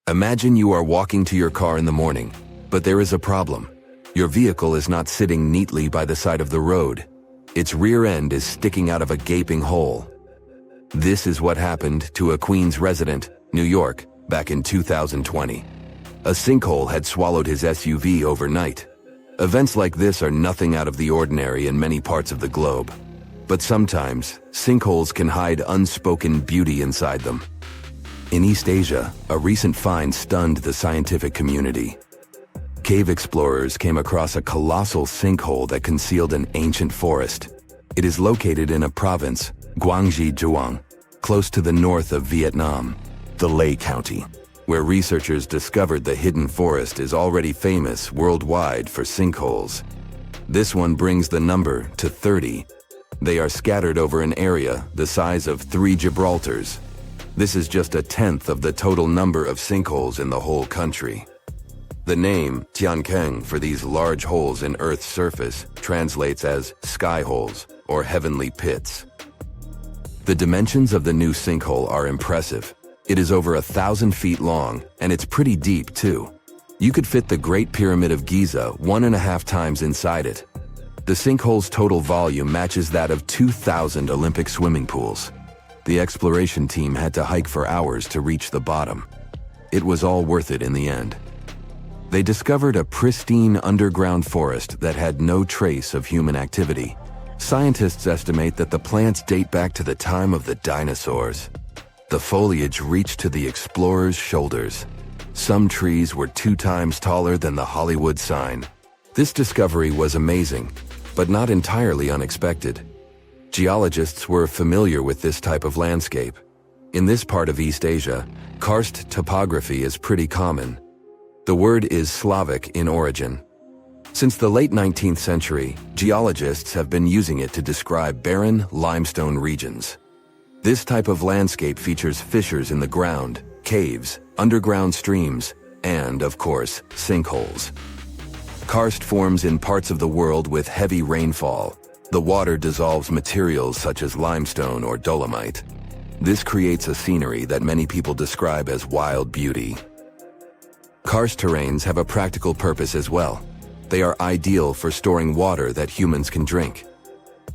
Imagine you are walking to your car in the morning, but there is a problem. Your vehicle is not sitting neatly by the side of the road. Its rear end is sticking out of a gaping hole. This is what happened to a Queens resident, New York, back in 2020. A sinkhole had swallowed his SUV overnight. Events like this are nothing out of the ordinary in many parts of the globe. But sometimes, sinkholes can hide unspoken beauty inside them. In East Asia, a recent find stunned the scientific community. Cave explorers came across a colossal sinkhole that concealed an ancient forest. It is located in a province, Guangxi Zhuang, close to the north of Vietnam, the Lê County, where researchers discovered the hidden forest is already famous worldwide for sinkholes. This one brings the number to 30. They are scattered over an area the size of 3 Gibraltars. This is just 1/10 of the total number of sinkholes in the whole country. The name Tiankeng for these large holes in Earth's surface translates as sky holes or heavenly pits. The dimensions of the new sinkhole are impressive. It is over 1,000 feet long, and it's pretty deep too. You could fit the Great Pyramid of Giza 1.5 times inside it. The sinkhole's total volume matches that of 2,000 Olympic swimming pools. The exploration team had to hike for hours to reach the bottom. It was all worth it in the end. They discovered a pristine underground forest that had no trace of human activity. Scientists estimate that the plants date back to the time of the dinosaurs. The foliage reached to the explorers' shoulders. Some trees were 2 times taller than the Hollywood sign. This discovery was amazing, but not entirely unexpected. Geologists were familiar with this type of landscape. In this part of East Asia, karst topography is pretty common. The word is Slavic in origin. Since the late 19th century, geologists have been using it to describe barren limestone regions. This type of landscape features fissures in the ground, caves, underground streams, and, of course, sinkholes. Karst forms in parts of the world with heavy rainfall. The water dissolves materials such as limestone or dolomite. This creates a scenery that many people describe as wild beauty. Karst terrains have a practical purpose as well. They are ideal for storing water that humans can drink.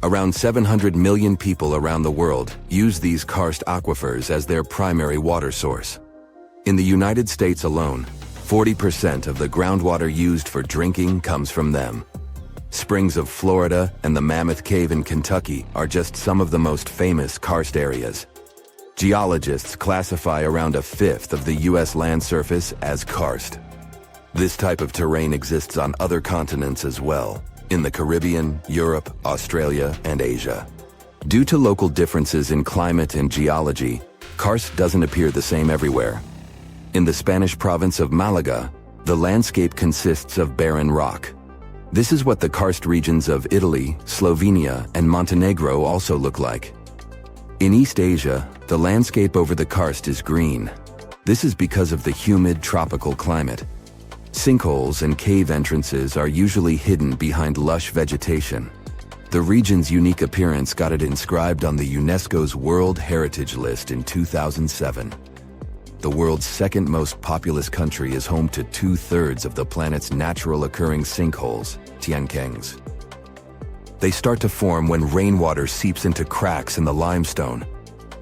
Around 700 million people around the world use these karst aquifers as their primary water source. In the United States alone, 40% of the groundwater used for drinking comes from them. Springs of Florida and the Mammoth Cave in Kentucky are just some of the most famous karst areas. Geologists classify around 1/5 of the U.S. land surface as karst. This type of terrain exists on other continents as well, in the Caribbean, Europe, Australia, and Asia. Due to local differences in climate and geology, karst doesn't appear the same everywhere. In the Spanish province of Malaga, the landscape consists of barren rock. This is what the karst regions of Italy, Slovenia, and Montenegro also look like. In East Asia, the landscape over the karst is green. This is because of the humid tropical climate. Sinkholes and cave entrances are usually hidden behind lush vegetation. The region's unique appearance got it inscribed on the UNESCO's World Heritage List in 2007. The world's second most populous country is home to 2/3 of the planet's natural occurring sinkholes, Tiankengs. They start to form when rainwater seeps into cracks in the limestone.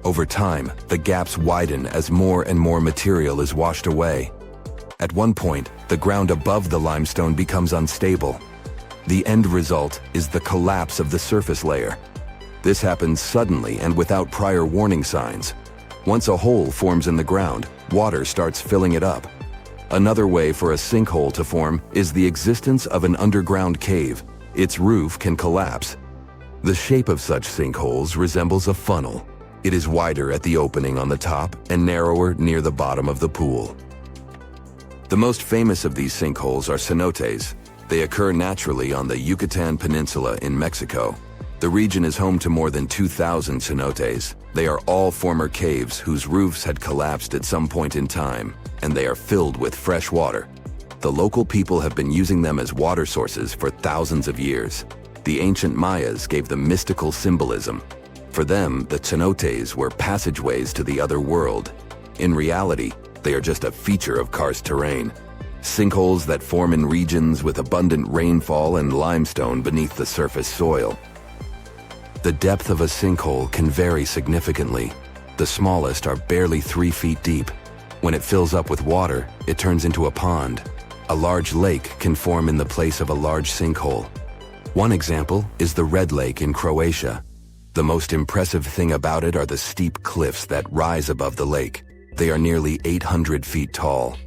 Over time, the gaps widen as more and more material is washed away. At one point, the ground above the limestone becomes unstable. The end result is the collapse of the surface layer. This happens suddenly and without prior warning signs. Once a hole forms in the ground, water starts filling it up. Another way for a sinkhole to form is the existence of an underground cave. Its roof can collapse. The shape of such sinkholes resembles a funnel. It is wider at the opening on the top and narrower near the bottom of the pool. The most famous of these sinkholes are cenotes. They occur naturally on the Yucatan Peninsula in Mexico. The region is home to more than 2,000 cenotes. They are all former caves whose roofs had collapsed at some point in time, and they are filled with fresh water. The local people have been using them as water sources for thousands of years. The ancient Mayas gave them mystical symbolism. For them, the cenotes were passageways to the other world. In reality, They are just a feature of karst terrain. Sinkholes that form in regions with abundant rainfall and limestone beneath the surface soil. The depth of a sinkhole can vary significantly. The smallest are barely 3 feet deep. When it fills up with water, it turns into a pond. A large lake can form in the place of a large sinkhole. One example is the Red Lake in Croatia. The most impressive thing about it are the steep cliffs that rise above the lake. They are nearly 800 feet tall.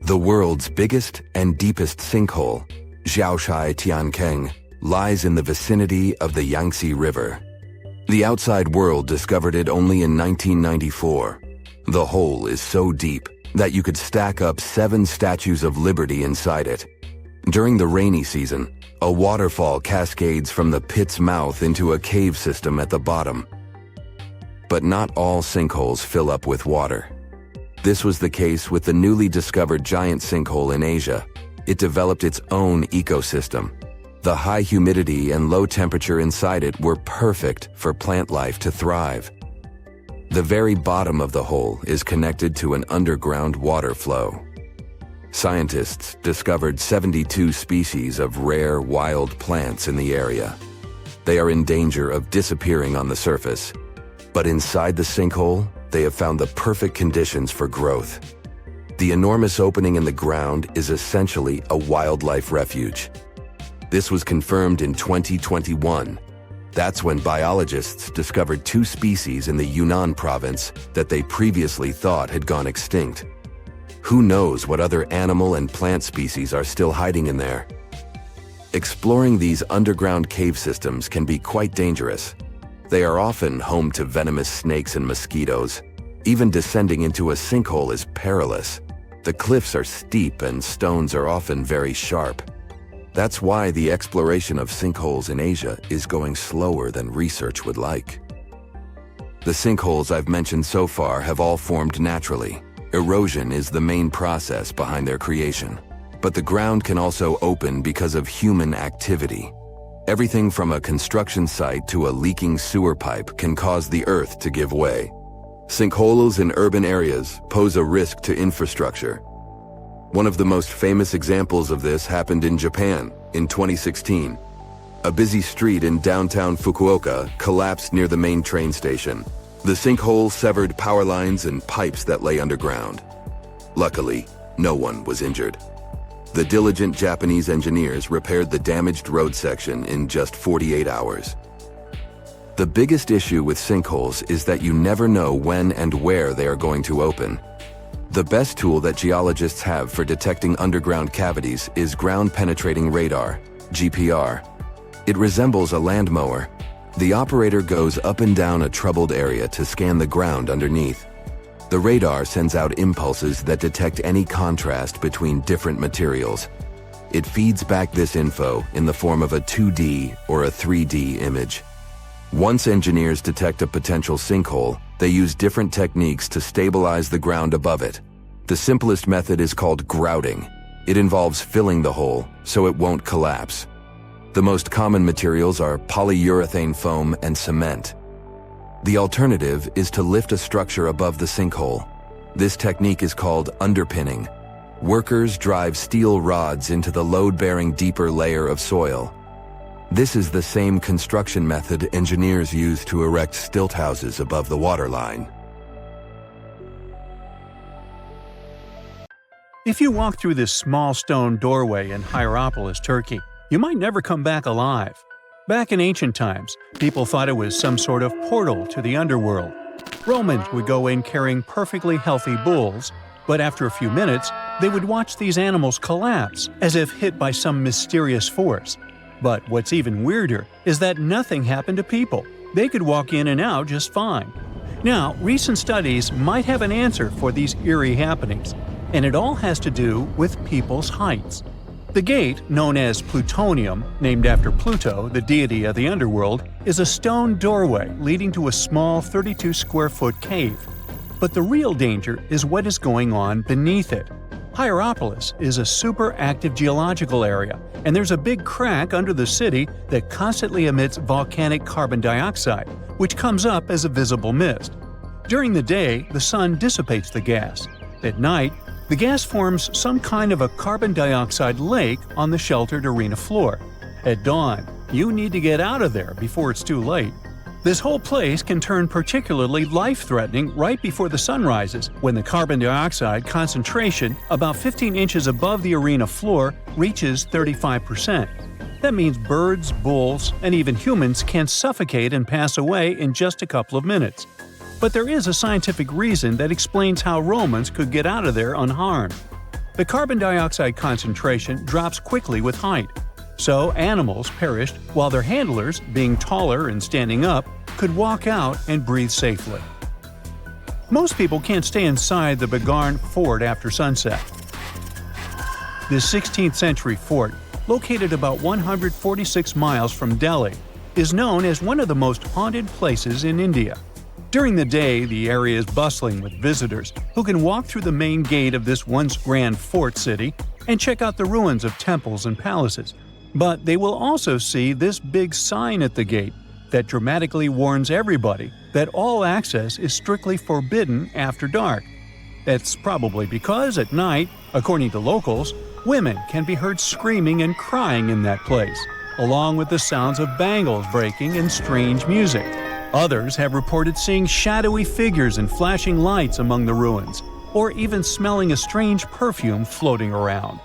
The world's biggest and deepest sinkhole, Zhaoshai Tiankeng, lies in the vicinity of the Yangtze River. The outside world discovered it only in 1994. The hole is so deep that you could stack up 7 statues of Liberty inside it. During the rainy season, a waterfall cascades from the pit's mouth into a cave system at the bottom. But not all sinkholes fill up with water. This was the case with the newly discovered giant sinkhole in Asia. It developed its own ecosystem. The high humidity and low temperature inside it were perfect for plant life to thrive. The very bottom of the hole is connected to an underground water flow. Scientists discovered 72 species of rare wild plants in the area. They are in danger of disappearing on the surface, but inside the sinkhole, they have found the perfect conditions for growth. The enormous opening in the ground is essentially a wildlife refuge. This was confirmed in 2021. That's when biologists discovered 2 species in the Yunnan province that they previously thought had gone extinct. Who knows what other animal and plant species are still hiding in there? Exploring these underground cave systems can be quite dangerous. They are often home to venomous snakes and mosquitoes. Even descending into a sinkhole is perilous. The cliffs are steep and stones are often very sharp. That's why the exploration of sinkholes in Asia is going slower than research would like. The sinkholes I've mentioned so far have all formed naturally. Erosion is the main process behind their creation. But the ground can also open because of human activity. Everything from a construction site to a leaking sewer pipe can cause the earth to give way. Sinkholes in urban areas pose a risk to infrastructure. One of the most famous examples of this happened in Japan in 2016. A busy street in downtown Fukuoka collapsed near the main train station. The sinkhole severed power lines and pipes that lay underground. Luckily, no one was injured. The diligent Japanese engineers repaired the damaged road section in just 48 hours. The biggest issue with sinkholes is that you never know when and where they are going to open. The best tool that geologists have for detecting underground cavities is ground-penetrating radar, GPR. It resembles a land mower. The operator goes up and down a troubled area to scan the ground underneath. The radar sends out impulses that detect any contrast between different materials. It feeds back this info in the form of a 2D or a 3D image. Once engineers detect a potential sinkhole, they use different techniques to stabilize the ground above it. The simplest method is called grouting. It involves filling the hole so it won't collapse. The most common materials are polyurethane foam and cement. The alternative is to lift a structure above the sinkhole. This technique is called underpinning. Workers drive steel rods into the load-bearing deeper layer of soil. This is the same construction method engineers use to erect stilt houses above the waterline. If you walk through this small stone doorway in Hierapolis, Turkey, you might never come back alive. Back in ancient times, people thought it was some sort of portal to the underworld. Romans would go in carrying perfectly healthy bulls, but after a few minutes, they would watch these animals collapse as if hit by some mysterious force. But what's even weirder is that nothing happened to people. They could walk in and out just fine. Now, recent studies might have an answer for these eerie happenings, and it all has to do with people's heights. The gate, known as Plutonium, named after Pluto, the deity of the underworld, is a stone doorway leading to a small 32-square-foot cave. But the real danger is what is going on beneath it. Hierapolis is a super active geological area, and there's a big crack under the city that constantly emits volcanic carbon dioxide, which comes up as a visible mist. During the day, the sun dissipates the gas, At night, the gas forms some kind of a carbon dioxide lake on the sheltered arena floor. At dawn, you need to get out of there before it's too late. This whole place can turn particularly life-threatening right before the sun rises, when the carbon dioxide concentration, about 15 inches above the arena floor, reaches 35%. That means birds, bulls, and even humans can suffocate and pass away in just a couple of minutes. But there is a scientific reason that explains how Romans could get out of there unharmed. The carbon dioxide concentration drops quickly with height. So animals perished while their handlers, being taller and standing up, could walk out and breathe safely. Most people can't stay inside the Begarn fort after sunset. This 16th century fort, located about 146 miles from Delhi, is known as one of the most haunted places in India. During the day, the area is bustling with visitors who can walk through the main gate of this once grand fort city and check out the ruins of temples and palaces. But they will also see this big sign at the gate that dramatically warns everybody that all access is strictly forbidden after dark. That's probably because at night, according to locals, women can be heard screaming and crying in that place, along with the sounds of bangles breaking and strange music. Others have reported seeing shadowy figures and flashing lights among the ruins, or even smelling a strange perfume floating around.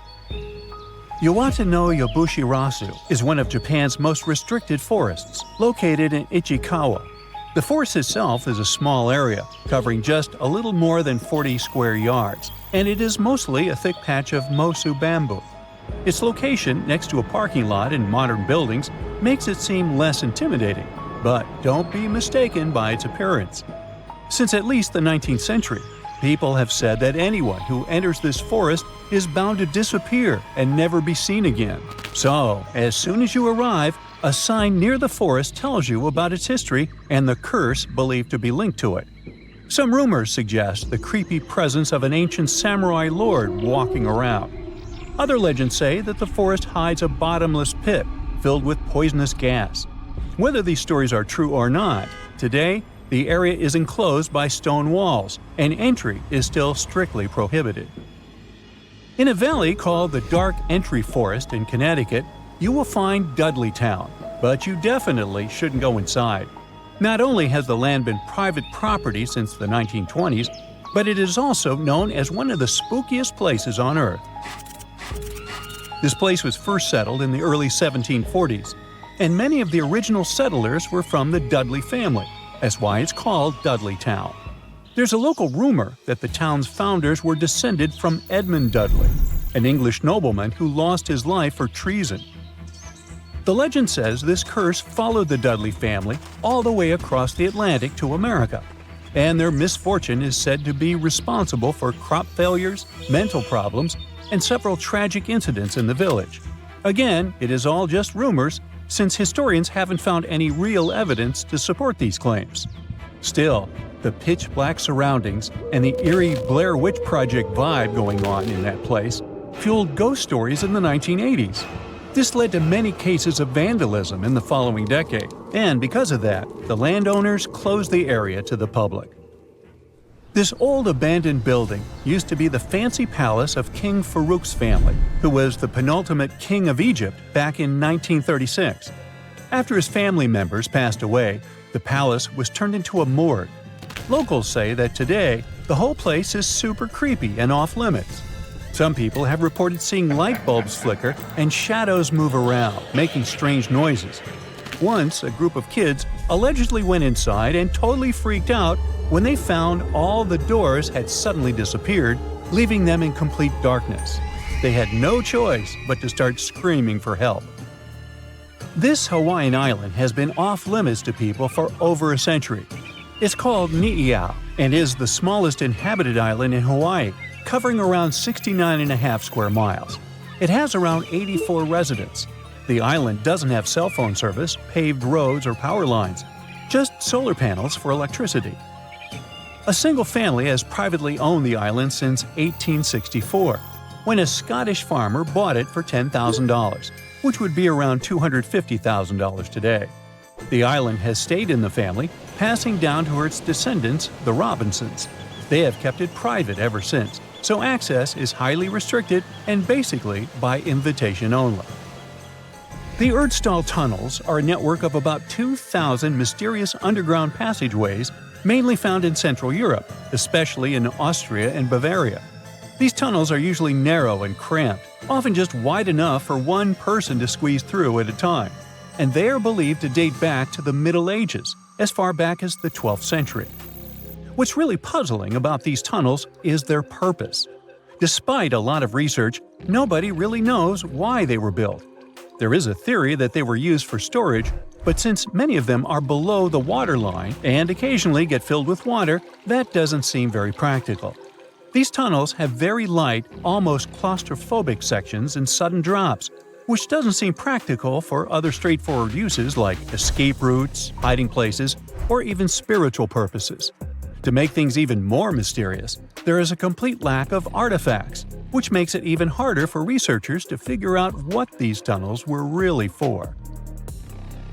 Yawata no Yabushirasu is one of Japan's most restricted forests, located in Ichikawa. The forest itself is a small area, covering just a little more than 40 square yards, and it is mostly a thick patch of mosu bamboo. Its location next to a parking lot and modern buildings makes it seem less intimidating, but don't be mistaken by its appearance. Since at least the 19th century, people have said that anyone who enters this forest is bound to disappear and never be seen again. So, as soon as you arrive, a sign near the forest tells you about its history and the curse believed to be linked to it. Some rumors suggest the creepy presence of an ancient samurai lord walking around. Other legends say that the forest hides a bottomless pit filled with poisonous gas. Whether these stories are true or not, today, the area is enclosed by stone walls, and entry is still strictly prohibited. In a valley called the Dark Entry Forest in Connecticut, you will find Dudleytown, but you definitely shouldn't go inside. Not only has the land been private property since the 1920s, but it is also known as one of the spookiest places on Earth. This place was first settled in the early 1740s, and many of the original settlers were from the Dudley family. That's why it's called Dudleytown. There's a local rumor that the town's founders were descended from Edmund Dudley, an English nobleman who lost his life for treason. The legend says this curse followed the Dudley family all the way across the Atlantic to America, and their misfortune is said to be responsible for crop failures, mental problems, and several tragic incidents in the village. Again, it is all just rumors, since historians haven't found any real evidence to support these claims. Still, the pitch-black surroundings and the eerie Blair Witch Project vibe going on in that place fueled ghost stories in the 1980s. This led to many cases of vandalism in the following decade, and because of that, the landowners closed the area to the public. This old abandoned building used to be the fancy palace of King Farouk's family, who was the penultimate king of Egypt back in 1936. After his family members passed away, the palace was turned into a morgue. Locals say that today, the whole place is super creepy and off-limits. Some people have reported seeing light bulbs flicker and shadows move around, making strange noises. Once, a group of kids allegedly went inside and totally freaked out when they found all the doors had suddenly disappeared, leaving them in complete darkness. They had no choice but to start screaming for help. This Hawaiian island has been off-limits to people for over a century. It's called Ni'iau and is the smallest inhabited island in Hawaii, covering around 69.5 square miles. It has around 84 residents. The island doesn't have cell phone service, paved roads, or power lines, just solar panels for electricity. A single family has privately owned the island since 1864, when a Scottish farmer bought it for $10,000, which would be around $250,000 today. The island has stayed in the family, passing down to its descendants, the Robinsons. They have kept it private ever since, so access is highly restricted and basically by invitation only. The Erdstall tunnels are a network of about 2,000 mysterious underground passageways mainly found in Central Europe, especially in Austria and Bavaria. These tunnels are usually narrow and cramped, often just wide enough for one person to squeeze through at a time, and they are believed to date back to the Middle Ages, as far back as the 12th century. What's really puzzling about these tunnels is their purpose. Despite a lot of research, nobody really knows why they were built. There is a theory that they were used for storage, but since many of them are below the waterline and occasionally get filled with water, that doesn't seem very practical. These tunnels have very light, almost claustrophobic sections and sudden drops, which doesn't seem practical for other straightforward uses like escape routes, hiding places, or even spiritual purposes. To make things even more mysterious, there is a complete lack of artifacts, which makes it even harder for researchers to figure out what these tunnels were really for.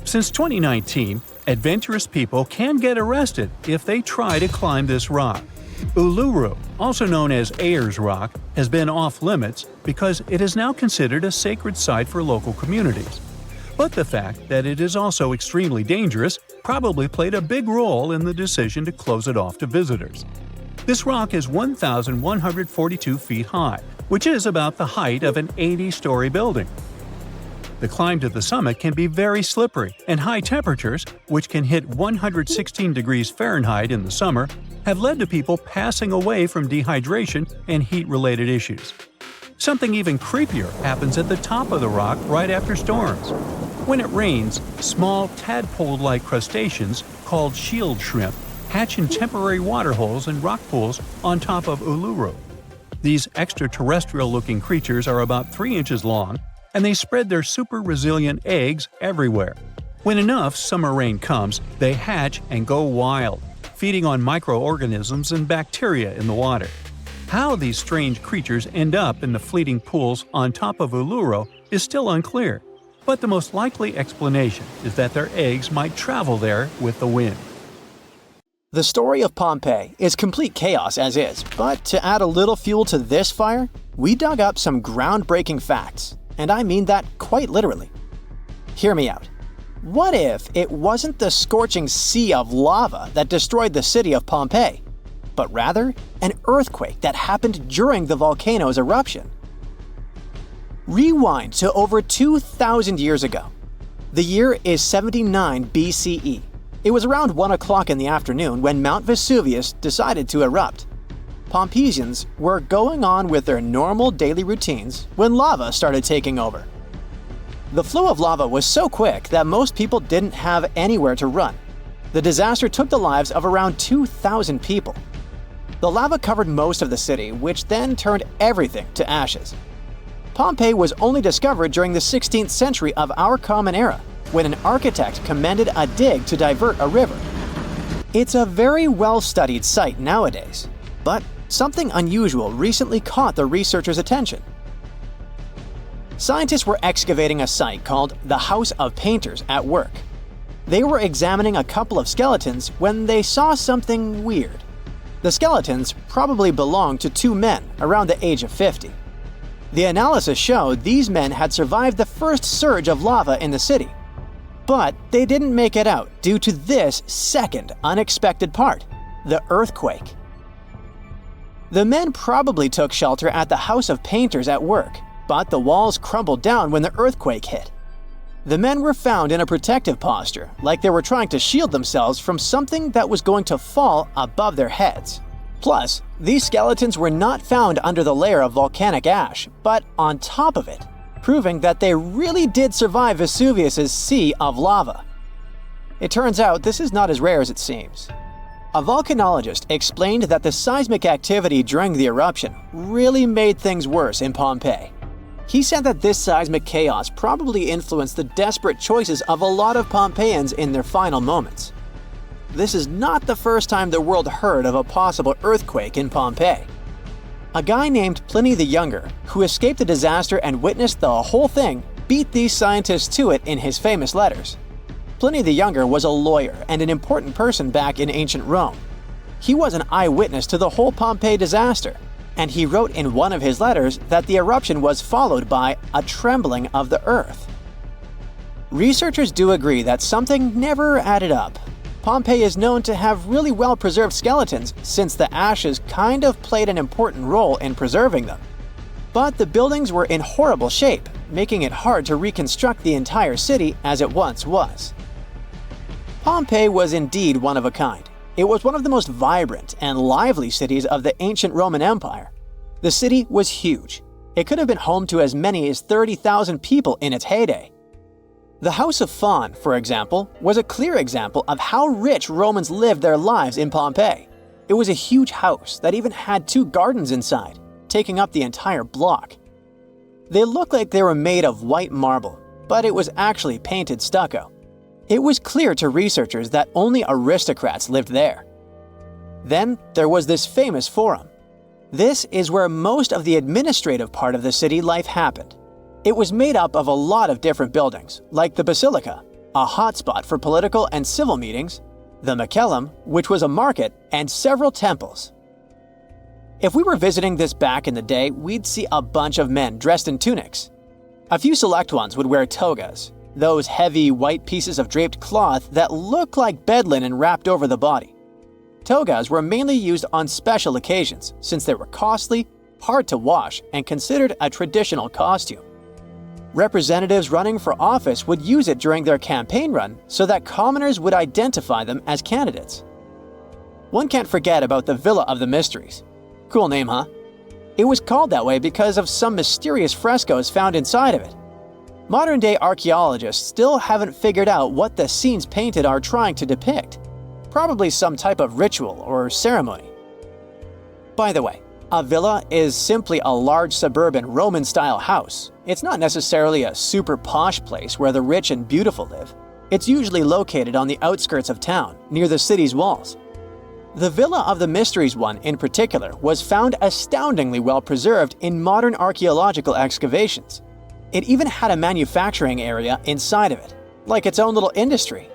Since 2019, adventurous people can get arrested if they try to climb this rock. Uluru, also known as Ayers Rock, has been off-limits because it is now considered a sacred site for local communities. But the fact that it is also extremely dangerous probably played a big role in the decision to close it off to visitors. This rock is 1,142 feet high, which is about the height of an 80-story building. The climb to the summit can be very slippery, and high temperatures, which can hit 116 degrees Fahrenheit in the summer, have led to people passing away from dehydration and heat-related issues. Something even creepier happens at the top of the rock right after storms. When it rains, small tadpole-like crustaceans called shield shrimp hatch in temporary waterholes and rock pools on top of Uluru. These extraterrestrial-looking creatures are about 3 inches long, and they spread their super-resilient eggs everywhere. When enough summer rain comes, they hatch and go wild, feeding on microorganisms and bacteria in the water. How these strange creatures end up in the fleeting pools on top of Uluru is still unclear, but the most likely explanation is that their eggs might travel there with the wind. The story of Pompeii is complete chaos as is, but to add a little fuel to this fire, we dug up some groundbreaking facts, and I mean that quite literally. Hear me out. What if it wasn't the scorching sea of lava that destroyed the city of Pompeii, but rather an earthquake that happened during the volcano's eruption? Rewind to over 2,000 years ago. The year is 79 BCE. It was around 1 o'clock in the afternoon when Mount Vesuvius decided to erupt. Pompeians were going on with their normal daily routines when lava started taking over. The flow of lava was so quick that most people didn't have anywhere to run. The disaster took the lives of around 2,000 people. The lava covered most of the city, which then turned everything to ashes. Pompeii was only discovered during the 16th century of our Common Era, when an architect commended a dig to divert a river. It's a very well-studied site nowadays, but something unusual recently caught the researchers' attention. Scientists were excavating a site called the House of Painters at work. They were examining a couple of skeletons when they saw something weird. The skeletons probably belonged to 2 men around the age of 50. The analysis showed these men had survived the first surge of lava in the city. But they didn't make it out due to this second unexpected part, the earthquake. The men probably took shelter at the House of Painters at work, but the walls crumbled down when the earthquake hit. The men were found in a protective posture, like they were trying to shield themselves from something that was going to fall above their heads. Plus, these skeletons were not found under the layer of volcanic ash, but on top of it, proving that they really did survive Vesuvius's sea of lava. It turns out this is not as rare as it seems. A volcanologist explained that the seismic activity during the eruption really made things worse in Pompeii. He said that this seismic chaos probably influenced the desperate choices of a lot of Pompeians in their final moments. This is not the first time the world heard of a possible earthquake in Pompeii. A guy named Pliny the Younger, who escaped the disaster and witnessed the whole thing, beat these scientists to it in his famous letters. Pliny the Younger was a lawyer and an important person back in ancient Rome. He was an eyewitness to the whole Pompeii disaster, and he wrote in one of his letters that the eruption was followed by a trembling of the earth. Researchers do agree that something never added up. Pompeii is known to have really well-preserved skeletons since the ashes kind of played an important role in preserving them. But the buildings were in horrible shape, making it hard to reconstruct the entire city as it once was. Pompeii was indeed one of a kind. It was one of the most vibrant and lively cities of the ancient Roman Empire. The city was huge. It could have been home to as many as 30,000 people in its heyday. The House of Faun, for example, was a clear example of how rich Romans lived their lives in Pompeii. It was a huge house that even had 2 gardens inside, taking up the entire block. They looked like they were made of white marble, but it was actually painted stucco. It was clear to researchers that only aristocrats lived there. Then there was this famous forum. This is where most of the administrative part of the city life happened. It was made up of a lot of different buildings, like the Basilica, a hotspot for political and civil meetings, the Macellum, which was a market, and several temples. If we were visiting this back in the day, we'd see a bunch of men dressed in tunics. A few select ones would wear togas, those heavy white pieces of draped cloth that look like bed linen wrapped over the body. Togas were mainly used on special occasions since they were costly, hard to wash, and considered a traditional costume. Representatives running for office would use it during their campaign run so that commoners would identify them as candidates. One can't forget about the Villa of the Mysteries. Cool name, huh? It was called that way because of some mysterious frescoes found inside of it. Modern-day archaeologists still haven't figured out what the scenes painted are trying to depict. Probably some type of ritual or ceremony. By the way, a villa is simply a large suburban Roman-style house. It's not necessarily a super posh place where the rich and beautiful live. It's usually located on the outskirts of town, near the city's walls. The Villa of the Mysteries one in particular was found astoundingly well preserved in modern archaeological excavations. It even had a manufacturing area inside of it, like its own little industry.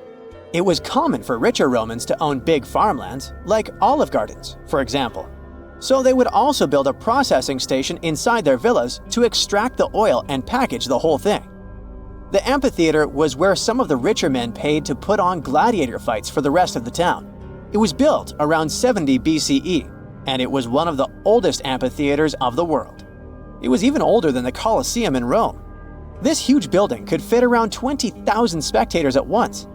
It was common for richer Romans to own big farmlands, like olive gardens, for example. So they would also build a processing station inside their villas to extract the oil and package the whole thing. The amphitheater was where some of the richer men paid to put on gladiator fights for the rest of the town. It was built around 70 BCE, and it was one of the oldest amphitheaters of the world. It was even older than the Colosseum in Rome. This huge building could fit around 20,000 spectators at once.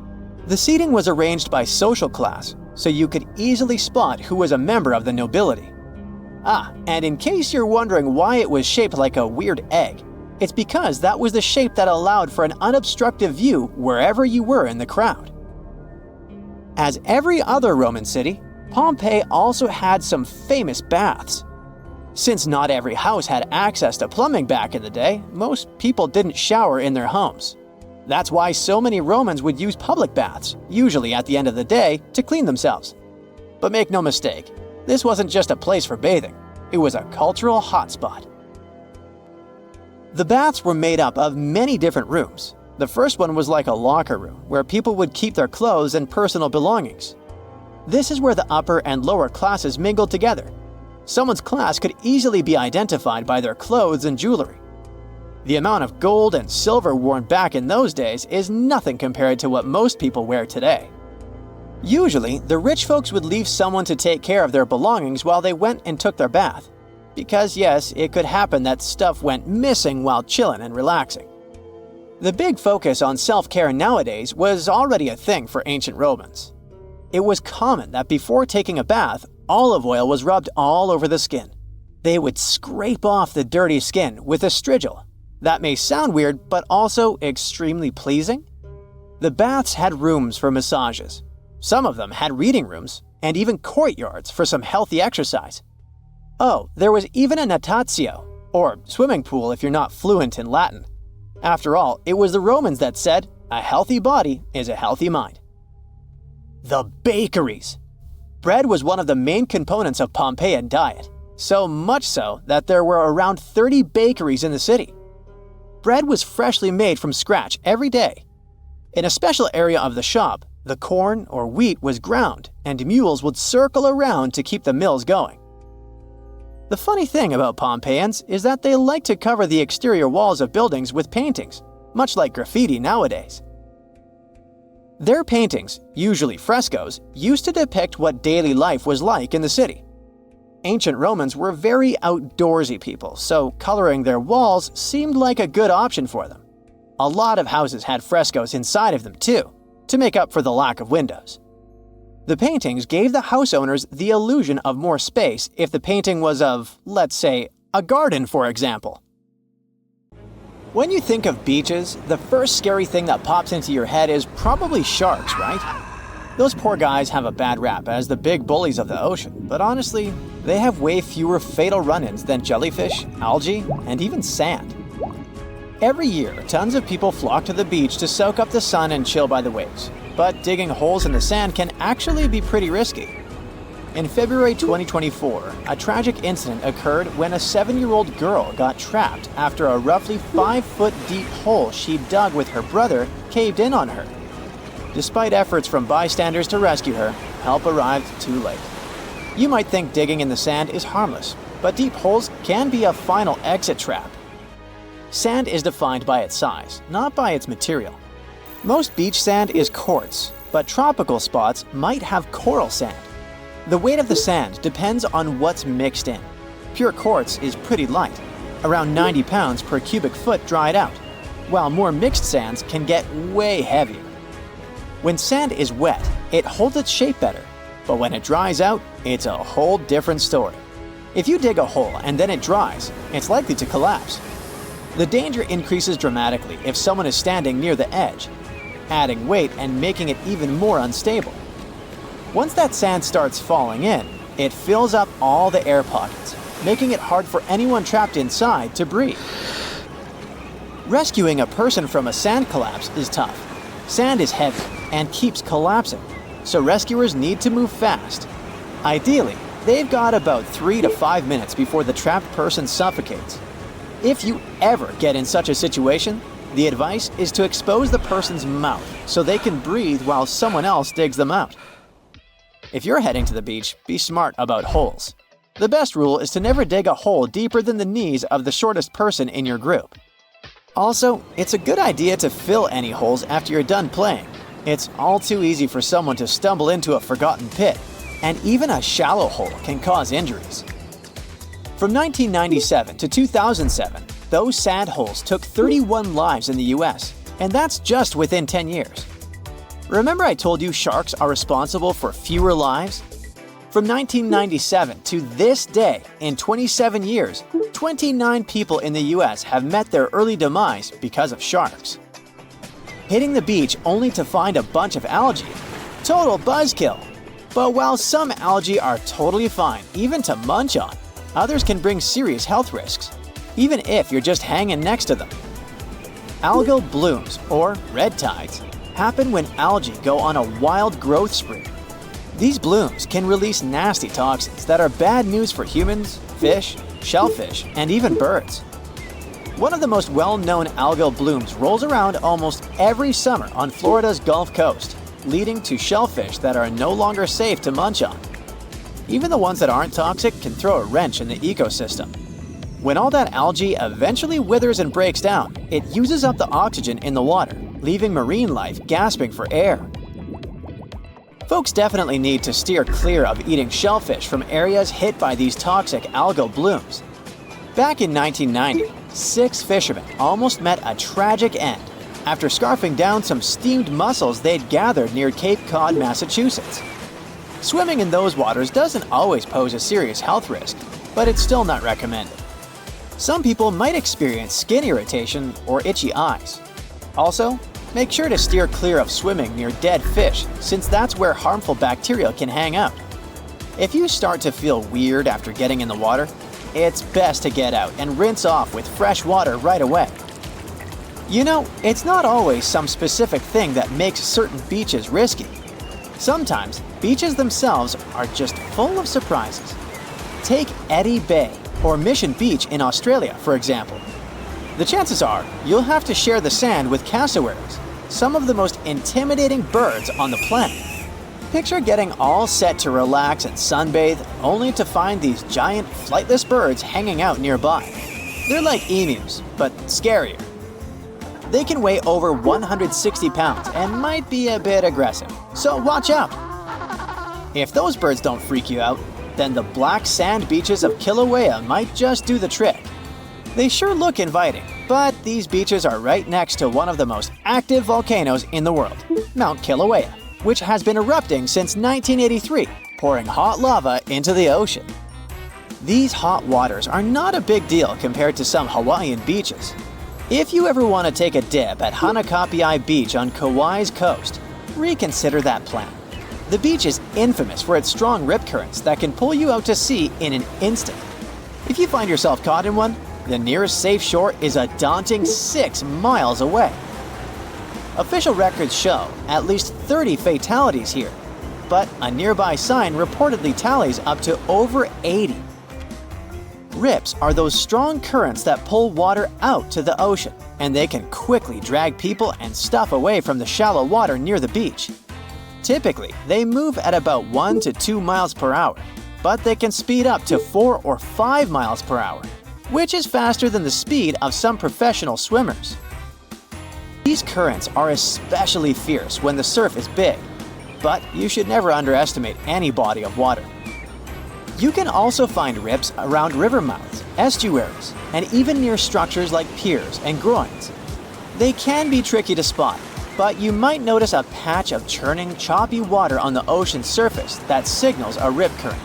The seating was arranged by social class, so you could easily spot who was a member of the nobility. And in case you're wondering why it was shaped like a weird egg, it's because that was the shape that allowed for an unobstructed view wherever you were in the crowd. As every other Roman city, Pompeii also had some famous baths. Since not every house had access to plumbing back in the day, most people didn't shower in their homes. That's why so many Romans would use public baths, usually at the end of the day, to clean themselves. But make no mistake, this wasn't just a place for bathing, it was a cultural hotspot. The baths were made up of many different rooms. The first one was like a locker room, where people would keep their clothes and personal belongings. This is where the upper and lower classes mingled together. Someone's class could easily be identified by their clothes and jewelry. The amount of gold and silver worn back in those days is nothing compared to what most people wear today. Usually, the rich folks would leave someone to take care of their belongings while they went and took their bath. Because yes, it could happen that stuff went missing while chilling and relaxing. The big focus on self-care nowadays was already a thing for ancient Romans. It was common that before taking a bath, olive oil was rubbed all over the skin. They would scrape off the dirty skin with a strigil. That may sound weird, but also extremely pleasing. The baths had rooms for massages. Some of them had reading rooms, and even courtyards for some healthy exercise. Oh, there was even a natatio, or swimming pool if you're not fluent in Latin. After all, it was the Romans that said, "A healthy body is a healthy mind." The bakeries! Bread was one of the main components of Pompeian diet, so much so that there were around 30 bakeries in the city. Bread was freshly made from scratch every day. In a special area of the shop, The corn or wheat was ground, and mules would circle around to keep the mills going. The funny thing about Pompeians is that they like to cover the exterior walls of buildings with paintings, much like graffiti nowadays. Their paintings, usually frescoes, used to depict what daily life was like in the city. Ancient Romans were very outdoorsy people, so coloring their walls seemed like a good option for them. A lot of houses had frescoes inside of them too, to make up for the lack of windows. The paintings gave the house owners the illusion of more space if the painting was of, let's say, a garden, for example. When you think of beaches, the first scary thing that pops into your head is probably sharks, right? Those poor guys have a bad rap as the big bullies of the ocean, but honestly, they have way fewer fatal run-ins than jellyfish, algae, and even sand. Every year, tons of people flock to the beach to soak up the sun and chill by the waves, but digging holes in the sand can actually be pretty risky. In February 2024, a tragic incident occurred when a 7-year-old girl got trapped after a roughly 5-foot deep hole she dug with her brother caved in on her. Despite efforts from bystanders to rescue her, help arrived too late. You might think digging in the sand is harmless, but deep holes can be a final exit trap. Sand is defined by its size, not by its material. Most beach sand is quartz, but tropical spots might have coral sand. The weight of the sand depends on what's mixed in. Pure quartz is pretty light, around 90 pounds per cubic foot dried out, while more mixed sands can get way heavier. When sand is wet, it holds its shape better, but when it dries out, it's a whole different story. If you dig a hole and then it dries, it's likely to collapse. The danger increases dramatically if someone is standing near the edge, adding weight and making it even more unstable. Once that sand starts falling in, it fills up all the air pockets, making it hard for anyone trapped inside to breathe. Rescuing a person from a sand collapse is tough. Sand is heavy and keeps collapsing, so rescuers need to move fast. Ideally, they've got about 3 to 5 minutes before the trapped person suffocates. If you ever get in such a situation, the advice is to expose the person's mouth so they can breathe while someone else digs them out. If you're heading to the beach, be smart about holes. The best rule is to never dig a hole deeper than the knees of the shortest person in your group. Also, it's a good idea to fill any holes after you're done playing. It's all too easy for someone to stumble into a forgotten pit, and even a shallow hole can cause injuries. From 1997 to 2007, those sand holes took 31 lives in the US, and that's just within 10 years. Remember I told you sharks are responsible for fewer lives? From 1997 to this day, in 27 years, 29 people in the US have met their early demise because of sharks. Hitting the beach only to find a bunch of algae? Total buzzkill! But while some algae are totally fine, even to munch on, others can bring serious health risks, even if you're just hanging next to them. Algal blooms, or red tides, happen when algae go on a wild growth spree. These blooms can release nasty toxins that are bad news for humans, fish, shellfish, and even birds. One of the most well-known algal blooms rolls around almost every summer on Florida's Gulf Coast, leading to shellfish that are no longer safe to munch on. Even the ones that aren't toxic can throw a wrench in the ecosystem. When all that algae eventually withers and breaks down, it uses up the oxygen in the water, leaving marine life gasping for air. Folks definitely need to steer clear of eating shellfish from areas hit by these toxic algal blooms. Back in 1990, 6 fishermen almost met a tragic end after scarfing down some steamed mussels they'd gathered near Cape Cod, Massachusetts. Swimming in those waters doesn't always pose a serious health risk, but it's still not recommended. Some people might experience skin irritation or itchy eyes. Also, make sure to steer clear of swimming near dead fish, since that's where harmful bacteria can hang out. If you start to feel weird after getting in the water, it's best to get out and rinse off with fresh water right away. You know, it's not always some specific thing that makes certain beaches risky. Sometimes, beaches themselves are just full of surprises. Take Eddy Bay or Mission Beach in Australia, for example. The chances are you'll have to share the sand with cassowaries, some of the most intimidating birds on the planet. Picture getting all set to relax and sunbathe, only to find these giant flightless birds hanging out nearby. They're like emus, but scarier. They can weigh over 160 pounds and might be a bit aggressive, so watch out. If those birds don't freak you out, then the black sand beaches of Kilauea might just do the trick. They sure look inviting, but these beaches are right next to one of the most active volcanoes in the world, Mount Kilauea, which has been erupting since 1983, pouring hot lava into the ocean. These hot waters are not a big deal compared to some Hawaiian beaches. If you ever want to take a dip at Hanakapiai Beach on Kauai's coast, reconsider that plan. The beach is infamous for its strong rip currents that can pull you out to sea in an instant. If you find yourself caught in one, the nearest safe shore is a daunting 6 miles away. Official records show at least 30 fatalities here, but a nearby sign reportedly tallies up to over 80. Rips are those strong currents that pull water out to the ocean, and they can quickly drag people and stuff away from the shallow water near the beach. Typically, they move at about 1 to 2 miles per hour, but they can speed up to 4 or 5 miles per hour, which is faster than the speed of some professional swimmers. These currents are especially fierce when the surf is big, but you should never underestimate any body of water. You can also find rips around river mouths, estuaries, and even near structures like piers and groins. They can be tricky to spot, but you might notice a patch of churning, choppy water on the ocean's surface that signals a rip current.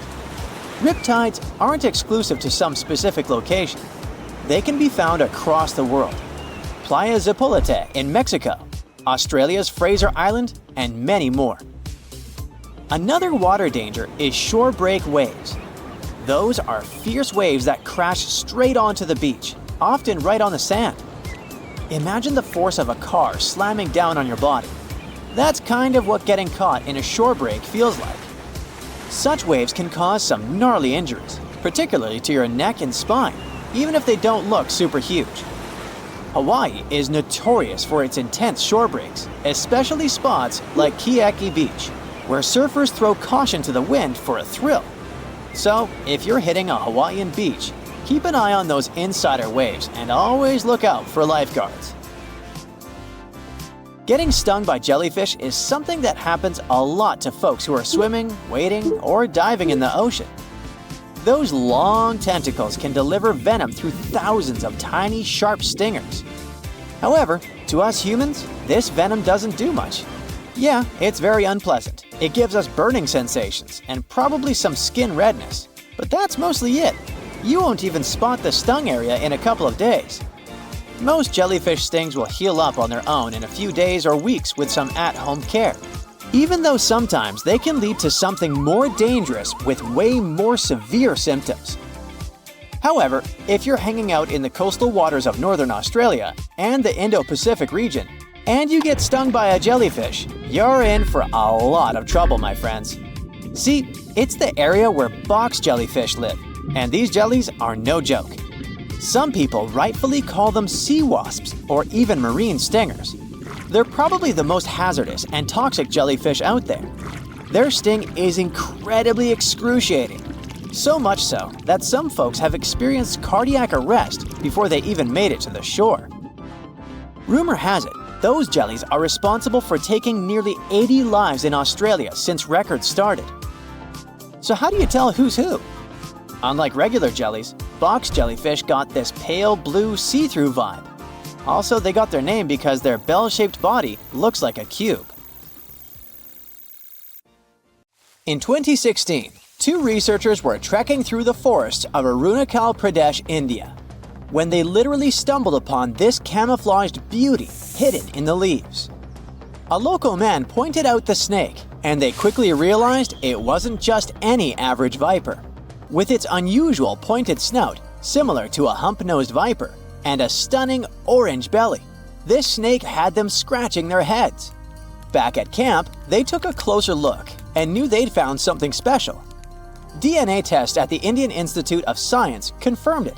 Riptides aren't exclusive to some specific location. They can be found across the world. Playa Zipolite in Mexico, Australia's Fraser Island, and many more. Another water danger is shore break waves. Those are fierce waves that crash straight onto the beach, often right on the sand. Imagine the force of a car slamming down on your body. That's kind of what getting caught in a shore break feels like. Such waves can cause some gnarly injuries, particularly to your neck and spine, even if they don't look super huge. Hawaii is notorious for its intense shore breaks, especially spots like Keiki Beach, where surfers throw caution to the wind for a thrill. So, if you're hitting a Hawaiian beach, keep an eye on those insider waves and always look out for lifeguards. Getting stung by jellyfish is something that happens a lot to folks who are swimming, wading, or diving in the ocean. Those long tentacles can deliver venom through thousands of tiny, sharp stingers. However, to us humans, this venom doesn't do much. Yeah, it's very unpleasant. It gives us burning sensations and probably some skin redness, but that's mostly it. You won't even spot the stung area in a couple of days. Most jellyfish stings will heal up on their own in a few days or weeks with some at-home care, even though sometimes they can lead to something more dangerous with way more severe symptoms. However, if you're hanging out in the coastal waters of northern Australia and the Indo-Pacific region, and you get stung by a jellyfish, you're in for a lot of trouble, my friends. See, it's the area where box jellyfish live, and these jellies are no joke. Some people rightfully call them sea wasps or even marine stingers. They're probably the most hazardous and toxic jellyfish out there. Their sting is incredibly excruciating, so much so that some folks have experienced cardiac arrest before they even made it to the shore. Rumor has it, those jellies are responsible for taking nearly 80 lives in Australia since records started. So how do you tell who's who? Unlike regular jellies, box jellyfish got this pale blue see-through vibe. Also, they got their name because their bell-shaped body looks like a cube. In 2016, 2 researchers were trekking through the forests of Arunachal Pradesh, India, when they literally stumbled upon this camouflaged beauty hidden in the leaves. A local man pointed out the snake, and they quickly realized it wasn't just any average viper. With its unusual pointed snout, similar to a hump-nosed viper, and a stunning orange belly, this snake had them scratching their heads. Back at camp, they took a closer look and knew they'd found something special. DNA tests at the Indian Institute of Science confirmed it.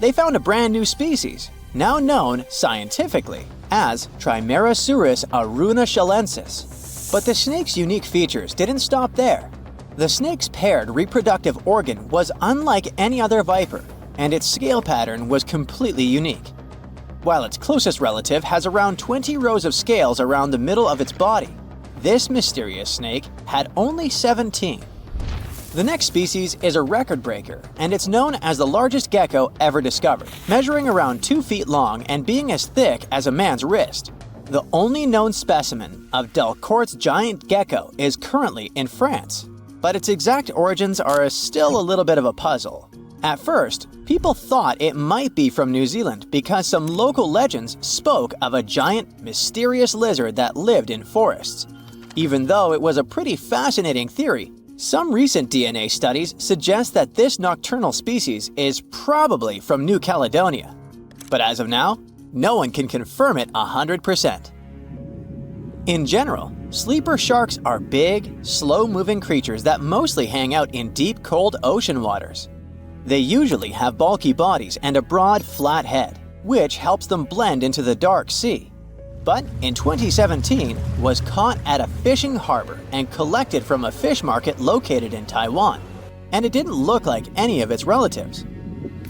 They found a brand new species, now known scientifically as Trimerosaurus arunachalensis. But the snake's unique features didn't stop there. The snake's paired reproductive organ was unlike any other viper, and its scale pattern was completely unique. While its closest relative has around 20 rows of scales around the middle of its body, this mysterious snake had only 17. The next species is a record breaker, and it's known as the largest gecko ever discovered, measuring around 2 feet long and being as thick as a man's wrist. The only known specimen of Delcourt's giant gecko is currently in France, but its exact origins are still a little bit of a puzzle. At first, people thought it might be from New Zealand because some local legends spoke of a giant, mysterious lizard that lived in forests. Even though it was a pretty fascinating theory, some recent DNA studies suggest that this nocturnal species is probably from New Caledonia. But as of now, no one can confirm it 100%. In general, sleeper sharks are big, slow-moving creatures that mostly hang out in deep, cold ocean waters. They usually have bulky bodies and a broad, flat head, which helps them blend into the dark sea. But in 2017, was caught at a fishing harbor and collected from a fish market located in Taiwan, and it didn't look like any of its relatives.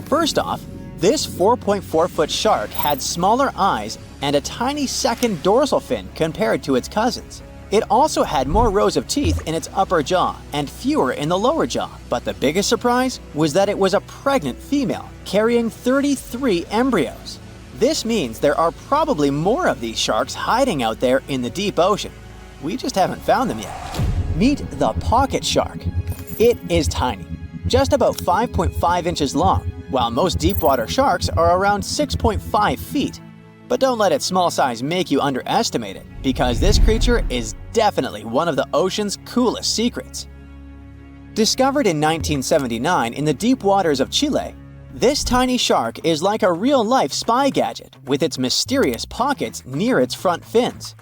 First off, this 4.4-foot shark had smaller eyes and a tiny second dorsal fin compared to its cousins. It also had more rows of teeth in its upper jaw and fewer in the lower jaw, but the biggest surprise was that it was a pregnant female carrying 33 embryos. This means there are probably more of these sharks hiding out there in the deep ocean. We just haven't found them yet. Meet the pocket shark. It is tiny, just about 5.5 inches long, while most deepwater sharks are around 6.5 feet. But don't let its small size make you underestimate it, because this creature is definitely one of the ocean's coolest secrets. Discovered in 1979 in the deep waters of Chile, this tiny shark is like a real-life spy gadget with its mysterious pockets near its front fins.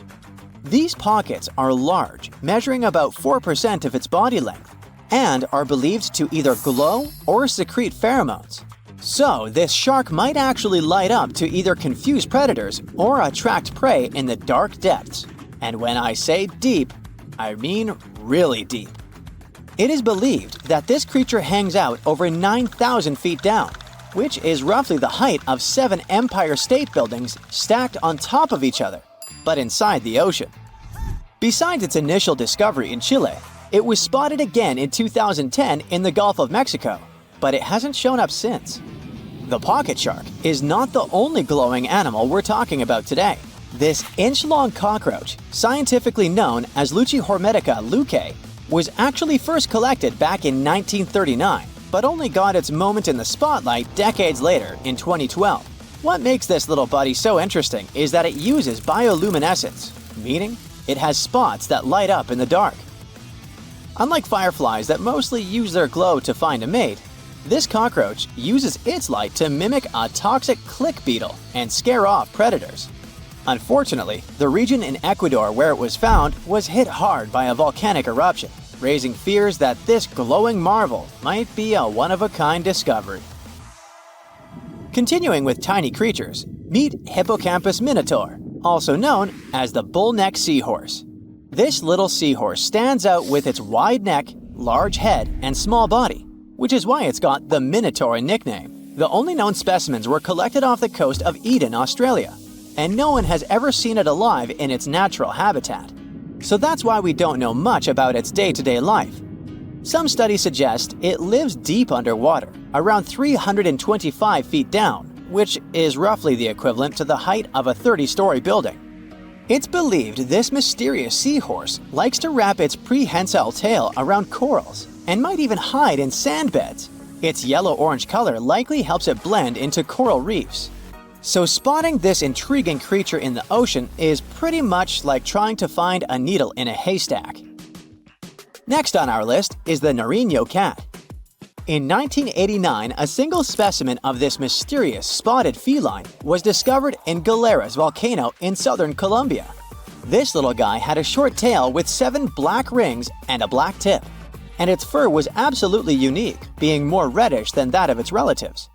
These pockets are large, measuring about 4% of its body length, and are believed to either glow or secrete pheromones. So this shark might actually light up to either confuse predators or attract prey in the dark depths. And when I say deep, I mean really deep. It is believed that this creature hangs out over 9,000 feet down, which is roughly the height of 7 Empire State Buildings stacked on top of each other, but inside the ocean. Besides its initial discovery in Chile, it was spotted again in 2010 in the Gulf of Mexico, but it hasn't shown up since. The pocket shark is not the only glowing animal we're talking about today. This inch-long cockroach, scientifically known as Luchihormetica lucae, was actually first collected back in 1939, but only got its moment in the spotlight decades later in 2012. What makes this little buddy so interesting is that it uses bioluminescence, meaning it has spots that light up in the dark. Unlike fireflies that mostly use their glow to find a mate, this cockroach uses its light to mimic a toxic click beetle and scare off predators. Unfortunately, the region in Ecuador where it was found was hit hard by a volcanic eruption, raising fears that this glowing marvel might be a one-of-a-kind discovery. Continuing with tiny creatures, meet Hippocampus minotaur, also known as the bull-neck seahorse. This little seahorse stands out with its wide neck, large head, and small body, which is why it's got the Minotaur nickname. The only known specimens were collected off the coast of Eden, Australia, and no one has ever seen it alive in its natural habitat. So that's why we don't know much about its day-to-day life. Some studies suggest it lives deep underwater, around 325 feet down, which is roughly the equivalent to the height of a 30-story building. It's believed this mysterious seahorse likes to wrap its prehensile tail around corals and might even hide in sand beds. Its yellow-orange color likely helps it blend into coral reefs. So spotting this intriguing creature in the ocean is pretty much like trying to find a needle in a haystack. Next on our list is the Nariño cat. In 1989, a single specimen of this mysterious spotted feline was discovered in Galeras volcano in southern Colombia. This little guy had a short tail with 7 black rings and a black tip, and its fur was absolutely unique, being more reddish than that of its relatives.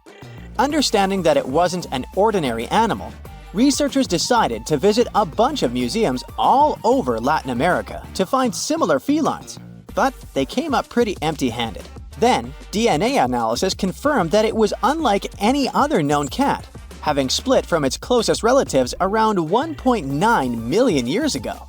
Understanding that it wasn't an ordinary animal, researchers decided to visit a bunch of museums all over Latin America to find similar felines, but they came up pretty empty-handed. Then, DNA analysis confirmed that it was unlike any other known cat, having split from its closest relatives around 1.9 million years ago.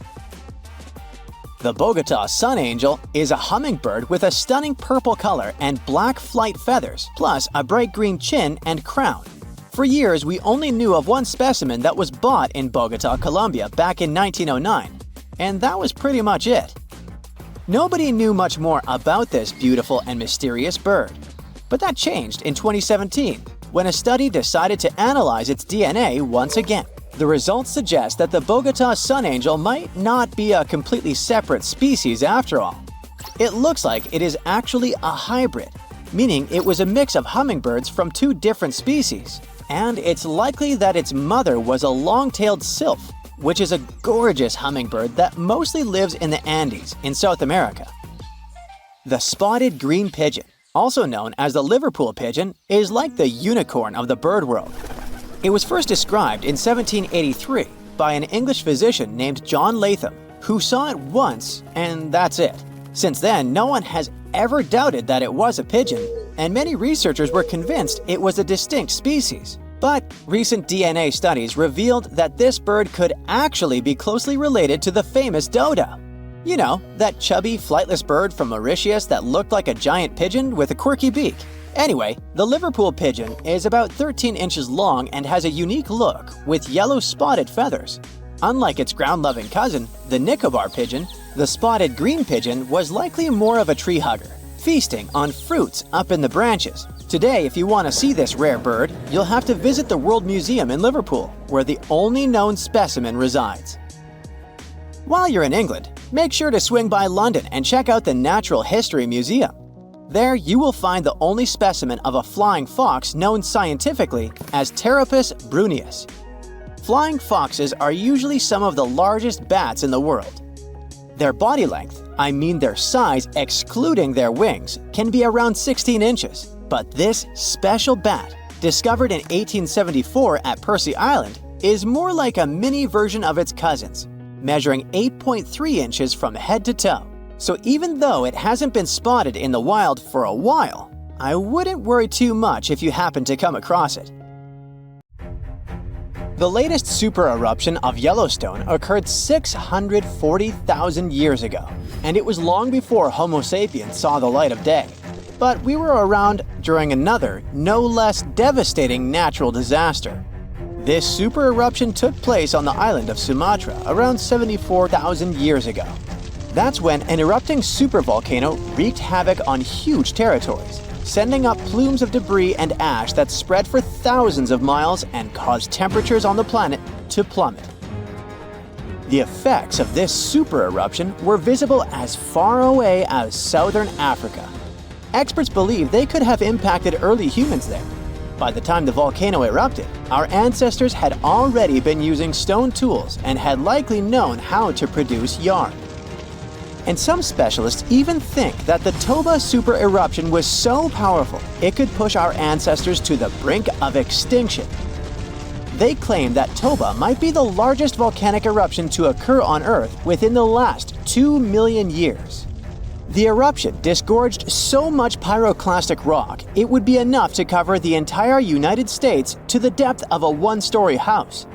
The Bogota sun angel is a hummingbird with a stunning purple color and black flight feathers, plus a bright green chin and crown. For years, we only knew of one specimen that was bought in Bogota, Colombia back in 1909, and that was pretty much it. Nobody knew much more about this beautiful and mysterious bird. But that changed in 2017, when a study decided to analyze its DNA once again. The results suggest that the Bogota sun angel might not be a completely separate species after all. It looks like it is actually a hybrid, meaning it was a mix of hummingbirds from two different species. And it's likely that its mother was a long-tailed sylph, which is a gorgeous hummingbird that mostly lives in the Andes in South America. The spotted green pigeon, also known as the Liverpool pigeon, is like the unicorn of the bird world. It was first described in 1783 by an English physician named John Latham, who saw it once, and that's it. Since then, no one has ever doubted that it was a pigeon, and many researchers were convinced it was a distinct species. But recent DNA studies revealed that this bird could actually be closely related to the famous dodo. You know, that chubby, flightless bird from Mauritius that looked like a giant pigeon with a quirky beak. Anyway, the Liverpool pigeon is about 13 inches long and has a unique look with yellow spotted feathers. Unlike its ground-loving cousin, the Nicobar pigeon, the spotted green pigeon was likely more of a tree hugger, feasting on fruits up in the branches. Today, if you want to see this rare bird, you'll have to visit the World Museum in Liverpool, where the only known specimen resides. While you're in England, make sure to swing by London and check out the Natural History Museum. There, you will find the only specimen of a flying fox known scientifically as Pteropus bruneus. Flying foxes are usually some of the largest bats in the world. Their body length, I mean their size excluding their wings, can be around 16 inches. But this special bat, discovered in 1874 at Percy Island, is more like a mini version of its cousins, measuring 8.3 inches from head to toe. So even though it hasn't been spotted in the wild for a while, I wouldn't worry too much if you happen to come across it. The latest super eruption of Yellowstone occurred 640,000 years ago, and it was long before Homo sapiens saw the light of day. But we were around during another, no less devastating natural disaster. This super eruption took place on the island of Sumatra around 74,000 years ago. That's when an erupting supervolcano wreaked havoc on huge territories, sending up plumes of debris and ash that spread for thousands of miles and caused temperatures on the planet to plummet. The effects of this super eruption were visible as far away as southern Africa. Experts believe they could have impacted early humans there. By the time the volcano erupted, our ancestors had already been using stone tools and had likely known how to produce yarn. And some specialists even think that the Toba super eruption was so powerful it could push our ancestors to the brink of extinction. They claim that Toba might be the largest volcanic eruption to occur on Earth within the last 2 million years. The eruption disgorged so much pyroclastic rock, it would be enough to cover the entire United States to the depth of a one-story house.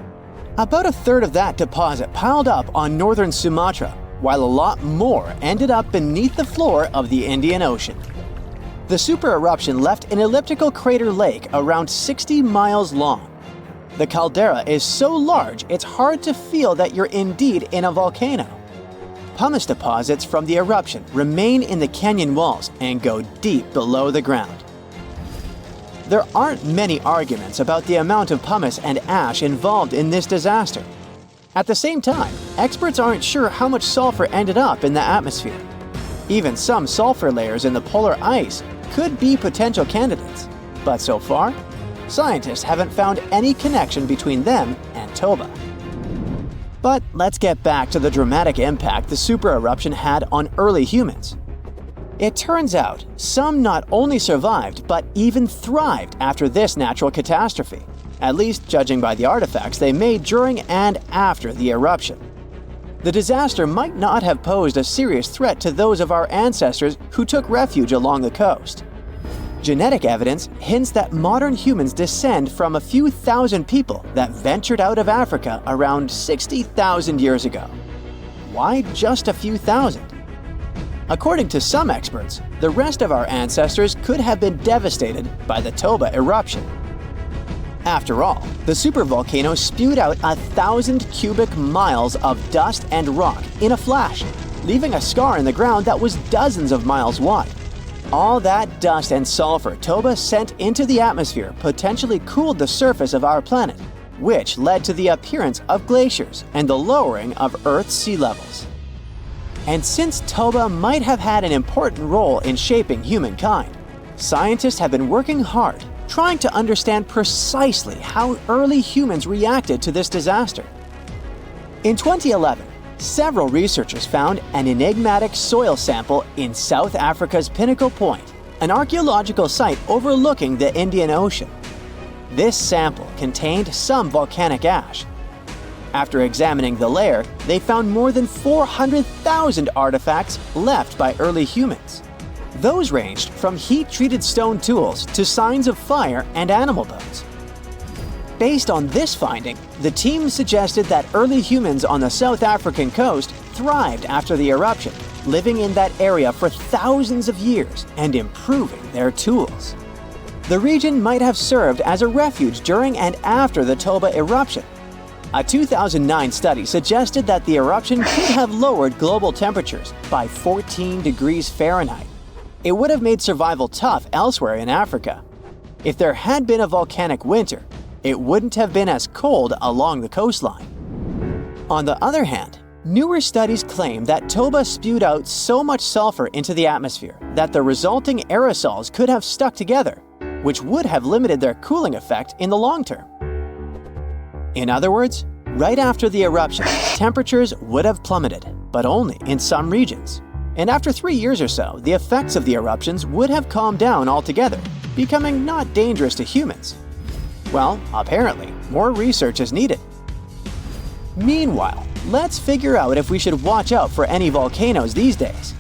About a third of that deposit piled up on northern Sumatra, while a lot more ended up beneath the floor of the Indian Ocean. The super eruption left an elliptical crater lake around 60 miles long. The caldera is so large it's hard to feel that you're indeed in a volcano. Pumice deposits from the eruption remain in the canyon walls and go deep below the ground. There aren't many arguments about the amount of pumice and ash involved in this disaster. At the same time, experts aren't sure how much sulfur ended up in the atmosphere. Even some sulfur layers in the polar ice could be potential candidates. But so far, scientists haven't found any connection between them and Toba. But let's get back to the dramatic impact the super eruption had on early humans. It turns out some not only survived but even thrived after this natural catastrophe. at least judging by the artifacts they made during and after the eruption. The disaster might not have posed a serious threat to those of our ancestors who took refuge along the coast. Genetic evidence hints that modern humans descend from a few thousand people that ventured out of Africa around 60,000 years ago. Why just a few thousand? According to some experts, the rest of our ancestors could have been devastated by the Toba eruption. After all, the supervolcano spewed out 1,000 cubic miles of dust and rock in a flash, leaving a scar in the ground that was dozens of miles wide. All that dust and sulfur Toba sent into the atmosphere potentially cooled the surface of our planet, which led to the appearance of glaciers and the lowering of Earth's sea levels. And since Toba might have had an important role in shaping humankind, scientists have been working hard trying to understand precisely how early humans reacted to this disaster. In 2011, several researchers found an enigmatic soil sample in South Africa's Pinnacle Point, an archaeological site overlooking the Indian Ocean. This sample contained some volcanic ash. After examining the layer, they found more than 400,000 artifacts left by early humans. Those ranged from heat-treated stone tools to signs of fire and animal bones. Based on this finding, the team suggested that early humans on the South African coast thrived after the eruption, living in that area for thousands of years and improving their tools. The region might have served as a refuge during and after the Toba eruption. A 2009 study suggested that the eruption could have lowered global temperatures by 14 degrees Fahrenheit. It would have made survival tough elsewhere in Africa. If there had been a volcanic winter, it wouldn't have been as cold along the coastline. On the other hand, newer studies claim that Toba spewed out so much sulfur into the atmosphere that the resulting aerosols could have stuck together, which would have limited their cooling effect in the long term. In other words, right after the eruption, temperatures would have plummeted, but only in some regions. And after 3 years or so, the effects of the eruptions would have calmed down altogether, becoming not dangerous to humans. Well, apparently, more research is needed. Meanwhile, let's figure out if we should watch out for any volcanoes these days.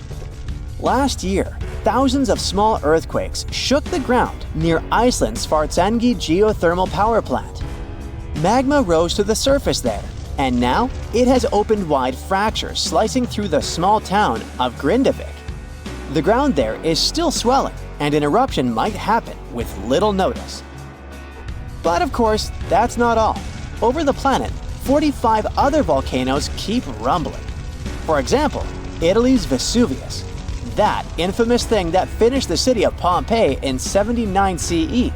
Last year, thousands of small earthquakes shook the ground near Iceland's Svartsengi geothermal power plant. Magma rose to the surface there, and now it has opened wide fractures slicing through the small town of Grindavik. The ground there is still swelling, and an eruption might happen with little notice. But of course, that's not all. Over the planet, 45 other volcanoes keep rumbling. For example, Italy's Vesuvius, that infamous thing that finished the city of Pompeii in 79 CE.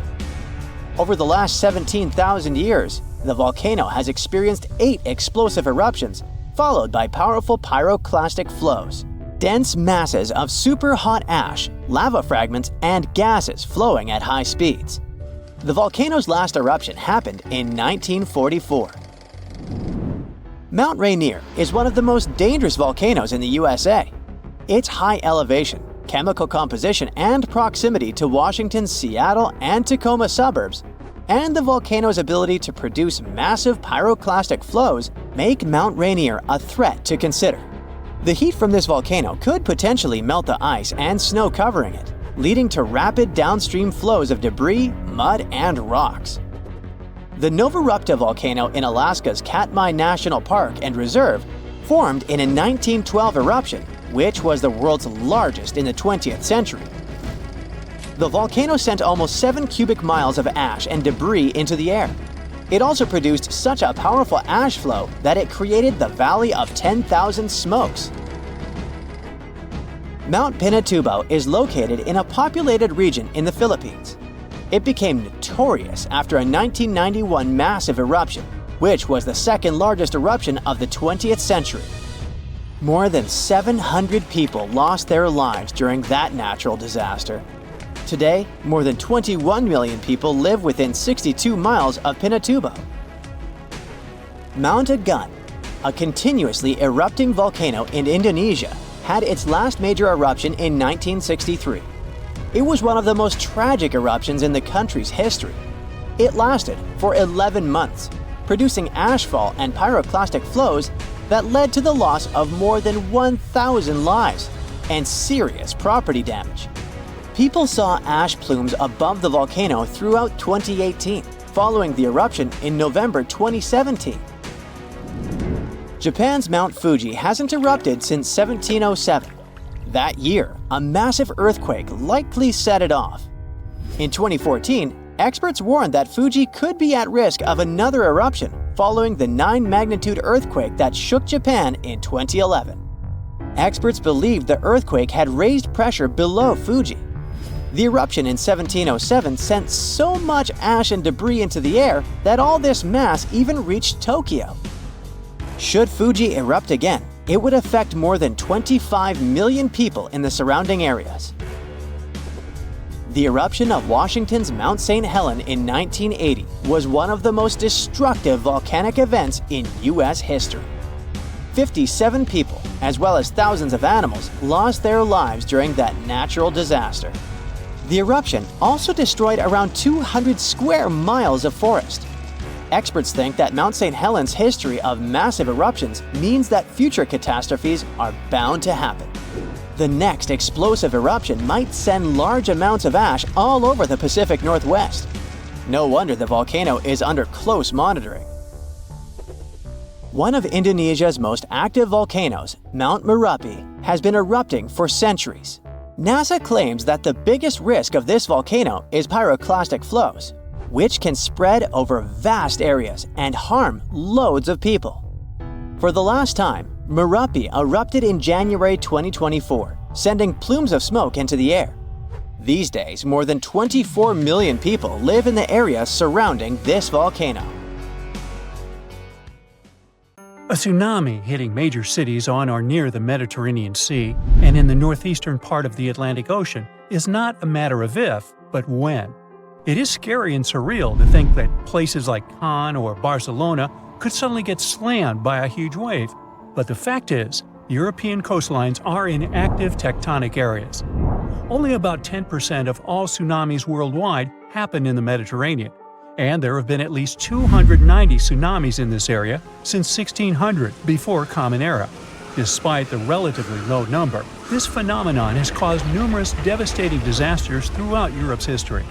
Over the last 17,000 years, the volcano has experienced 8 explosive eruptions, followed by powerful pyroclastic flows, dense masses of super hot ash, lava fragments, and gases flowing at high speeds. The volcano's last eruption happened in 1944. Mount Rainier is one of the most dangerous volcanoes in the USA. Its high elevation, chemical composition, and proximity to Washington's Seattle and Tacoma suburbs, and the volcano's ability to produce massive pyroclastic flows make Mount Rainier a threat to consider. The heat from this volcano could potentially melt the ice and snow covering it, leading to rapid downstream flows of debris, mud, and rocks. The Novarupta volcano in Alaska's Katmai National Park and Reserve formed in a 1912 eruption, which was the world's largest in the 20th century. The volcano sent almost 7 cubic miles of ash and debris into the air. It also produced such a powerful ash flow that it created the Valley of 10,000 Smokes. Mount Pinatubo is located in a populated region in the Philippines. It became notorious after a 1991 massive eruption, which was the second largest eruption of the 20th century. More than 700 people lost their lives during that natural disaster. Today, more than 21 million people live within 62 miles of Pinatubo. Mount Agun, a continuously erupting volcano in Indonesia, had its last major eruption in 1963. It was one of the most tragic eruptions in the country's history. It lasted for 11 months, producing ashfall and pyroclastic flows that led to the loss of more than 1,000 lives and serious property damage. People saw ash plumes above the volcano throughout 2018, following the eruption in November 2017. Japan's Mount Fuji hasn't erupted since 1707. That year, a massive earthquake likely set it off. In 2014, experts warned that Fuji could be at risk of another eruption following the 9-magnitude earthquake that shook Japan in 2011. Experts believed the earthquake had raised pressure below Fuji. The eruption in 1707 sent so much ash and debris into the air that all this mass even reached Tokyo. Should Fuji erupt again, it would affect more than 25 million people in the surrounding areas. The eruption of Washington's Mount St. Helens in 1980 was one of the most destructive volcanic events in U.S. history. 57 people, as well as thousands of animals, lost their lives during that natural disaster. The eruption also destroyed around 200 square miles of forest. Experts think that Mount St. Helens' history of massive eruptions means that future catastrophes are bound to happen. The next explosive eruption might send large amounts of ash all over the Pacific Northwest. No wonder the volcano is under close monitoring. One of Indonesia's most active volcanoes, Mount Merapi, has been erupting for centuries. NASA claims that the biggest risk of this volcano is pyroclastic flows, which can spread over vast areas and harm loads of people. For the last time, Merapi erupted in January 2024, sending plumes of smoke into the air. These days, more than 24 million people live in the area surrounding this volcano. A tsunami hitting major cities on or near the Mediterranean Sea and in the northeastern part of the Atlantic Ocean is not a matter of if, but when. It is scary and surreal to think that places like Cannes or Barcelona could suddenly get slammed by a huge wave, but the fact is, European coastlines are in active tectonic areas. Only about 10% of all tsunamis worldwide happen in the Mediterranean, and there have been at least 290 tsunamis in this area since 1600 before Common Era. Despite the relatively low number, this phenomenon has caused numerous devastating disasters throughout Europe's history.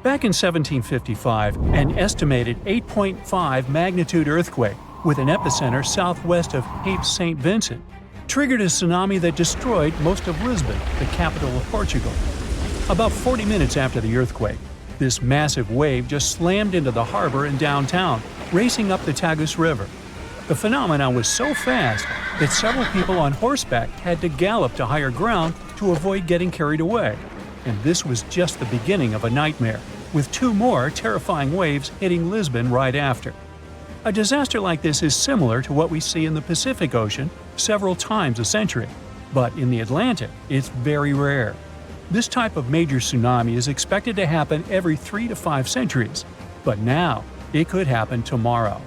Back in 1755, an estimated 8.5 magnitude earthquake with an epicenter southwest of Cape St. Vincent triggered a tsunami that destroyed most of Lisbon, the capital of Portugal. About 40 minutes after the earthquake, this massive wave just slammed into the harbor in downtown, racing up the Tagus River. The phenomenon was so fast that several people on horseback had to gallop to higher ground to avoid getting carried away. And this was just the beginning of a nightmare, with two more terrifying waves hitting Lisbon right after. A disaster like this is similar to what we see in the Pacific Ocean several times a century, but in the Atlantic, it's very rare. This type of major tsunami is expected to happen every 3 to 5 centuries, but now it could happen tomorrow.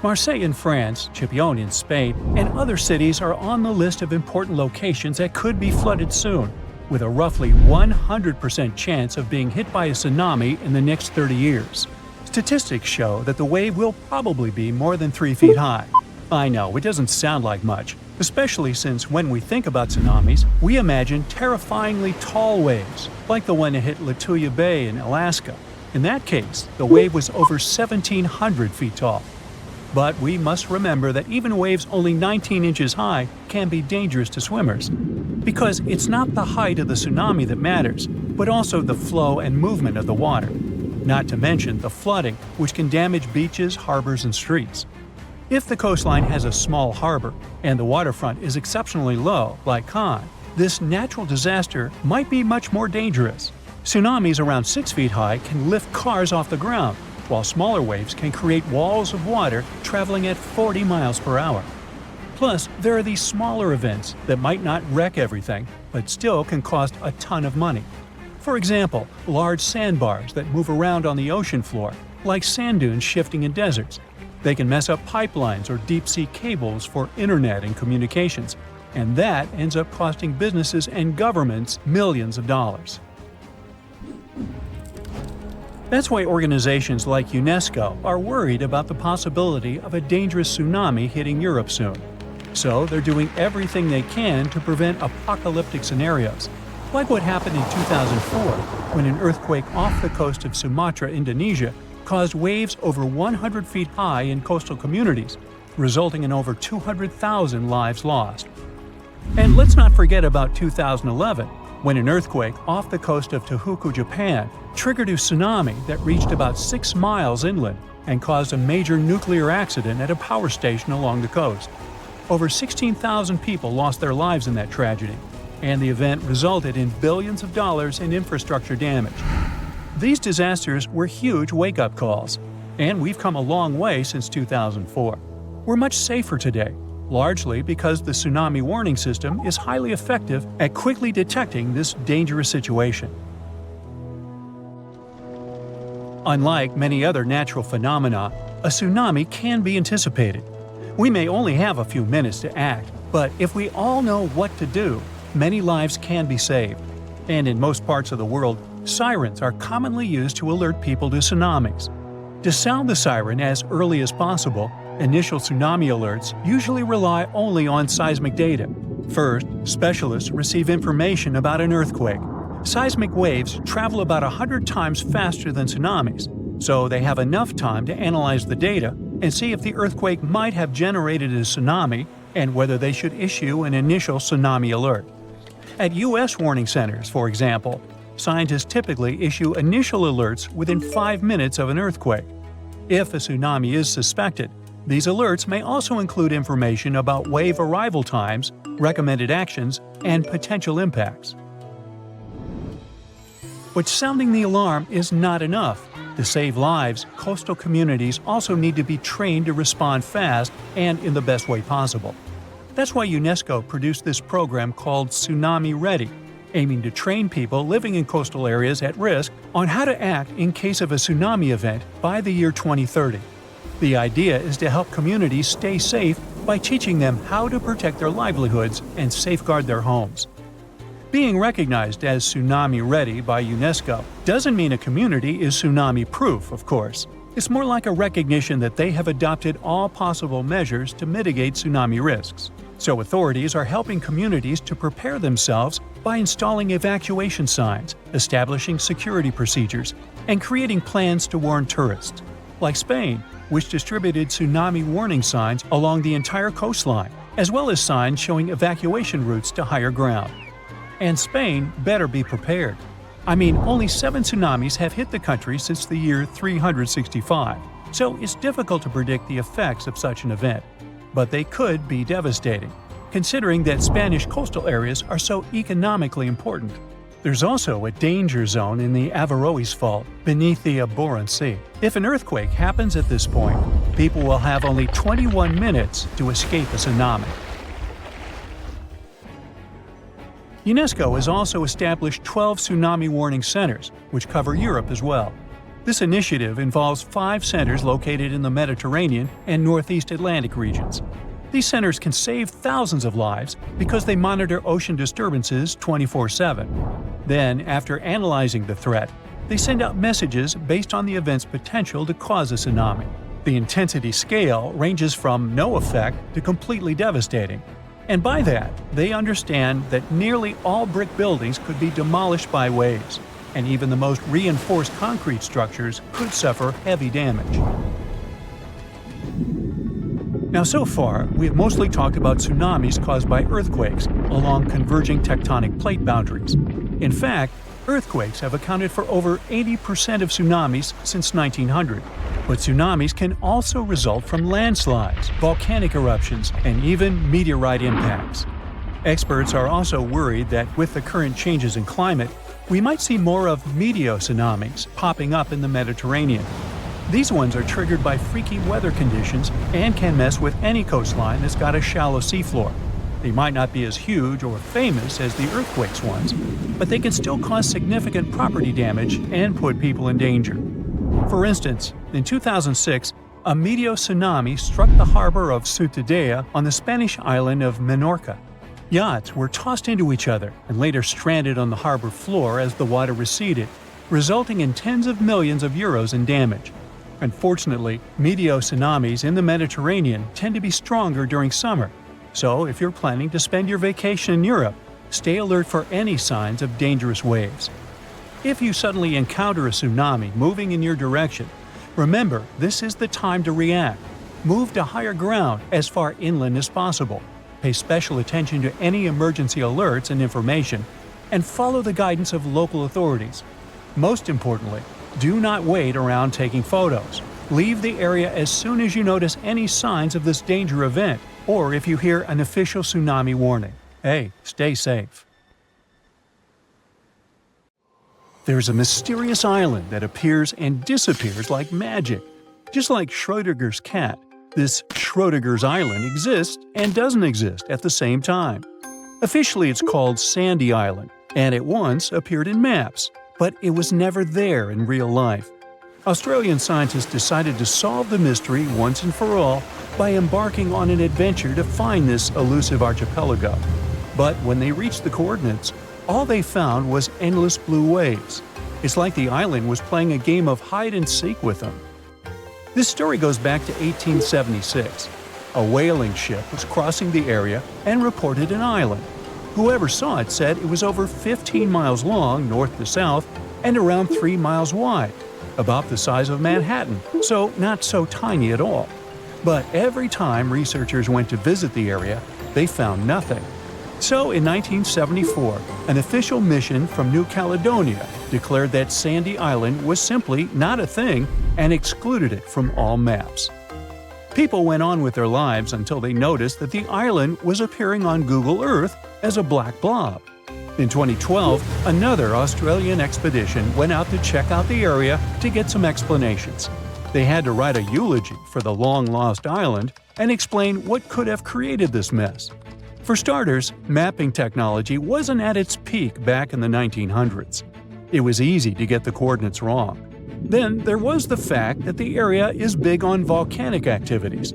Marseille in France, Chipion in Spain, and other cities are on the list of important locations that could be flooded soon, with a roughly 100% chance of being hit by a tsunami in the next 30 years. Statistics show that the wave will probably be more than 3 feet high. I know, it doesn't sound like much, especially since when we think about tsunamis, we imagine terrifyingly tall waves, like the one that hit Lituya Bay in Alaska. In that case, the wave was over 1,700 feet tall. But we must remember that even waves only 19 inches high can be dangerous to swimmers, because it's not the height of the tsunami that matters, but also the flow and movement of the water. Not to mention the flooding, which can damage beaches, harbors, and streets. If the coastline has a small harbor and the waterfront is exceptionally low, like Cannes, this natural disaster might be much more dangerous. Tsunamis around 6 feet high can lift cars off the ground, while smaller waves can create walls of water traveling at 40 miles per hour. Plus, there are these smaller events that might not wreck everything, but still can cost a ton of money. For example, large sandbars that move around on the ocean floor, like sand dunes shifting in deserts. They can mess up pipelines or deep-sea cables for internet and communications, and that ends up costing businesses and governments millions of dollars. That's why organizations like UNESCO are worried about the possibility of a dangerous tsunami hitting Europe soon. So they're doing everything they can to prevent apocalyptic scenarios, like what happened in 2004 when an earthquake off the coast of Sumatra, Indonesia, caused waves over 100 feet high in coastal communities, resulting in over 200,000 lives lost. And let's not forget about 2011, when an earthquake off the coast of Tohoku, Japan, triggered a tsunami that reached about 6 miles inland and caused a major nuclear accident at a power station along the coast. Over 16,000 people lost their lives in that tragedy, and the event resulted in billions of dollars in infrastructure damage. These disasters were huge wake-up calls, and we've come a long way since 2004. We're much safer today, largely because the tsunami warning system is highly effective at quickly detecting this dangerous situation. Unlike many other natural phenomena, a tsunami can be anticipated. We may only have a few minutes to act, but if we all know what to do, many lives can be saved. And in most parts of the world, sirens are commonly used to alert people to tsunamis. To sound the siren as early as possible, initial tsunami alerts usually rely only on seismic data. First, specialists receive information about an earthquake. Seismic waves travel about 100 times faster than tsunamis, so they have enough time to analyze the data and see if the earthquake might have generated a tsunami and whether they should issue an initial tsunami alert. At U.S. warning centers, for example, scientists typically issue initial alerts within 5 minutes of an earthquake. If a tsunami is suspected, these alerts may also include information about wave arrival times, recommended actions, and potential impacts. But sounding the alarm is not enough. To save lives, coastal communities also need to be trained to respond fast and in the best way possible. That's why UNESCO produced this program called Tsunami Ready, aiming to train people living in coastal areas at risk on how to act in case of a tsunami event by the year 2030. The idea is to help communities stay safe by teaching them how to protect their livelihoods and safeguard their homes. Being recognized as Tsunami Ready by UNESCO doesn't mean a community is tsunami-proof, of course. It's more like a recognition that they have adopted all possible measures to mitigate tsunami risks. So authorities are helping communities to prepare themselves by installing evacuation signs, establishing security procedures, and creating plans to warn tourists. Like Spain, which distributed tsunami warning signs along the entire coastline, as well as signs showing evacuation routes to higher ground. And Spain better be prepared. I mean, only 7 tsunamis have hit the country since the year 365, so it's difficult to predict the effects of such an event. But they could be devastating, considering that Spanish coastal areas are so economically important. There's also a danger zone in the Averroes Fault beneath the Barents Sea. If an earthquake happens at this point, people will have only 21 minutes to escape a tsunami. UNESCO has also established 12 tsunami warning centers, which cover Europe as well. This initiative involves 5 centers located in the Mediterranean and Northeast Atlantic regions. These centers can save thousands of lives because they monitor ocean disturbances 24/7. Then, after analyzing the threat, they send out messages based on the event's potential to cause a tsunami. The intensity scale ranges from no effect to completely devastating. And by that, they understand that nearly all brick buildings could be demolished by waves, and even the most reinforced concrete structures could suffer heavy damage. Now, so far, we have mostly talked about tsunamis caused by earthquakes along converging tectonic plate boundaries. In fact, earthquakes have accounted for over 80% of tsunamis since 1900. But tsunamis can also result from landslides, volcanic eruptions, and even meteorite impacts. Experts are also worried that with the current changes in climate, we might see more of meteotsunamis popping up in the Mediterranean. These ones are triggered by freaky weather conditions and can mess with any coastline that's got a shallow seafloor. They might not be as huge or famous as the earthquakes ones, but they can still cause significant property damage and put people in danger. For instance, in 2006, a meteotsunami struck the harbor of Ciutadella on the Spanish island of Menorca. Yachts were tossed into each other and later stranded on the harbor floor as the water receded, resulting in tens of millions of euros in damage. Unfortunately, meteo tsunamis in the Mediterranean tend to be stronger during summer, so if you're planning to spend your vacation in Europe, stay alert for any signs of dangerous waves. If you suddenly encounter a tsunami moving in your direction, remember this is the time to react. Move to higher ground as far inland as possible. Pay special attention to any emergency alerts and information, and follow the guidance of local authorities. Most importantly, do not wait around taking photos. Leave the area as soon as you notice any signs of this danger event, or if you hear an official tsunami warning. Hey, stay safe. There's a mysterious island that appears and disappears like magic. Just like Schrödinger's cat, this Schrödinger's island exists and doesn't exist at the same time. Officially it's called Sandy Island, and it once appeared in maps, but it was never there in real life. Australian scientists decided to solve the mystery once and for all by embarking on an adventure to find this elusive archipelago. But when they reached the coordinates, all they found was endless blue waves. It's like the island was playing a game of hide-and-seek with them. This story goes back to 1876. A whaling ship was crossing the area and reported an island. Whoever saw it said it was over 15 miles long north to south and around 3 miles wide, about the size of Manhattan, so not so tiny at all. But every time researchers went to visit the area, they found nothing. So in 1974, an official mission from New Caledonia declared that Sandy Island was simply not a thing and excluded it from all maps. People went on with their lives until they noticed that the island was appearing on Google Earth as a black blob. In 2012, another Australian expedition went out to check out the area to get some explanations. They had to write a eulogy for the long-lost island and explain what could have created this mess. For starters, mapping technology wasn't at its peak back in the 1900s. It was easy to get the coordinates wrong. Then there was the fact that the area is big on volcanic activities.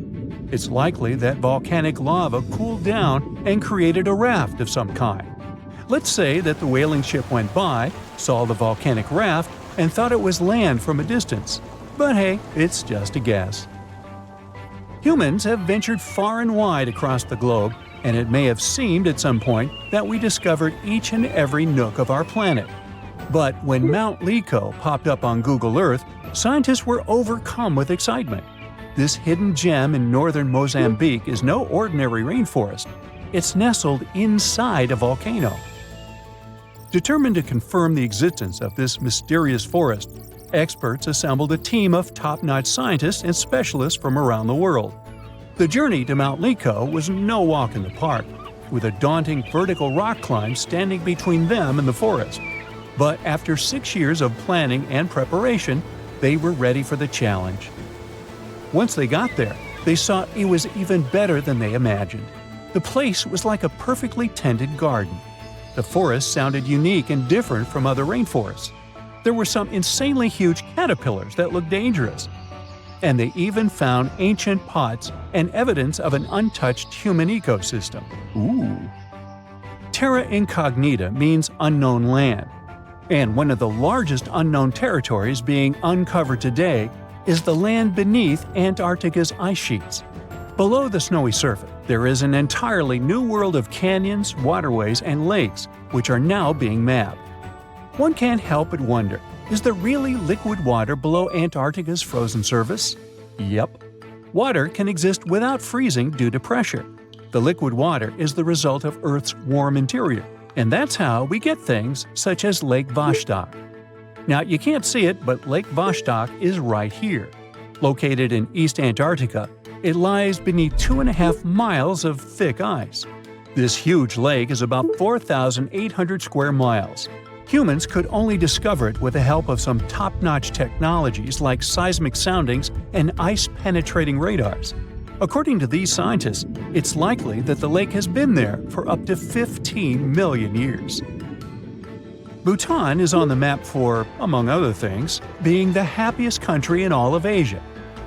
It's likely that volcanic lava cooled down and created a raft of some kind. Let's say that the whaling ship went by, saw the volcanic raft, and thought it was land from a distance. But hey, it's just a guess. Humans have ventured far and wide across the globe, and it may have seemed at some point that we discovered each and every nook of our planet. But when Mount Liko popped up on Google Earth, scientists were overcome with excitement. This hidden gem in northern Mozambique is no ordinary rainforest. It's nestled inside a volcano. Determined to confirm the existence of this mysterious forest, experts assembled a team of top-notch scientists and specialists from around the world. The journey to Mount Liko was no walk in the park, with a daunting vertical rock climb standing between them and the forest. But after 6 years of planning and preparation, they were ready for the challenge. Once they got there, they saw it was even better than they imagined. The place was like a perfectly tended garden. The forest sounded unique and different from other rainforests. There were some insanely huge caterpillars that looked dangerous. And they even found ancient pots and evidence of an untouched human ecosystem. Ooh. Terra incognita means unknown land. And one of the largest unknown territories being uncovered today is the land beneath Antarctica's ice sheets. Below the snowy surface, there is an entirely new world of canyons, waterways, and lakes, which are now being mapped. One can't help but wonder, is there really liquid water below Antarctica's frozen surface? Yep. Water can exist without freezing due to pressure. The liquid water is the result of Earth's warm interior, and that's how we get things such as Lake Vostok. Now, you can't see it, but Lake Vostok is right here. Located in East Antarctica, it lies beneath 2.5 miles of thick ice. This huge lake is about 4,800 square miles. Humans could only discover it with the help of some top-notch technologies like seismic soundings and ice-penetrating radars. According to these scientists, it's likely that the lake has been there for up to 15 million years. Bhutan is on the map for, among other things, being the happiest country in all of Asia.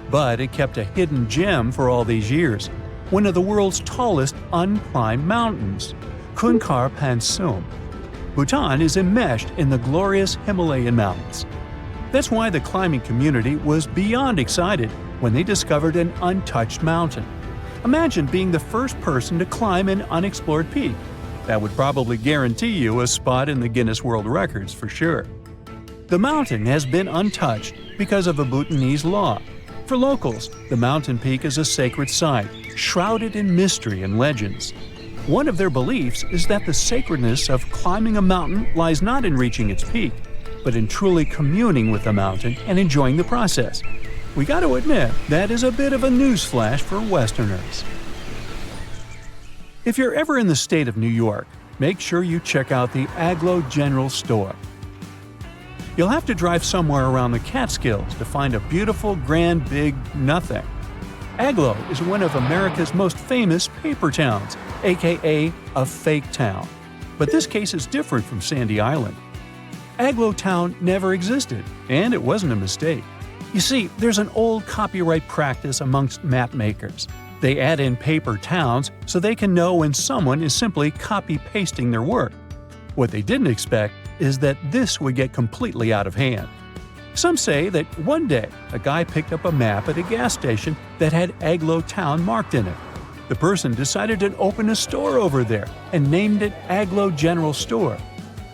But it kept a hidden gem for all these years, one of the world's tallest unclimbed mountains, Kunkar Pansum. Bhutan is enmeshed in the glorious Himalayan mountains. That's why the climbing community was beyond excited when they discovered an untouched mountain. Imagine being the first person to climb an unexplored peak. That would probably guarantee you a spot in the Guinness World Records for sure. The mountain has been untouched because of a Bhutanese law. For locals, the mountain peak is a sacred site, shrouded in mystery and legends. One of their beliefs is that the sacredness of climbing a mountain lies not in reaching its peak, but in truly communing with the mountain and enjoying the process. We got to admit, that is a bit of a newsflash for Westerners. If you're ever in the state of New York, make sure you check out the Aglo General Store. You'll have to drive somewhere around the Catskills to find a beautiful, grand, big nothing. Aglo is one of America's most famous paper towns, aka a fake town. But this case is different from Sandy Island. Aglo Town never existed, and it wasn't a mistake. You see, there's an old copyright practice amongst map makers. They add in paper towns so they can know when someone is simply copy-pasting their work. What they didn't expect is that this would get completely out of hand. Some say that one day a guy picked up a map at a gas station that had Aglo Town marked in it. The person decided to open a store over there and named it Aglo General Store.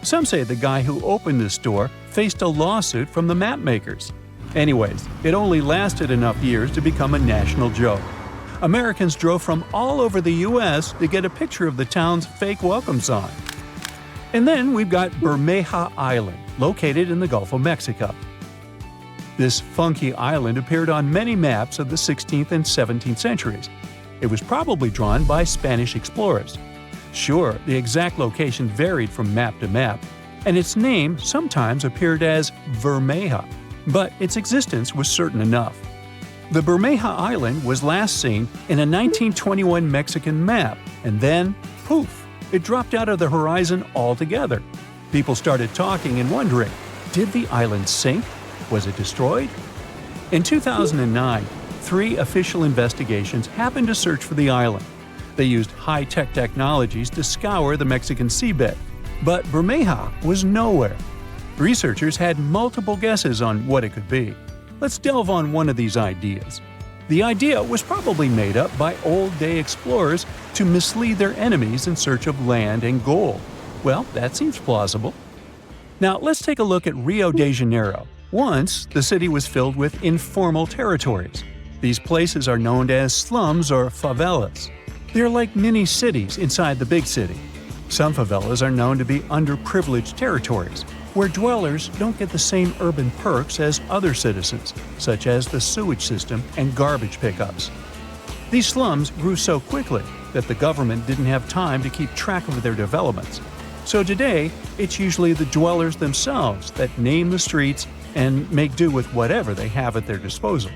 Some say the guy who opened the store faced a lawsuit from the map makers. Anyways, it only lasted enough years to become a national joke. Americans drove from all over the U.S. to get a picture of the town's fake welcome sign. And then we've got Bermeja Island, located in the Gulf of Mexico. This funky island appeared on many maps of the 16th and 17th centuries. It was probably drawn by Spanish explorers. Sure, the exact location varied from map to map, and its name sometimes appeared as Bermeja, but its existence was certain enough. The Bermeja Island was last seen in a 1921 Mexican map, and then, poof, it dropped out of the horizon altogether. People started talking and wondering, did the island sink? Was it destroyed? In 2009, 3 official investigations happened to search for the island. They used high-tech technologies to scour the Mexican seabed, but Bermeja was nowhere. Researchers had multiple guesses on what it could be. Let's delve on one of these ideas. The idea was probably made up by old-day explorers to mislead their enemies in search of land and gold. Well, that seems plausible. Now, let's take a look at Rio de Janeiro. Once, the city was filled with informal territories. These places are known as slums or favelas. They're like mini-cities inside the big city. Some favelas are known to be underprivileged territories, where dwellers don't get the same urban perks as other citizens, such as the sewage system and garbage pickups. These slums grew so quickly that the government didn't have time to keep track of their developments. So today, it's usually the dwellers themselves that name the streets and make do with whatever they have at their disposal.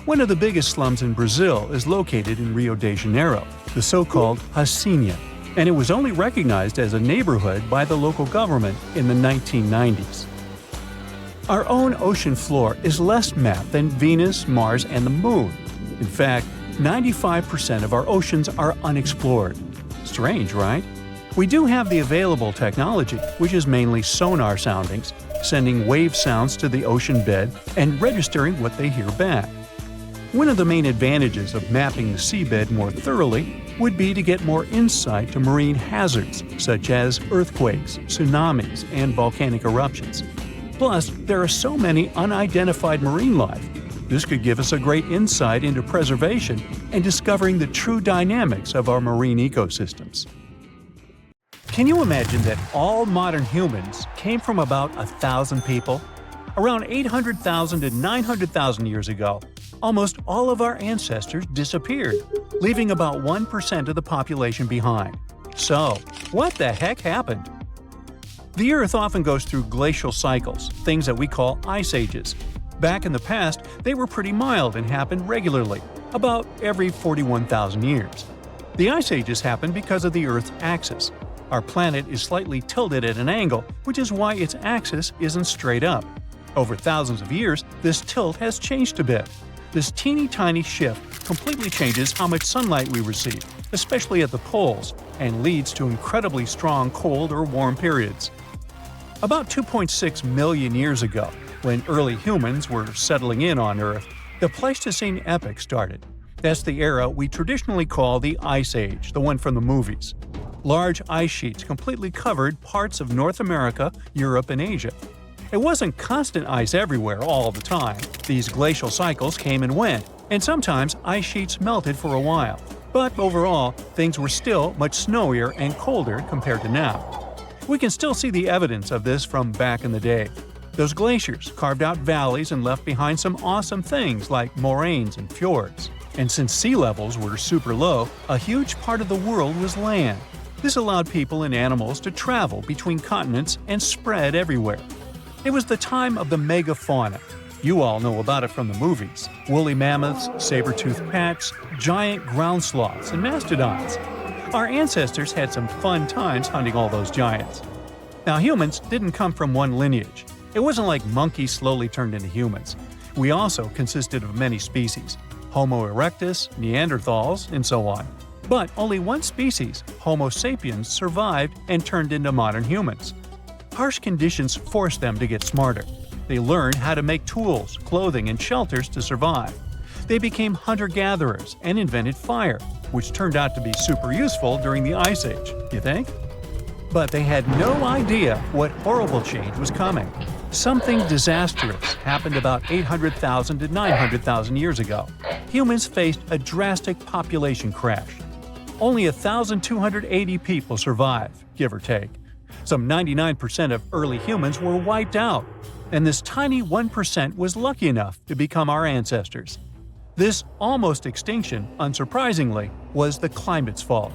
One of the biggest slums in Brazil is located in Rio de Janeiro, the so-called Hacienda, and it was only recognized as a neighborhood by the local government in the 1990s. Our own ocean floor is less mapped than Venus, Mars, and the Moon. In fact, 95% of our oceans are unexplored. Strange, right? We do have the available technology, which is mainly sonar soundings, sending wave sounds to the ocean bed and registering what they hear back. One of the main advantages of mapping the seabed more thoroughly would be to get more insight to marine hazards such as earthquakes, tsunamis, and volcanic eruptions. Plus, there are so many unidentified marine life. This could give us a great insight into preservation and discovering the true dynamics of our marine ecosystems. Can you imagine that all modern humans came from about 1,000 people? Around 800,000 to 900,000 years ago, almost all of our ancestors disappeared, leaving about 1% of the population behind. So, what the heck happened? The Earth often goes through glacial cycles, things that we call ice ages. Back in the past, they were pretty mild and happened regularly, about every 41,000 years. The ice ages happened because of the Earth's axis. Our planet is slightly tilted at an angle, which is why its axis isn't straight up. Over thousands of years, this tilt has changed a bit. This teeny tiny shift completely changes how much sunlight we receive, especially at the poles, and leads to incredibly strong cold or warm periods. About 2.6 million years ago, when early humans were settling in on Earth, the Pleistocene epoch started. That's the era we traditionally call the Ice Age, the one from the movies. Large ice sheets completely covered parts of North America, Europe, and Asia. It wasn't constant ice everywhere all the time. These glacial cycles came and went, and sometimes ice sheets melted for a while. But overall, things were still much snowier and colder compared to now. We can still see the evidence of this from back in the day. Those glaciers carved out valleys and left behind some awesome things like moraines and fjords. And since sea levels were super low, a huge part of the world was land. This allowed people and animals to travel between continents and spread everywhere. It was the time of the megafauna. You all know about it from the movies. Woolly mammoths, saber-toothed cats, giant ground sloths, and mastodons. Our ancestors had some fun times hunting all those giants. Now, humans didn't come from one lineage. It wasn't like monkeys slowly turned into humans. We also consisted of many species: Homo erectus, Neanderthals, and so on. But only one species, Homo sapiens, survived and turned into modern humans. Harsh conditions forced them to get smarter. They learned how to make tools, clothing, and shelters to survive. They became hunter-gatherers and invented fire, which turned out to be super useful during the Ice Age, you think? But they had no idea what horrible change was coming. Something disastrous happened about 800,000 to 900,000 years ago. Humans faced a drastic population crash. Only 1,280 people survived, give or take. Some 99% of early humans were wiped out, and this tiny 1% was lucky enough to become our ancestors. This almost extinction, unsurprisingly, was the climate's fault.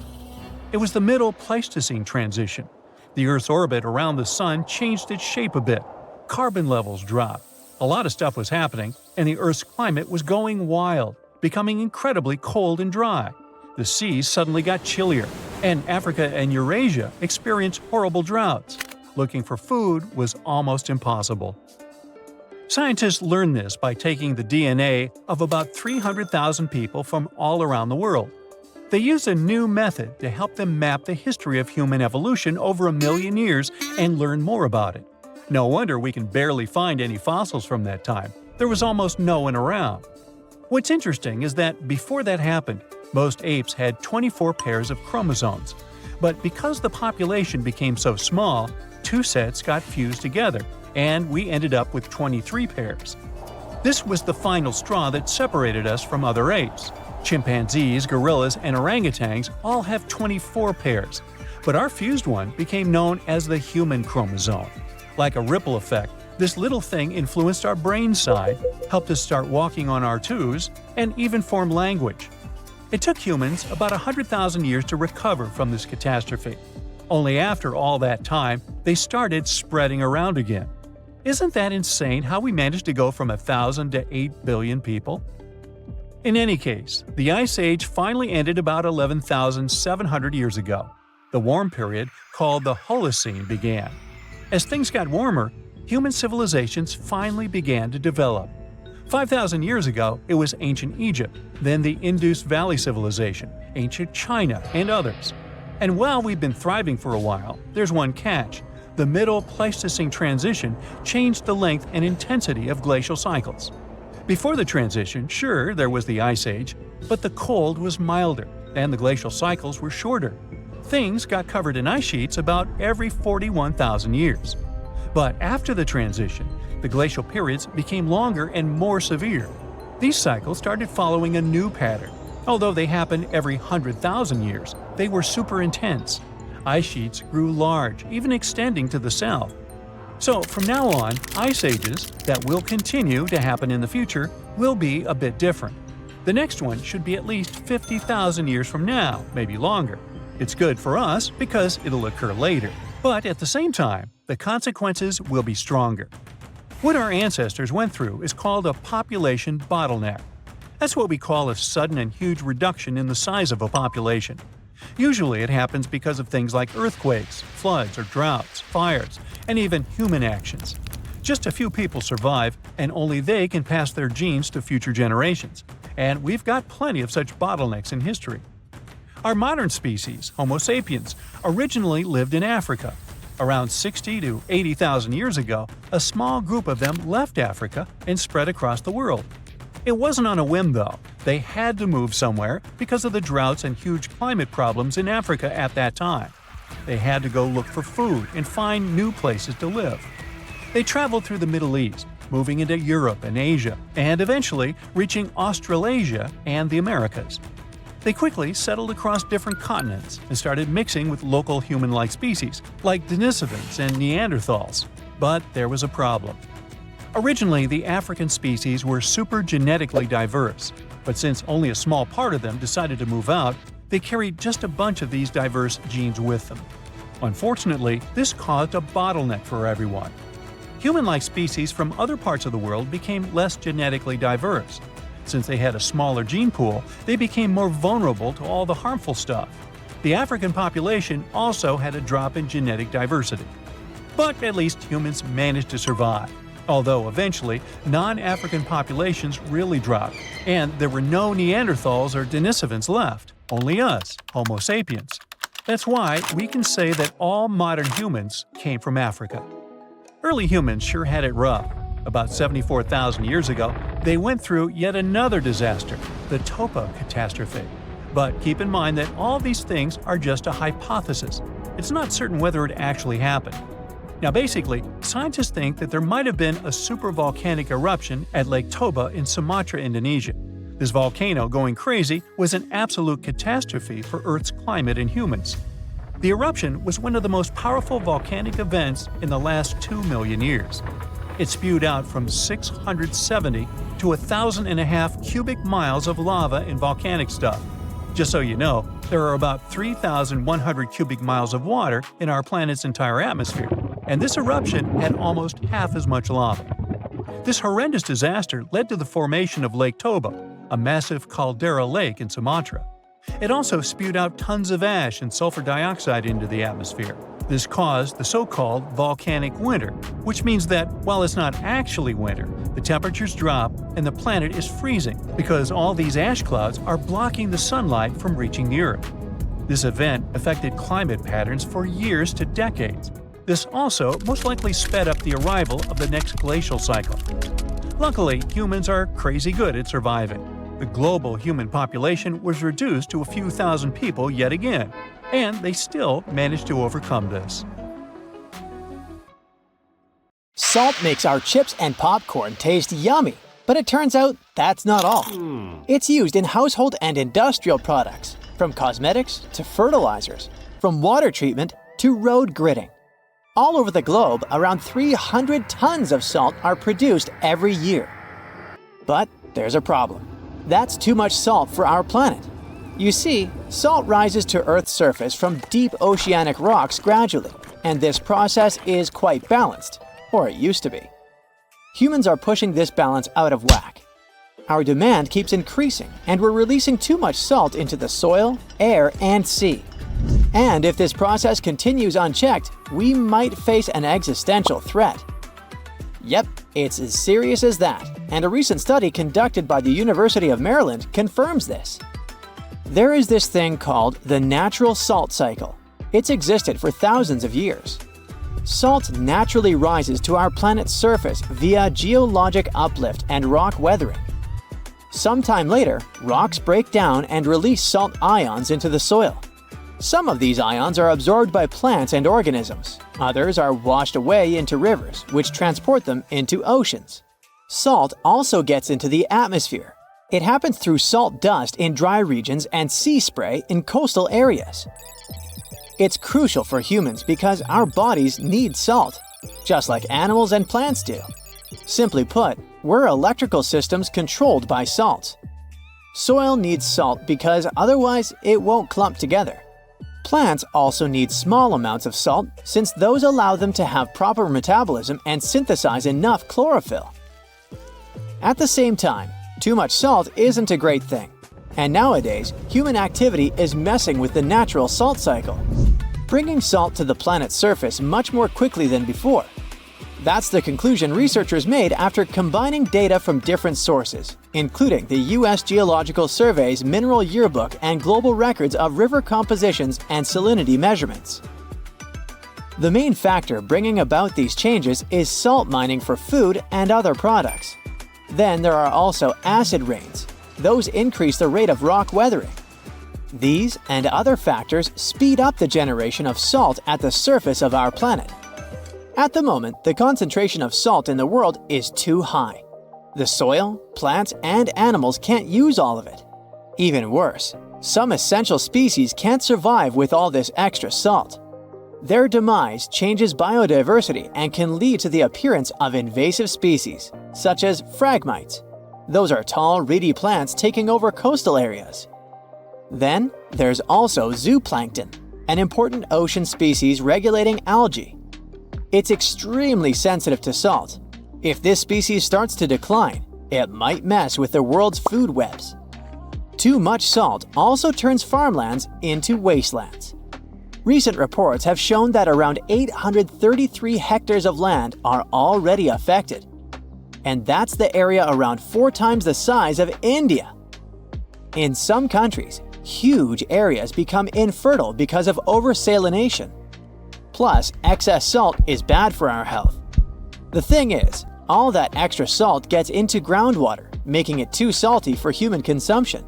It was the Middle Pleistocene transition. The Earth's orbit around the Sun changed its shape a bit. Carbon levels dropped. A lot of stuff was happening, and the Earth's climate was going wild, becoming incredibly cold and dry. The seas suddenly got chillier, and Africa and Eurasia experienced horrible droughts. Looking for food was almost impossible. Scientists learned this by taking the DNA of about 300,000 people from all around the world. They used a new method to help them map the history of human evolution over 1 million years and learn more about it. No wonder we can barely find any fossils from that time. There was almost no one around. What's interesting is that before that happened, most apes had 24 pairs of chromosomes. But because the population became so small, 2 sets got fused together, and we ended up with 23 pairs. This was the final straw that separated us from other apes. Chimpanzees, gorillas, and orangutans all have 24 pairs, but our fused one became known as the human chromosome. Like a ripple effect, this little thing influenced our brain side, helped us start walking on our twos, and even form language. It took humans about 100,000 years to recover from this catastrophe. Only after all that time, they started spreading around again. Isn't that insane how we managed to go from 1,000 to 8 billion people? In any case, the Ice Age finally ended about 11,700 years ago. The warm period, called the Holocene, began. As things got warmer, human civilizations finally began to develop. 5,000 years ago, it was ancient Egypt, then the Indus Valley Civilization, ancient China, and others. And while we've been thriving for a while, there's one catch. The Middle Pleistocene transition changed the length and intensity of glacial cycles. Before the transition, sure, there was the Ice Age, but the cold was milder, and the glacial cycles were shorter. Things got covered in ice sheets about every 41,000 years. But after the transition, the glacial periods became longer and more severe. These cycles started following a new pattern. Although they happened every 100,000 years, they were super intense. Ice sheets grew large, even extending to the south. So from now on, ice ages that will continue to happen in the future will be a bit different. The next one should be at least 50,000 years from now, maybe longer. It's good for us because it'll occur later, but at the same time, the consequences will be stronger. What our ancestors went through is called a population bottleneck. That's what we call a sudden and huge reduction in the size of a population. Usually it happens because of things like earthquakes, floods or droughts, fires, and even human actions. Just a few people survive, and only they can pass their genes to future generations. And we've got plenty of such bottlenecks in history. Our modern species, Homo sapiens, originally lived in Africa. Around 60 to 80,000 years ago, a small group of them left Africa and spread across the world. It wasn't on a whim, though. They had to move somewhere because of the droughts and huge climate problems in Africa at that time. They had to go look for food and find new places to live. They traveled through the Middle East, moving into Europe and Asia, and eventually reaching Australasia and the Americas. They quickly settled across different continents and started mixing with local human-like species, like Denisovans and Neanderthals. But there was a problem. Originally, the African species were super genetically diverse, but since only a small part of them decided to move out, they carried just a bunch of these diverse genes with them. Unfortunately, this caused a bottleneck for everyone. Human-like species from other parts of the world became less genetically diverse. Since they had a smaller gene pool, they became more vulnerable to all the harmful stuff. The African population also had a drop in genetic diversity. But at least humans managed to survive, although eventually non-African populations really dropped, and there were no Neanderthals or Denisovans left, only us, Homo sapiens. That's why we can say that all modern humans came from Africa. Early humans sure had it rough. About 74,000 years ago, they went through yet another disaster, the Toba catastrophe. But keep in mind that all these things are just a hypothesis. It's not certain whether it actually happened. Now basically, scientists think that there might have been a supervolcanic eruption at Lake Toba in Sumatra, Indonesia. This volcano going crazy was an absolute catastrophe for Earth's climate and humans. The eruption was one of the most powerful volcanic events in the last 2 million years. It spewed out from 670 to 1,500 cubic miles of lava and volcanic stuff. Just so you know, there are about 3,100 cubic miles of water in our planet's entire atmosphere, and this eruption had almost half as much lava. This horrendous disaster led to the formation of Lake Toba, a massive caldera lake in Sumatra. It also spewed out tons of ash and sulfur dioxide into the atmosphere. This caused the so-called volcanic winter, which means that while it's not actually winter, the temperatures drop and the planet is freezing because all these ash clouds are blocking the sunlight from reaching the Earth. This event affected climate patterns for years to decades. This also most likely sped up the arrival of the next glacial cycle. Luckily, humans are crazy good at surviving. The global human population was reduced to a few thousand people yet again, and they still managed to overcome this. Salt makes our chips and popcorn taste yummy, but it turns out that's not all. It's used in household and industrial products, from cosmetics to fertilizers, from water treatment to road gridding. All over the globe, around 300 tons of salt are produced every year. But there's a problem. That's too much salt for our planet. You see, salt rises to Earth's surface from deep oceanic rocks gradually, and this process is quite balanced, or it used to be. Humans are pushing this balance out of whack. Our demand keeps increasing, and we're releasing too much salt into the soil, air, and sea. And if this process continues unchecked, we might face an existential threat. Yep, it's as serious as that, and a recent study conducted by the University of Maryland confirms this. There is this thing called the natural salt cycle. It's existed for thousands of years. Salt naturally rises to our planet's surface via geologic uplift and rock weathering. Sometime later, rocks break down and release salt ions into the soil. Some of these ions are absorbed by plants and organisms. Others are washed away into rivers, which transport them into oceans. Salt also gets into the atmosphere. It happens through salt dust in dry regions and sea spray in coastal areas. It's crucial for humans because our bodies need salt, just like animals and plants do. Simply put, we're electrical systems controlled by salt. Soil needs salt because otherwise it won't clump together. Plants also need small amounts of salt since those allow them to have proper metabolism and synthesize enough chlorophyll. At the same time, too much salt isn't a great thing, and nowadays, human activity is messing with the natural salt cycle, bringing salt to the planet's surface much more quickly than before. That's the conclusion researchers made after combining data from different sources, including the U.S. Geological Survey's Mineral Yearbook and global records of river compositions and salinity measurements. The main factor bringing about these changes is salt mining for food and other products. Then there are also acid rains. Those increase the rate of rock weathering. These and other factors speed up the generation of salt at the surface of our planet. At the moment, the concentration of salt in the world is too high. The soil, plants, and animals can't use all of it. Even worse, some essential species can't survive with all this extra salt. Their demise changes biodiversity and can lead to the appearance of invasive species, such as phragmites. Those are tall, reedy plants taking over coastal areas. Then, there's also zooplankton, an important ocean species regulating algae. It's extremely sensitive to salt. If this species starts to decline, it might mess with the world's food webs. Too much salt also turns farmlands into wastelands. Recent reports have shown that around 833 hectares of land are already affected. And that's the area around 4 times the size of India. In some countries, huge areas become infertile because of oversalination. Plus, excess salt is bad for our health. The thing is, all that extra salt gets into groundwater, making it too salty for human consumption.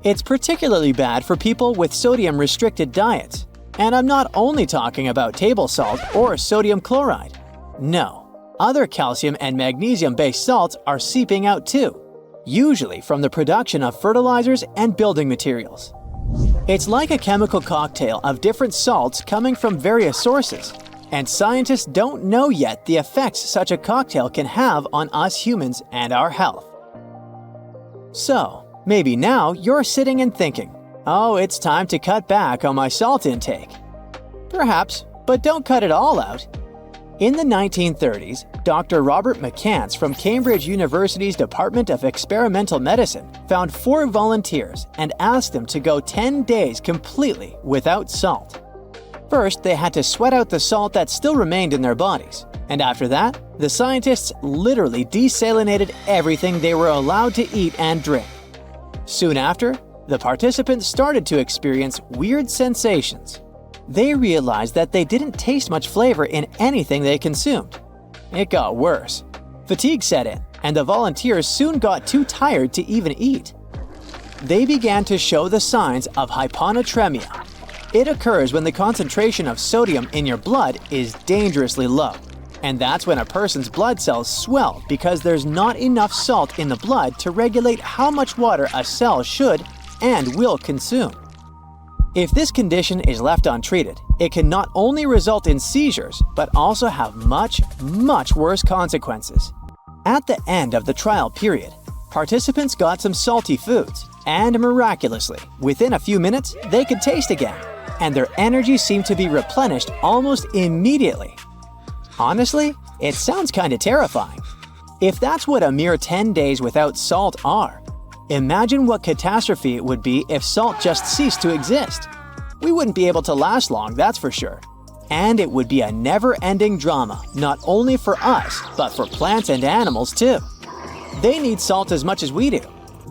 It's particularly bad for people with sodium-restricted diets. And I'm not only talking about table salt or sodium chloride. No, other calcium and magnesium-based salts are seeping out too, usually from the production of fertilizers and building materials. It's like a chemical cocktail of different salts coming from various sources, and scientists don't know yet the effects such a cocktail can have on us humans and our health. So, maybe now you're sitting and thinking, oh, it's time to cut back on my salt intake. Perhaps, but don't cut it all out. In the 1930s, Dr. Robert McCants from Cambridge University's Department of Experimental Medicine found 4 volunteers and asked them to go 10 days completely without salt. First, they had to sweat out the salt that still remained in their bodies, and after that, the scientists literally desalinated everything they were allowed to eat and drink. Soon after, the participants started to experience weird sensations. They realized that they didn't taste much flavor in anything they consumed. It got worse. Fatigue set in, and the volunteers soon got too tired to even eat. They began to show the signs of hyponatremia. It occurs when the concentration of sodium in your blood is dangerously low. And that's when a person's blood cells swell because there's not enough salt in the blood to regulate how much water a cell should and will consume. If this condition is left untreated, it can not only result in seizures, but also have much, much worse consequences. At the end of the trial period, participants got some salty foods, and miraculously, within a few minutes, they could taste again, and their energy seemed to be replenished almost immediately. Honestly, it sounds kinda terrifying. If that's what a mere 10 days without salt are, imagine what catastrophe it would be if salt just ceased to exist. We wouldn't be able to last long, that's for sure. And it would be a never-ending drama, not only for us, but for plants and animals too. They need salt as much as we do.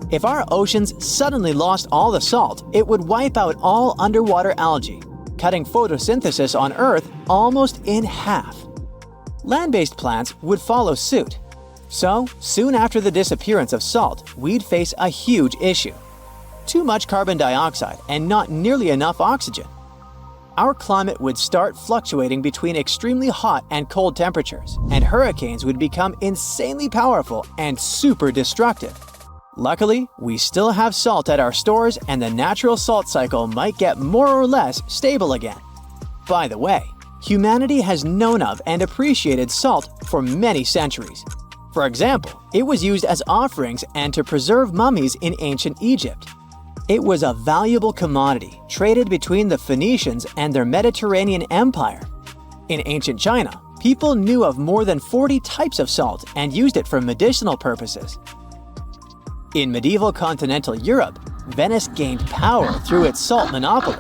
If our oceans suddenly lost all the salt, it would wipe out all underwater algae, cutting photosynthesis on Earth almost in half. Land-based plants would follow suit. So, soon after the disappearance of salt, we'd face a huge issue. Too much carbon dioxide and not nearly enough oxygen. Our climate would start fluctuating between extremely hot and cold temperatures, and hurricanes would become insanely powerful and super destructive. Luckily, we still have salt at our stores, and the natural salt cycle might get more or less stable again. By the way, humanity has known of and appreciated salt for many centuries. For example, it was used as offerings and to preserve mummies in ancient Egypt. It was a valuable commodity traded between the Phoenicians and their Mediterranean empire. In ancient China, people knew of more than 40 types of salt and used it for medicinal purposes. In medieval continental Europe, Venice gained power through its salt monopoly.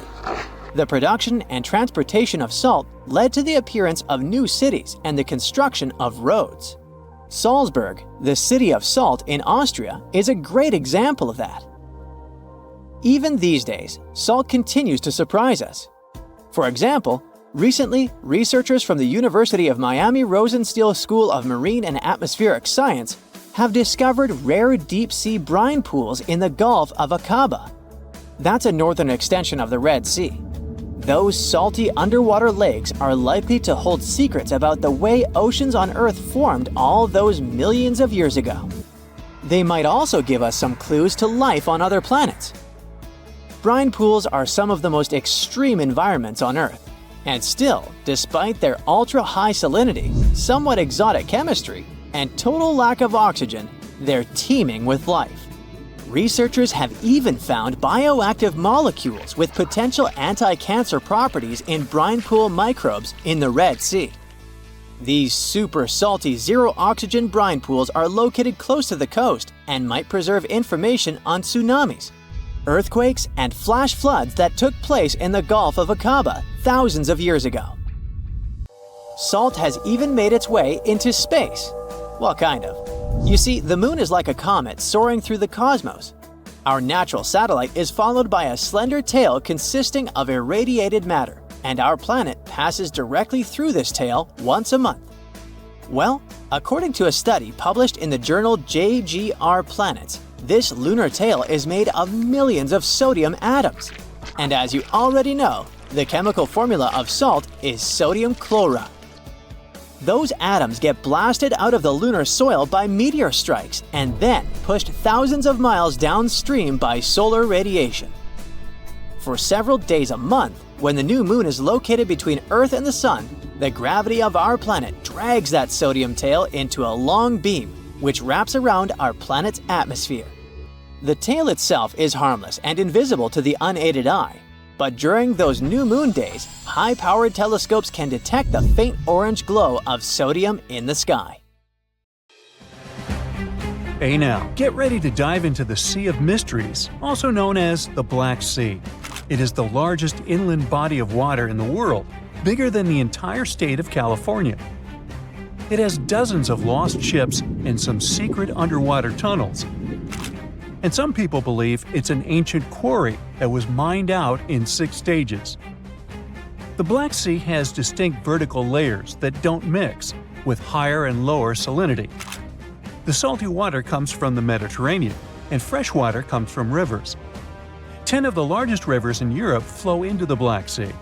The production and transportation of salt led to the appearance of new cities and the construction of roads. Salzburg, the city of salt in Austria, is a great example of that. Even these days, salt continues to surprise us. For example, recently, researchers from the University of Miami Rosenstiel School of Marine and Atmospheric Science have discovered rare deep-sea brine pools in the Gulf of Aqaba. That's a northern extension of the Red Sea. Those salty underwater lakes are likely to hold secrets about the way oceans on Earth formed all those millions of years ago. They might also give us some clues to life on other planets. Brine pools are some of the most extreme environments on Earth, and still, despite their ultra-high salinity, somewhat exotic chemistry, and total lack of oxygen, they're teeming with life. Researchers have even found bioactive molecules with potential anti-cancer properties in brine pool microbes in the Red Sea. These super salty zero-oxygen brine pools are located close to the coast and might preserve information on tsunamis, earthquakes, and flash floods that took place in the Gulf of Aqaba thousands of years ago. Salt has even made its way into space. Well, kind of. You see, the moon is like a comet soaring through the cosmos. Our natural satellite is followed by a slender tail consisting of irradiated matter, and our planet passes directly through this tail once a month. Well, according to a study published in the journal JGR Planets, this lunar tail is made of millions of sodium atoms. And as you already know, the chemical formula of salt is sodium chloride. Those atoms get blasted out of the lunar soil by meteor strikes and then pushed thousands of miles downstream by solar radiation. For several days a month, when the new moon is located between Earth and the Sun, the gravity of our planet drags that sodium tail into a long beam, which wraps around our planet's atmosphere. The tail itself is harmless and invisible to the unaided eye, but during those new moon days, high-powered telescopes can detect the faint orange glow of sodium in the sky. Hey now, get ready to dive into the Sea of Mysteries, also known as the Black Sea. It is the largest inland body of water in the world, bigger than the entire state of California. It has dozens of lost ships and some secret underwater tunnels. And some people believe it's an ancient quarry that was mined out in 6 stages. The Black Sea has distinct vertical layers that don't mix, with higher and lower salinity. The salty water comes from the Mediterranean, and fresh water comes from rivers. 10 of the largest rivers in Europe flow into the Black Sea.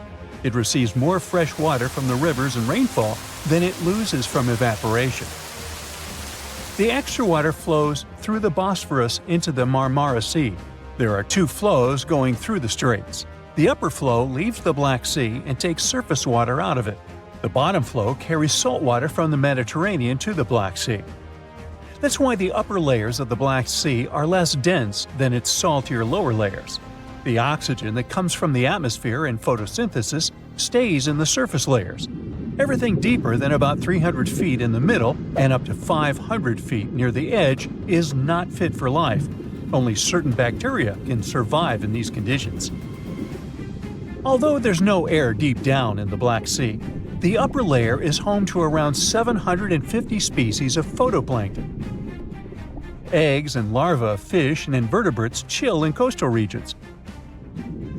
It receives more fresh water from the rivers and rainfall than it loses from evaporation. The extra water flows through the Bosphorus into the Marmara Sea. There are 2 flows going through the straits. The upper flow leaves the Black Sea and takes surface water out of it. The bottom flow carries salt water from the Mediterranean to the Black Sea. That's why the upper layers of the Black Sea are less dense than its saltier lower layers. The oxygen that comes from the atmosphere and photosynthesis stays in the surface layers. Everything deeper than about 300 feet in the middle and up to 500 feet near the edge is not fit for life. Only certain bacteria can survive in these conditions. Although there's no air deep down in the Black Sea, the upper layer is home to around 750 species of phytoplankton. Eggs and larvae of fish and invertebrates chill in coastal regions.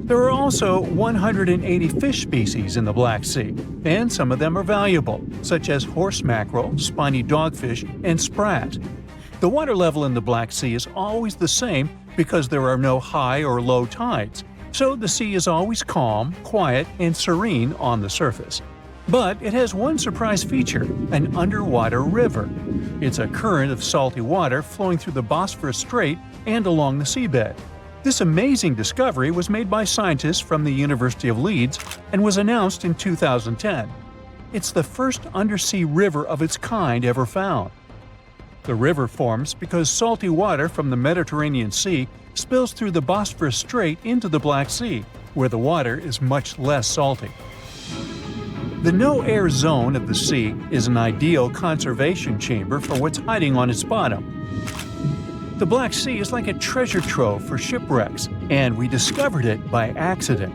There are also 180 fish species in the Black Sea, and some of them are valuable, such as horse mackerel, spiny dogfish, and sprat. The water level in the Black Sea is always the same because there are no high or low tides, so the sea is always calm, quiet, and serene on the surface. But it has one surprise feature, an underwater river. It's a current of salty water flowing through the Bosphorus Strait and along the seabed. This amazing discovery was made by scientists from the University of Leeds and was announced in 2010. It's the first undersea river of its kind ever found. The river forms because salty water from the Mediterranean Sea spills through the Bosphorus Strait into the Black Sea, where the water is much less salty. The no-air zone of the sea is an ideal conservation chamber for what's hiding on its bottom. The Black Sea is like a treasure trove for shipwrecks, and we discovered it by accident.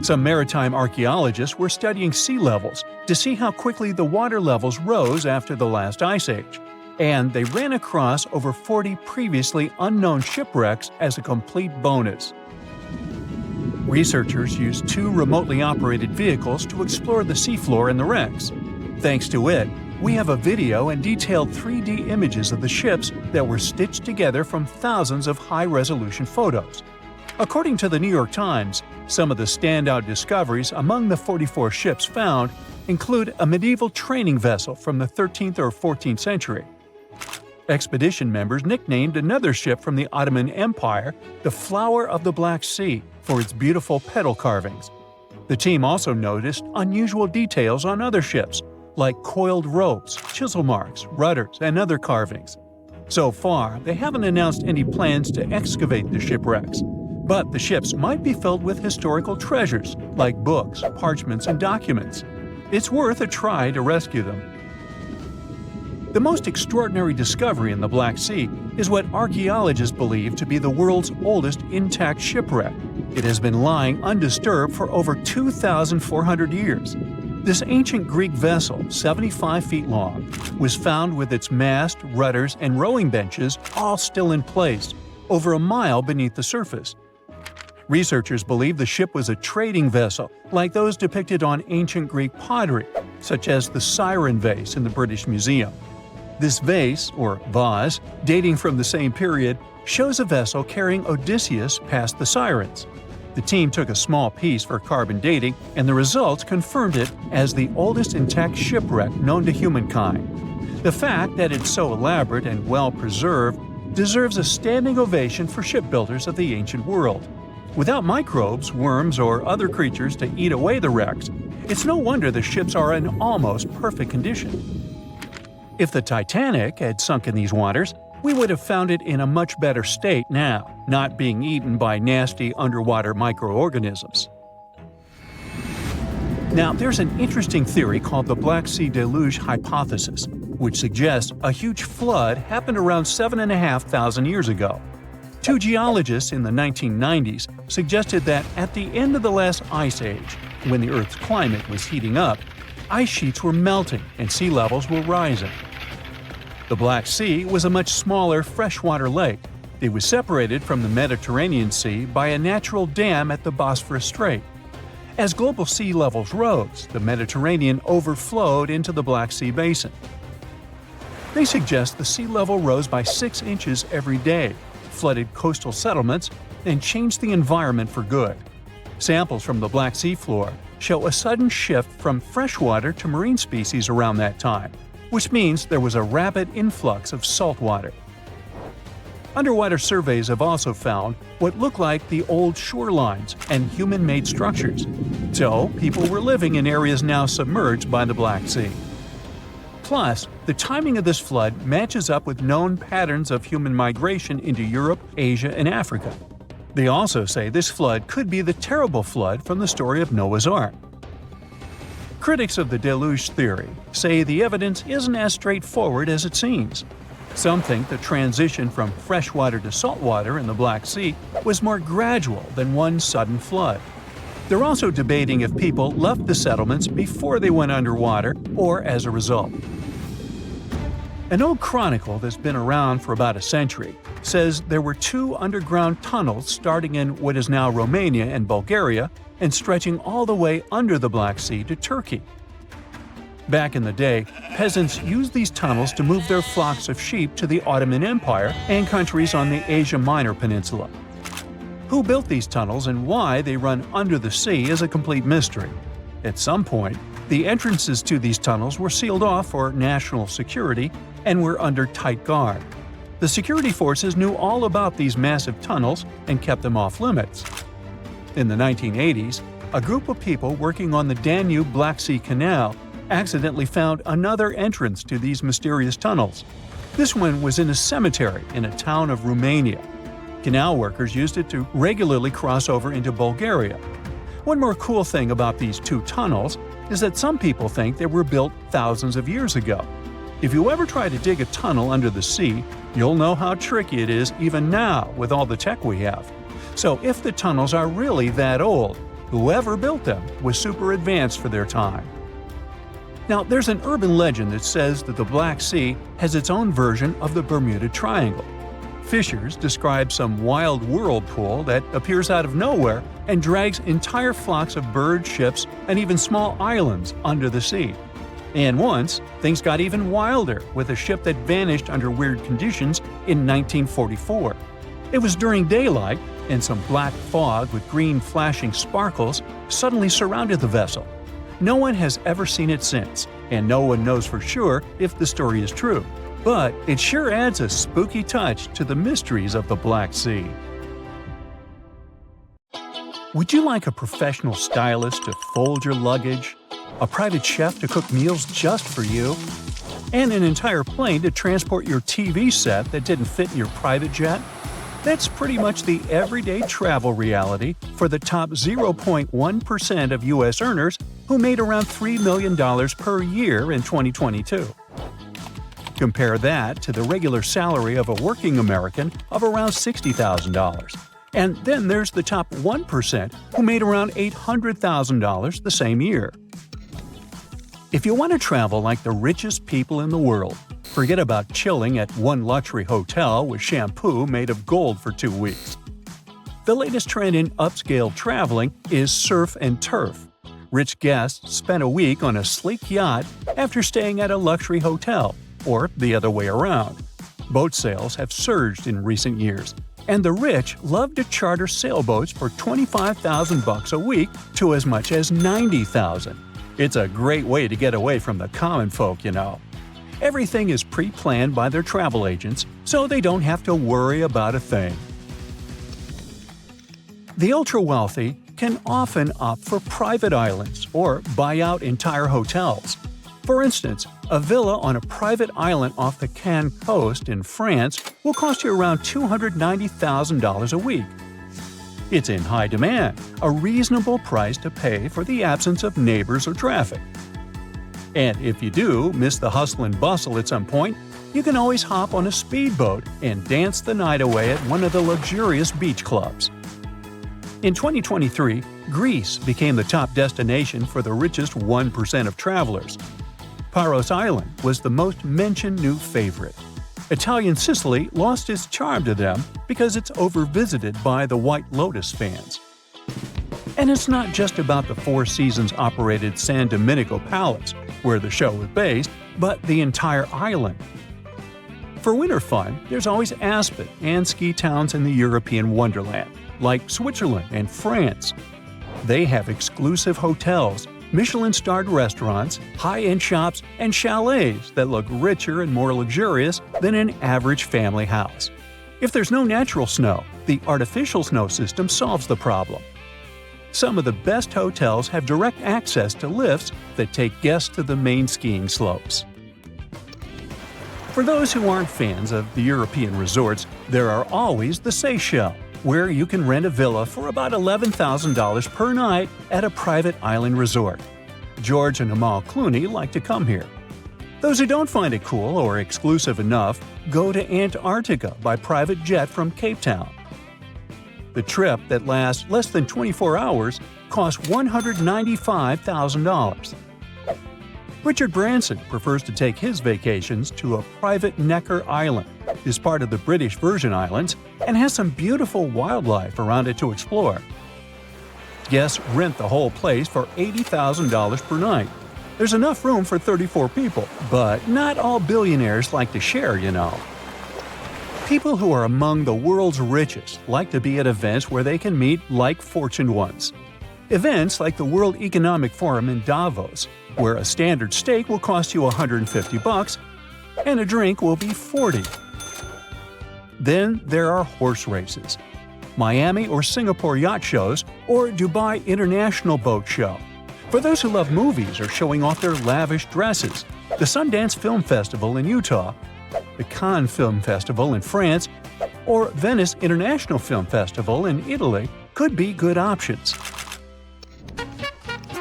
Some maritime archaeologists were studying sea levels to see how quickly the water levels rose after the last ice age, and they ran across over 40 previously unknown shipwrecks as a complete bonus. Researchers used 2 remotely operated vehicles to explore the seafloor and the wrecks. Thanks to it, we have a video and detailed 3D images of the ships that were stitched together from thousands of high-resolution photos. According to the New York Times, some of the standout discoveries among the 44 ships found include a medieval training vessel from the 13th or 14th century. Expedition members nicknamed another ship from the Ottoman Empire the Flower of the Black Sea for its beautiful petal carvings. The team also noticed unusual details on other ships, like coiled ropes, chisel marks, rudders, and other carvings. So far, they haven't announced any plans to excavate the shipwrecks, but the ships might be filled with historical treasures like books, parchments, and documents. It's worth a try to rescue them. The most extraordinary discovery in the Black Sea is what archaeologists believe to be the world's oldest intact shipwreck. It has been lying undisturbed for over 2,400 years. This ancient Greek vessel, 75 feet long, was found with its mast, rudders, and rowing benches all still in place, over a mile beneath the surface. Researchers believe the ship was a trading vessel, like those depicted on ancient Greek pottery, such as the Siren vase in the British Museum. This vase, or vase, dating from the same period, shows a vessel carrying Odysseus past the Sirens. The team took a small piece for carbon dating, and the results confirmed it as the oldest intact shipwreck known to humankind. The fact that it's so elaborate and well-preserved deserves a standing ovation for shipbuilders of the ancient world. Without microbes, worms, or other creatures to eat away the wrecks, it's no wonder the ships are in almost perfect condition. If the Titanic had sunk in these waters, we would have found it in a much better state now, not being eaten by nasty underwater microorganisms. Now, there's an interesting theory called the Black Sea Deluge hypothesis, which suggests a huge flood happened around 7,500 years ago. 2 geologists in the 1990s suggested that at the end of the last ice age, when the Earth's climate was heating up, ice sheets were melting and sea levels were rising. The Black Sea was a much smaller freshwater lake. It was separated from the Mediterranean Sea by a natural dam at the Bosphorus Strait. As global sea levels rose, the Mediterranean overflowed into the Black Sea basin. They suggest the sea level rose by 6 inches every day, flooded coastal settlements, and changed the environment for good. Samples from the Black Sea floor show a sudden shift from freshwater to marine species around that time, which means there was a rapid influx of salt water. Underwater surveys have also found what look like the old shorelines and human-made structures. So, people were living in areas now submerged by the Black Sea. Plus, the timing of this flood matches up with known patterns of human migration into Europe, Asia, and Africa. They also say this flood could be the terrible flood from the story of Noah's Ark. Critics of the deluge theory say the evidence isn't as straightforward as it seems. Some think the transition from freshwater to saltwater in the Black Sea was more gradual than one sudden flood. They're also debating if people left the settlements before they went underwater or as a result. An old chronicle that's been around for about a century says there were 2 underground tunnels starting in what is now Romania and Bulgaria and stretching all the way under the Black Sea to Turkey. Back in the day, peasants used these tunnels to move their flocks of sheep to the Ottoman Empire and countries on the Asia Minor Peninsula. Who built these tunnels and why they run under the sea is a complete mystery. At some point, the entrances to these tunnels were sealed off for national security and were under tight guard. The security forces knew all about these massive tunnels and kept them off limits. In the 1980s, a group of people working on the Danube-Black Sea Canal accidentally found another entrance to these mysterious tunnels. This one was in a cemetery in a town of Romania. Canal workers used it to regularly cross over into Bulgaria. One more cool thing about these 2 tunnels is that some people think they were built thousands of years ago. If you ever try to dig a tunnel under the sea, you'll know how tricky it is even now with all the tech we have. So if the tunnels are really that old, whoever built them was super advanced for their time. Now, there's an urban legend that says that the Black Sea has its own version of the Bermuda Triangle. Fishers describe some wild whirlpool that appears out of nowhere and drags entire flocks of birds, ships, and even small islands under the sea. And once, things got even wilder with a ship that vanished under weird conditions in 1944. It was during daylight, and some black fog with green flashing sparkles suddenly surrounded the vessel. No one has ever seen it since, and no one knows for sure if the story is true. But it sure adds a spooky touch to the mysteries of the Black Sea. Would you like a professional stylist to fold your luggage, a private chef to cook meals just for you, and an entire plane to transport your TV set that didn't fit in your private jet? That's pretty much the everyday travel reality for the top 0.1% of U.S. earners who made around $3 million per year in 2022. Compare that to the regular salary of a working American of around $60,000. And then there's the top 1% who made around $800,000 the same year. If you want to travel like the richest people in the world, forget about chilling at one luxury hotel with shampoo made of gold for 2 weeks. The latest trend in upscale traveling is surf and turf. Rich guests spend a week on a sleek yacht after staying at a luxury hotel, or the other way around. Boat sales have surged in recent years, and the rich love to charter sailboats for $25,000 a week to as much as $90,000. It's a great way to get away from the common folk, you know. Everything is pre-planned by their travel agents, so they don't have to worry about a thing. The ultra-wealthy can often opt for private islands or buy out entire hotels. For instance, a villa on a private island off the Cannes coast in France will cost you around $290,000 a week. It's in high demand, a reasonable price to pay for the absence of neighbors or traffic. And if you do miss the hustle and bustle at some point, you can always hop on a speedboat and dance the night away at one of the luxurious beach clubs. In 2023, Greece became the top destination for the richest 1% of travelers. Paros Island was the most mentioned new favorite. Italian Sicily lost its charm to them because it's overvisited by the White Lotus fans. And it's not just about the Four Seasons-operated San Domenico Palace, where the show was based, but the entire island. For winter fun, there's always Aspen and ski towns in the European wonderland, like Switzerland and France. They have exclusive hotels, Michelin-starred restaurants, high-end shops, and chalets that look richer and more luxurious than an average family house. If there's no natural snow, the artificial snow system solves the problem. Some of the best hotels have direct access to lifts that take guests to the main skiing slopes. For those who aren't fans of the European resorts, there are always the Seychelles, where you can rent a villa for about $11,000 per night at a private island resort. George and Amal Clooney like to come here. Those who don't find it cool or exclusive enough go to Antarctica by private jet from Cape Town. The trip that lasts less than 24 hours costs $195,000. Richard Branson prefers to take his vacations to a private Necker Island, is part of the British Virgin Islands, and has some beautiful wildlife around it to explore. Guests rent the whole place for $80,000 per night. There's enough room for 34 people, but not all billionaires like to share, you know. People who are among the world's richest like to be at events where they can meet like-fortuned ones. Events like the World Economic Forum in Davos, where a standard steak will cost you $150 and a drink will be $40. Then there are horse races, Miami or Singapore yacht shows, or Dubai International Boat Show. For those who love movies or showing off their lavish dresses, the Sundance Film Festival in Utah, the Cannes Film Festival in France, or Venice International Film Festival in Italy could be good options.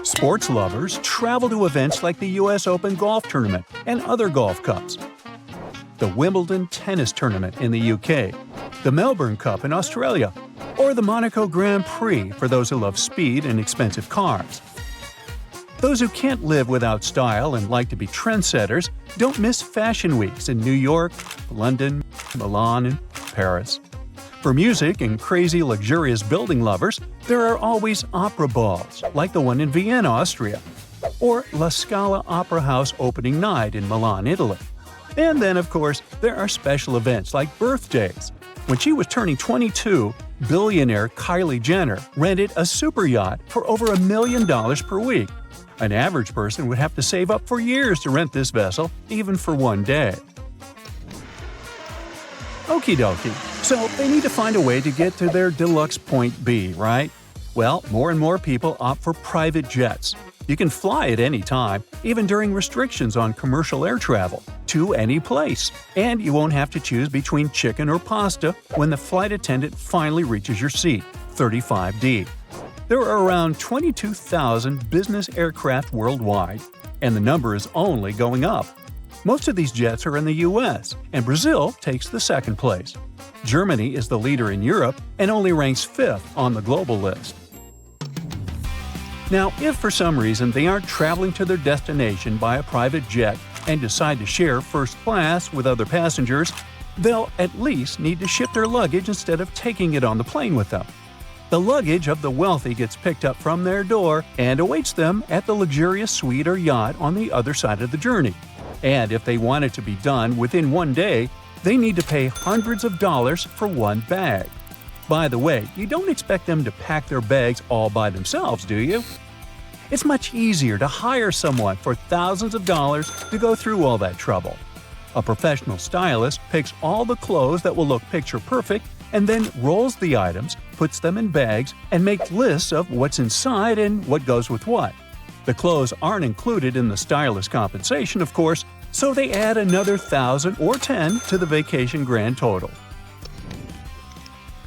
Sports lovers travel to events like the U.S. Open Golf Tournament and other golf cups, the Wimbledon Tennis Tournament in the UK, the Melbourne Cup in Australia, or the Monaco Grand Prix for those who love speed and expensive cars. Those who can't live without style and like to be trendsetters don't miss fashion weeks in New York, London, Milan, and Paris. For music and crazy luxurious building lovers, there are always opera balls, like the one in Vienna, Austria, or La Scala Opera House opening night in Milan, Italy. And then, of course, there are special events like birthdays. When she was turning 22, billionaire Kylie Jenner rented a super yacht for over $1 million per week. An average person would have to save up for years to rent this vessel, even for one day. Okie dokie, so they need to find a way to get to their deluxe point B, right? Well, more and more people opt for private jets. You can fly at any time, even during restrictions on commercial air travel, to any place. And you won't have to choose between chicken or pasta when the flight attendant finally reaches your seat, 35D. There are around 22,000 business aircraft worldwide, and the number is only going up. Most of these jets are in the US, and Brazil takes the second place. Germany is the leader in Europe and only ranks 5th on the global list. Now, if for some reason they aren't traveling to their destination by a private jet and decide to share first class with other passengers, they'll at least need to ship their luggage instead of taking it on the plane with them. The luggage of the wealthy gets picked up from their door and awaits them at the luxurious suite or yacht on the other side of the journey. And if they want it to be done within one day, they need to pay hundreds of dollars for one bag. By the way, you don't expect them to pack their bags all by themselves, do you? It's much easier to hire someone for thousands of dollars to go through all that trouble. A professional stylist picks all the clothes that will look picture perfect and then rolls the items, puts them in bags, and makes lists of what's inside and what goes with what. The clothes aren't included in the stylist's compensation, of course, so they add another 1,000 or 10 to the vacation grand total.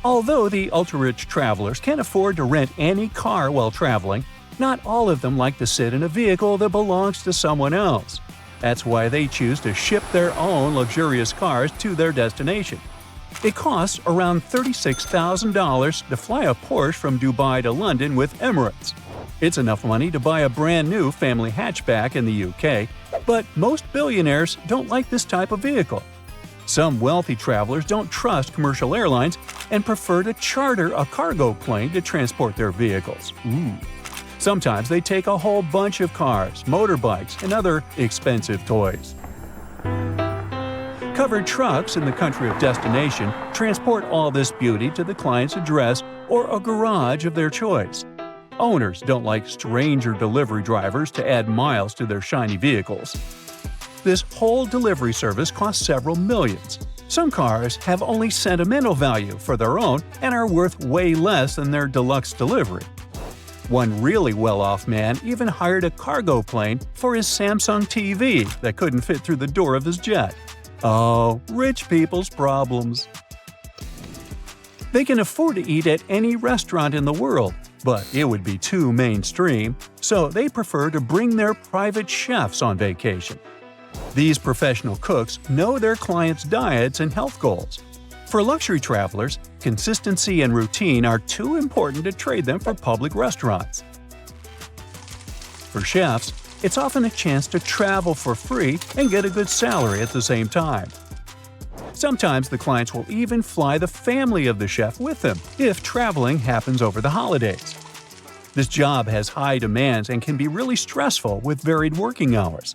Although the ultra-rich travelers can afford to rent any car while traveling, not all of them like to sit in a vehicle that belongs to someone else. That's why they choose to ship their own luxurious cars to their destination. It costs around $36,000 to fly a Porsche from Dubai to London with Emirates. It's enough money to buy a brand new family hatchback in the UK, but most billionaires don't like this type of vehicle. Some wealthy travelers don't trust commercial airlines and prefer to charter a cargo plane to transport their vehicles. Sometimes they take a whole bunch of cars, motorbikes, and other expensive toys. Covered trucks in the country of destination transport all this beauty to the client's address or a garage of their choice. Owners don't like stranger delivery drivers to add miles to their shiny vehicles. This whole delivery service costs several millions. Some cars have only sentimental value for their own and are worth way less than their deluxe delivery. One really well-off man even hired a cargo plane for his Samsung TV that couldn't fit through the door of his jet. Oh, rich people's problems. They can afford to eat at any restaurant in the world, but it would be too mainstream, so they prefer to bring their private chefs on vacation. These professional cooks know their clients' diets and health goals. For luxury travelers, consistency and routine are too important to trade them for public restaurants. For chefs, it's often a chance to travel for free and get a good salary at the same time. Sometimes the clients will even fly the family of the chef with them if traveling happens over the holidays. This job has high demands and can be really stressful with varied working hours.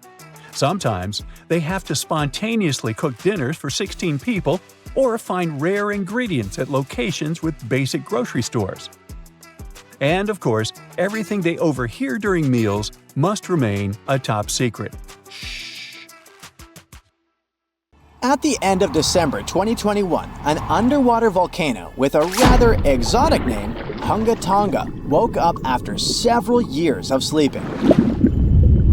Sometimes they have to spontaneously cook dinners for 16 people or find rare ingredients at locations with basic grocery stores. And of course, everything they overhear during meals must remain a top secret. At the end of December 2021, an underwater volcano with a rather exotic name, Hunga Tonga, woke up after several years of sleeping.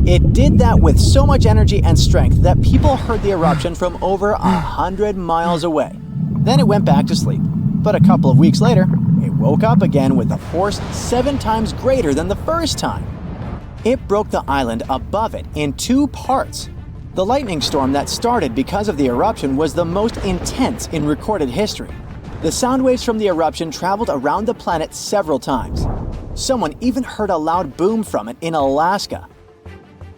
It did that with so much energy and strength that people heard the eruption from over 100 miles away. Then it went back to sleep. But a couple of weeks later, it woke up again with a force 7 times greater than the first time. It broke the island above it in 2 parts. The lightning storm that started because of the eruption was the most intense in recorded history. The sound waves from the eruption traveled around the planet several times. Someone even heard a loud boom from it in Alaska.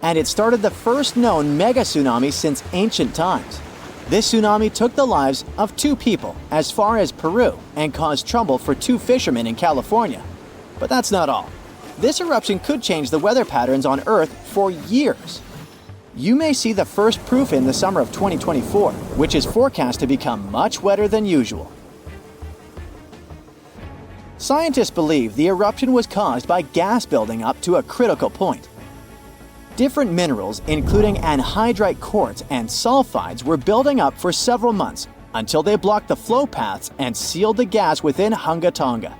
And it started the first known mega tsunami since ancient times. This tsunami took the lives of 2 people as far as Peru and caused trouble for 2 fishermen in California. But that's not all. This eruption could change the weather patterns on Earth for years. You may see the first proof in the summer of 2024, which is forecast to become much wetter than usual. Scientists believe the eruption was caused by gas building up to a critical point. Different minerals, including anhydrite quartz and sulfides, were building up for several months until they blocked the flow paths and sealed the gas within Hunga Tonga.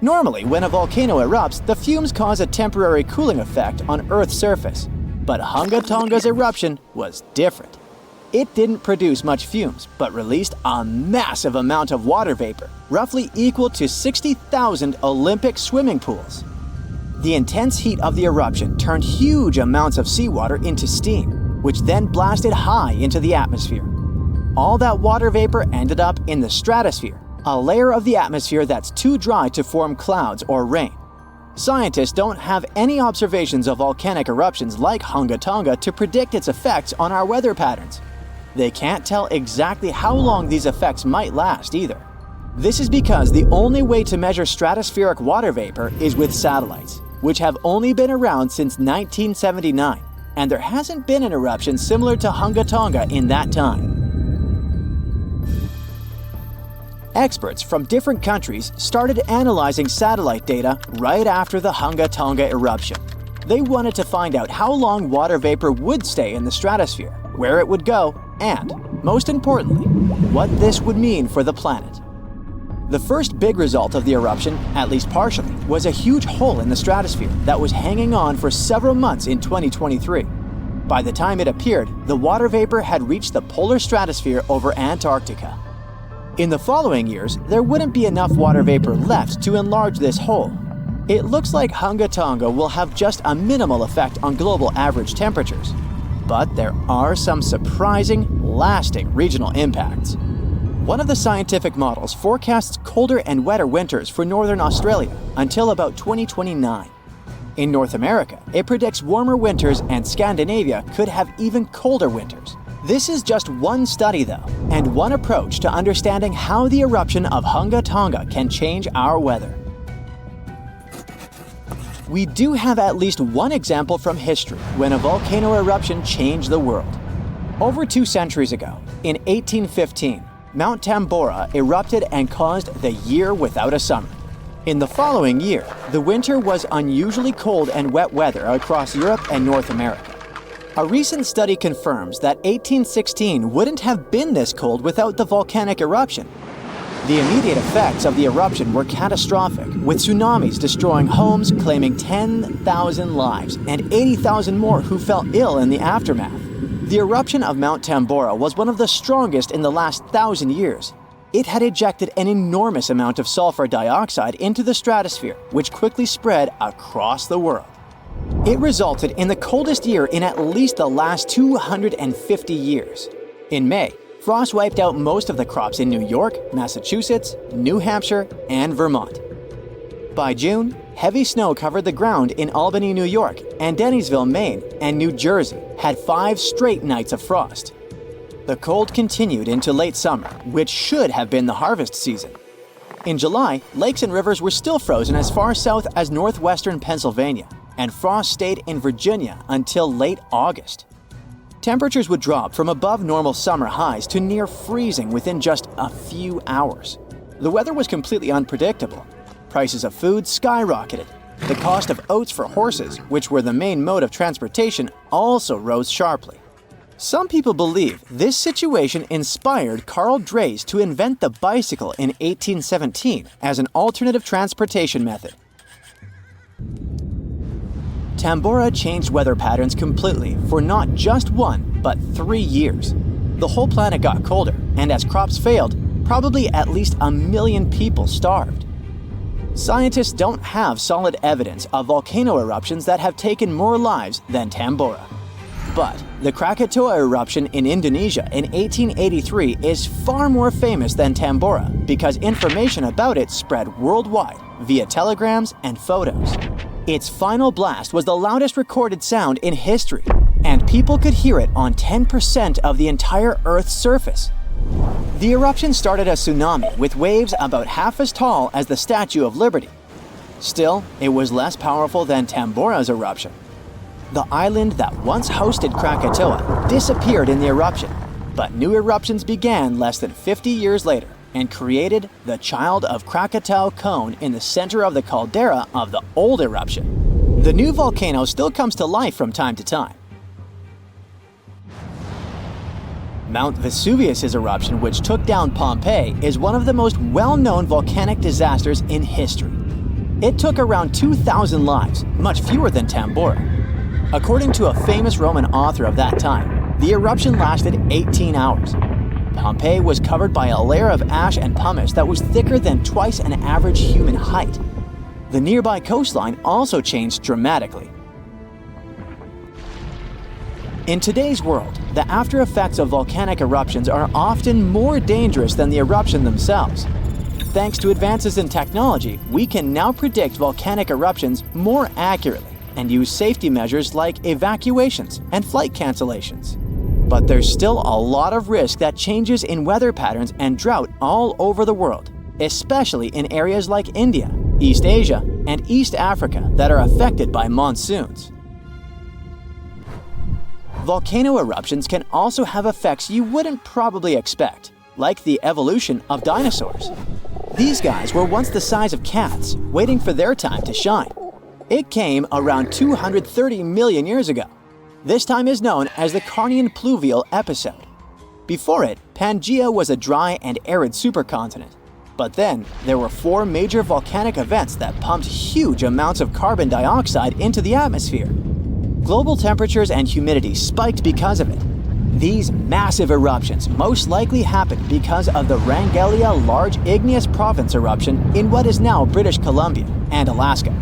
Normally, when a volcano erupts, the fumes cause a temporary cooling effect on Earth's surface. But Hunga Tonga's eruption was different. It didn't produce much fumes, but released a massive amount of water vapor, roughly equal to 60,000 Olympic swimming pools. The intense heat of the eruption turned huge amounts of seawater into steam, which then blasted high into the atmosphere. All that water vapor ended up in the stratosphere, a layer of the atmosphere that's too dry to form clouds or rain. Scientists don't have any observations of volcanic eruptions like Hunga Tonga to predict its effects on our weather patterns. They can't tell exactly how long these effects might last either. This is because the only way to measure stratospheric water vapor is with satellites, which have only been around since 1979, and there hasn't been an eruption similar to Hunga Tonga in that time. Experts from different countries started analyzing satellite data right after the Hunga Tonga eruption. They wanted to find out how long water vapor would stay in the stratosphere, where it would go, and, most importantly, what this would mean for the planet. The first big result of the eruption, at least partially, was a huge hole in the stratosphere that was hanging on for several months in 2023. By the time it appeared, the water vapor had reached the polar stratosphere over Antarctica. In the following years, there wouldn't be enough water vapor left to enlarge this hole. It looks like Hunga Tonga will have just a minimal effect on global average temperatures. But there are some surprising, lasting regional impacts. One of the scientific models forecasts colder and wetter winters for northern Australia until about 2029. In North America, it predicts warmer winters, and Scandinavia could have even colder winters. This is just one study though, and one approach to understanding how the eruption of Hunga Tonga can change our weather. We do have at least one example from history when a volcano eruption changed the world. Over 2 centuries ago, in 1815, Mount Tambora erupted and caused the year without a summer. In the following year, the winter was unusually cold and wet weather across Europe and North America. A recent study confirms that 1816 wouldn't have been this cold without the volcanic eruption. The immediate effects of the eruption were catastrophic, with tsunamis destroying homes, claiming 10,000 lives, and 80,000 more who fell ill in the aftermath. The eruption of Mount Tambora was one of the strongest in the last 1,000 years. It had ejected an enormous amount of sulfur dioxide into the stratosphere, which quickly spread across the world. It resulted in the coldest year in at least the last 250 years. In May, frost wiped out most of the crops in New York, Massachusetts, New Hampshire, and Vermont. By June, heavy snow covered the ground in Albany, New York, and Dennisville, Maine, and New Jersey had 5 straight nights of frost. The cold continued into late summer, which should have been the harvest season. In July, lakes and rivers were still frozen as far south as northwestern Pennsylvania, and frost stayed in Virginia until late August. Temperatures would drop from above normal summer highs to near freezing within just a few hours. The weather was completely unpredictable. Prices of food skyrocketed. The cost of oats for horses, which were the main mode of transportation, also rose sharply. Some people believe this situation inspired Carl Drees to invent the bicycle in 1817 as an alternative transportation method. Tambora changed weather patterns completely for not just 1, but 3 years. The whole planet got colder, and as crops failed, probably at least 1 million people starved. Scientists don't have solid evidence of volcano eruptions that have taken more lives than Tambora. But the Krakatoa eruption in Indonesia in 1883 is far more famous than Tambora because information about it spread worldwide via telegrams and photos. Its final blast was the loudest recorded sound in history, and people could hear it on 10% of the entire Earth's surface. The eruption started a tsunami with waves about half as tall as the Statue of Liberty. Still, it was less powerful than Tambora's eruption. The island that once hosted Krakatoa disappeared in the eruption, but new eruptions began less than 50 years later and created the Child of Krakatau cone in the center of the caldera of the old eruption. The new volcano still comes to life from time to time. Mount Vesuvius's eruption, which took down Pompeii, is one of the most well-known volcanic disasters in history. It took around 2,000 lives, much fewer than Tambora. According to a famous Roman author of that time, the eruption lasted 18 hours. Pompeii was covered by a layer of ash and pumice that was thicker than twice an average human height. The nearby coastline also changed dramatically. In today's world, the after effects of volcanic eruptions are often more dangerous than the eruption themselves. Thanks to advances in technology, we can now predict volcanic eruptions more accurately and use safety measures like evacuations and flight cancellations. But there's still a lot of risk that changes in weather patterns and drought all over the world, especially in areas like India, East Asia, and East Africa that are affected by monsoons. Volcano eruptions can also have effects you wouldn't probably expect, like the evolution of dinosaurs. These guys were once the size of cats, waiting for their time to shine. It came around 230 million years ago. This time is known as the Carnian pluvial episode. Before it, Pangaea was a dry and arid supercontinent. But then, there were 4 major volcanic events that pumped huge amounts of carbon dioxide into the atmosphere. Global temperatures and humidity spiked because of it. These massive eruptions most likely happened because of the Wrangellia Large Igneous Province eruption in what is now British Columbia and Alaska.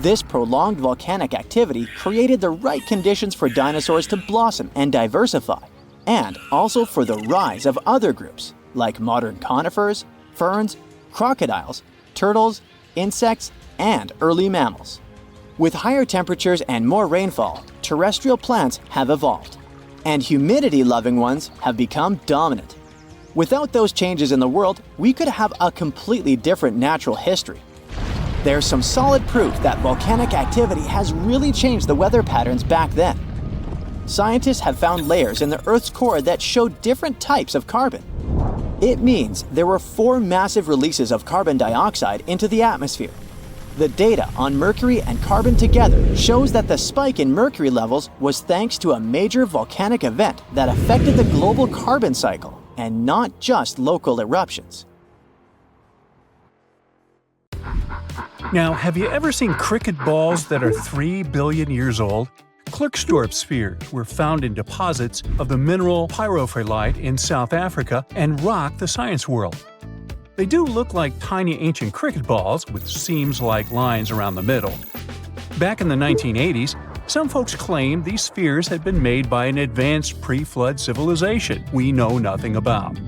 This prolonged volcanic activity created the right conditions for dinosaurs to blossom and diversify, and also for the rise of other groups, like modern conifers, ferns, crocodiles, turtles, insects, and early mammals. With higher temperatures and more rainfall, terrestrial plants have evolved, and humidity-loving ones have become dominant. Without those changes in the world, we could have a completely different natural history. There's some solid proof that volcanic activity has really changed the weather patterns back then. Scientists have found layers in the Earth's core that show different types of carbon. It means there were 4 massive releases of carbon dioxide into the atmosphere. The data on mercury and carbon together shows that the spike in mercury levels was thanks to a major volcanic event that affected the global carbon cycle and not just local eruptions. Now, have you ever seen cricket balls that are 3 billion years old? Klerksdorp spheres were found in deposits of the mineral pyrophyllite in South Africa and rock the science world. They do look like tiny ancient cricket balls with seams-like lines around the middle. Back in the 1980s, some folks claimed these spheres had been made by an advanced pre-flood civilization we know nothing about.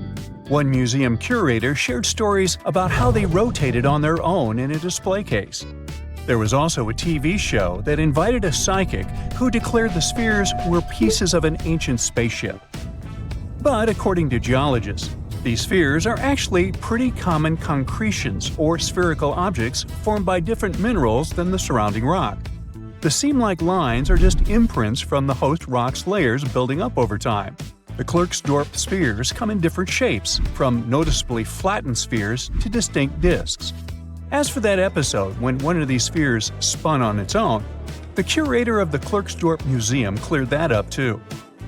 One museum curator shared stories about how they rotated on their own in a display case. There was also a TV show that invited a psychic who declared the spheres were pieces of an ancient spaceship. But according to geologists, these spheres are actually pretty common concretions or spherical objects formed by different minerals than the surrounding rock. The seam-like lines are just imprints from the host rock's layers building up over time. The Klerksdorp spheres come in different shapes, from noticeably flattened spheres to distinct disks. As for that episode when one of these spheres spun on its own, the curator of the Klerksdorp Museum cleared that up too.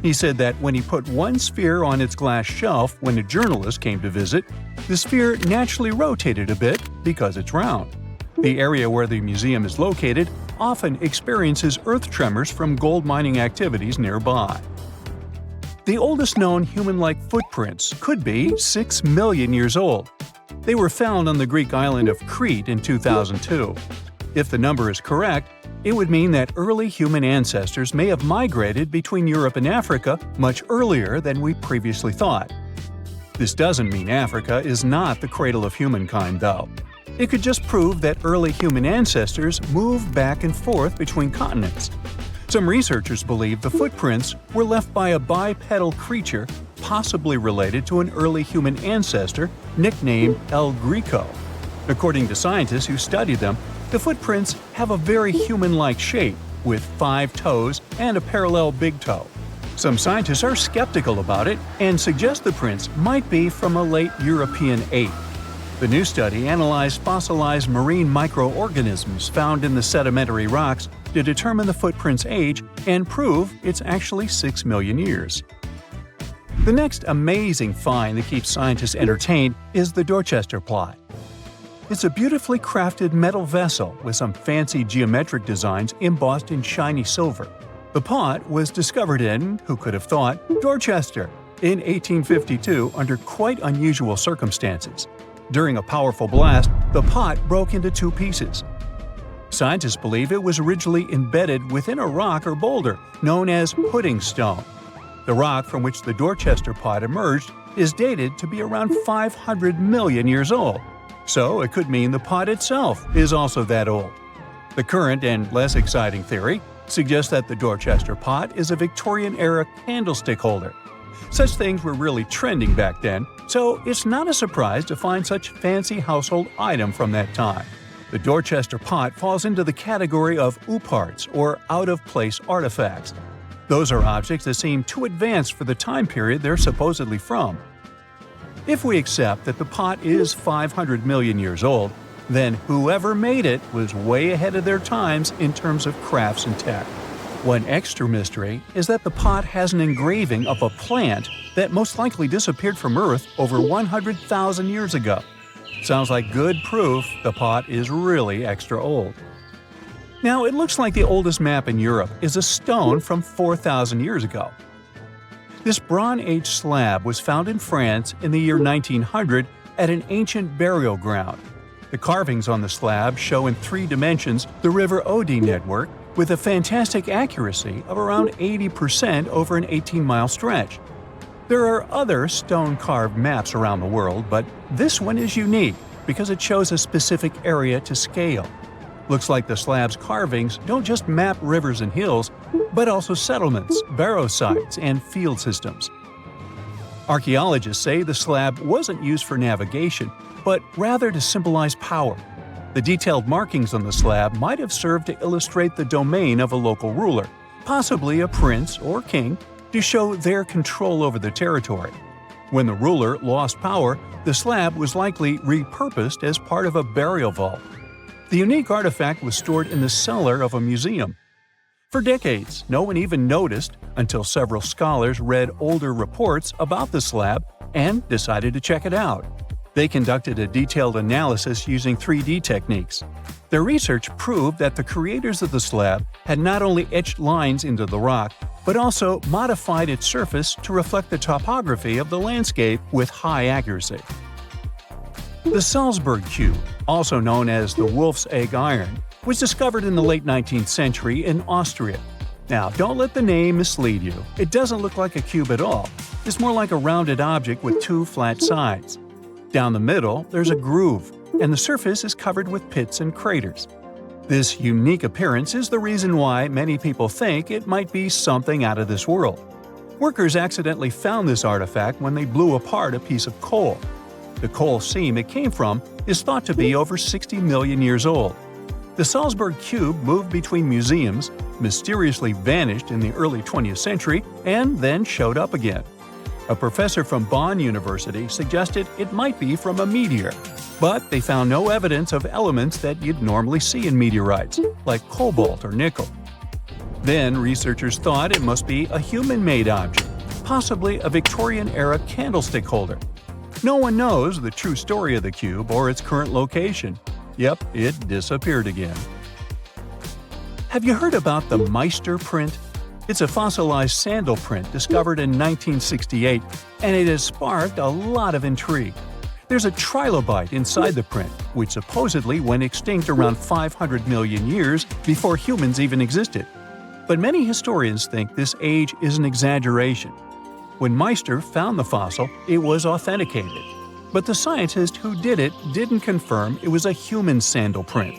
He said that when he put one sphere on its glass shelf when a journalist came to visit, the sphere naturally rotated a bit because it's round. The area where the museum is located often experiences earth tremors from gold mining activities nearby. The oldest known human-like footprints could be 6 million years old. They were found on the Greek island of Crete in 2002. If the number is correct, It would mean that early human ancestors may have migrated between Europe and Africa much earlier than we previously thought. This doesn't mean Africa is not the cradle of humankind, though. It could just prove that early human ancestors moved back and forth between continents. Some researchers believe the footprints were left by a bipedal creature possibly related to an early human ancestor nicknamed El Greco. According to scientists who studied them, the footprints have a very human-like shape, with 5 toes and a parallel big toe. Some scientists are skeptical about it and suggest the prints might be from a late European ape. The new study analyzed fossilized marine microorganisms found in the sedimentary rocks to determine the footprint's age and prove it's actually 6 million years. The next amazing find that keeps scientists entertained is the Dorchester plot. It's a beautifully crafted metal vessel with some fancy geometric designs embossed in shiny silver. The pot was discovered in, who could have thought, Dorchester in 1852 under quite unusual circumstances. During a powerful blast, the pot broke into 2 pieces. Scientists believe it was originally embedded within a rock or boulder known as pudding stone. The rock from which the Dorchester pot emerged is dated to be around 500 million years old. So it could mean the pot itself is also that old. The current and less exciting theory suggests that the Dorchester pot is a Victorian-era candlestick holder. Such things were really trending back then, so it's not a surprise to find such fancy household item from that time. The Dorchester pot falls into the category of ooparts, or out-of-place artifacts. Those are objects that seem too advanced for the time period they're supposedly from. If we accept that the pot is 500 million years old, then whoever made it was way ahead of their times in terms of crafts and tech. One extra mystery is that the pot has an engraving of a plant that most likely disappeared from Earth over 100,000 years ago. Sounds like good proof the pot is really extra old. Now, it looks like the oldest map in Europe is a stone from 4,000 years ago. This Bronze Age slab was found in France in the year 1900 at an ancient burial ground. The carvings on the slab show in 3 dimensions the River Odey network with a fantastic accuracy of around 80% over an 18-mile stretch. There are other stone-carved maps around the world, but this one is unique because it shows a specific area to scale. Looks like the slab's carvings don't just map rivers and hills, but also settlements, barrow sites, and field systems. Archaeologists say the slab wasn't used for navigation, but rather to symbolize power. The detailed markings on the slab might have served to illustrate the domain of a local ruler, possibly a prince or king, to show their control over the territory. When the ruler lost power, the slab was likely repurposed as part of a burial vault. The unique artifact was stored in the cellar of a museum. For decades, no one even noticed until several scholars read older reports about the slab and decided to check it out. They conducted a detailed analysis using 3D techniques. Their research proved that the creators of the slab had not only etched lines into the rock, but also modified its surface to reflect the topography of the landscape with high accuracy. The Salzburg Cube, also known as the Wolf's Egg Iron, was discovered in the late 19th century in Austria. Now, don't let the name mislead you. It doesn't look like a cube at all. It's more like a rounded object with 2 flat sides. Down the middle, there's a groove, and the surface is covered with pits and craters. This unique appearance is the reason why many people think it might be something out of this world. Workers accidentally found this artifact when they blew apart a piece of coal. The coal seam it came from is thought to be over 60 million years old. The Salzburg Cube moved between museums, mysteriously vanished in the early 20th century, and then showed up again. A professor from Bonn University suggested it might be from a meteor, but they found no evidence of elements that you'd normally see in meteorites, like cobalt or nickel. Then researchers thought it must be a human-made object, possibly a Victorian-era candlestick holder. No one knows the true story of the cube or its current location. Yep, it disappeared again. Have you heard about the Meister print? It's a fossilized sandal print discovered in 1968, and it has sparked a lot of intrigue. There's a trilobite inside the print, which supposedly went extinct around 500 million years before humans even existed. But many historians think this age is an exaggeration. When Meister found the fossil, it was authenticated. But the scientist who did it didn't confirm it was a human sandal print.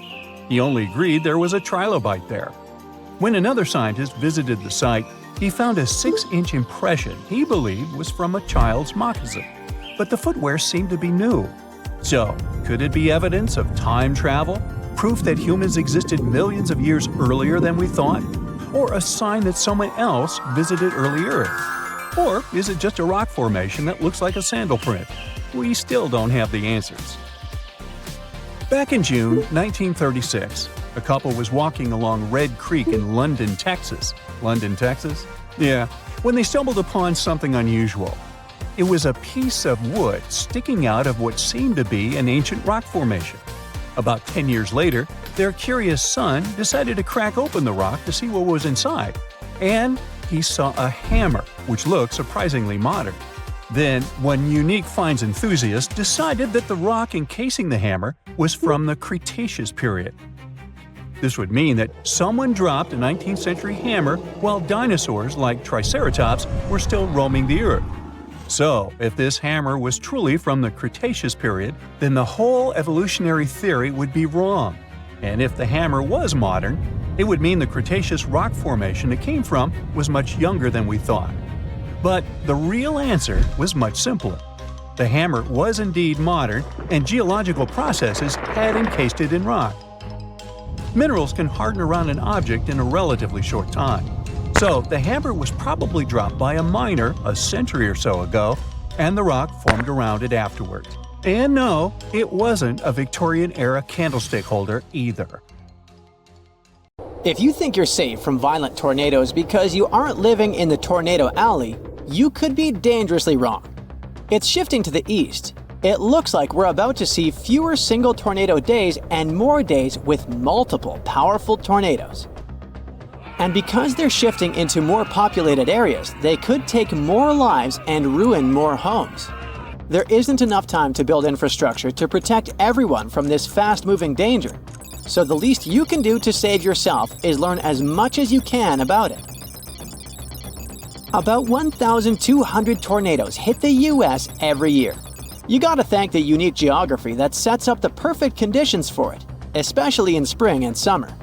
He only agreed there was a trilobite there. When another scientist visited the site, he found a 6-inch impression he believed was from a child's moccasin. But the footwear seemed to be new. So, could it be evidence of time travel? Proof that humans existed millions of years earlier than we thought? Or a sign that someone else visited early Earth? Or is it just a rock formation that looks like a sandal print? We still don't have the answers. Back in June 1936, a couple was walking along Red Creek in London, Texas. London, Texas? Yeah, when they stumbled upon something unusual. It was a piece of wood sticking out of what seemed to be an ancient rock formation. About 10 years later, their curious son decided to crack open the rock to see what was inside. And he saw a hammer, which looked surprisingly modern. Then, one unique finds enthusiast decided that the rock encasing the hammer was from the Cretaceous period. This would mean that someone dropped a 19th century hammer while dinosaurs like Triceratops were still roaming the earth. So, if this hammer was truly from the Cretaceous period, then the whole evolutionary theory would be wrong. And if the hammer was modern, it would mean the Cretaceous rock formation it came from was much younger than we thought. But the real answer was much simpler. The hammer was indeed modern, and geological processes had encased it in rock. Minerals can harden around an object in a relatively short time. So the hammer was probably dropped by a miner a century or so ago, and the rock formed around it afterwards. And no, it wasn't a Victorian-era candlestick holder either. If you think you're safe from violent tornadoes because you aren't living in the tornado alley, you could be dangerously wrong. It's shifting to the east. It looks like we're about to see fewer single tornado days and more days with multiple powerful tornadoes. And because they're shifting into more populated areas, they could take more lives and ruin more homes. There isn't enough time to build infrastructure to protect everyone from this fast-moving danger. So the least you can do to save yourself is learn as much as you can about it. About 1,200 tornadoes hit the US every year. You gotta thank the unique geography that sets up the perfect conditions for it, especially in spring and summer.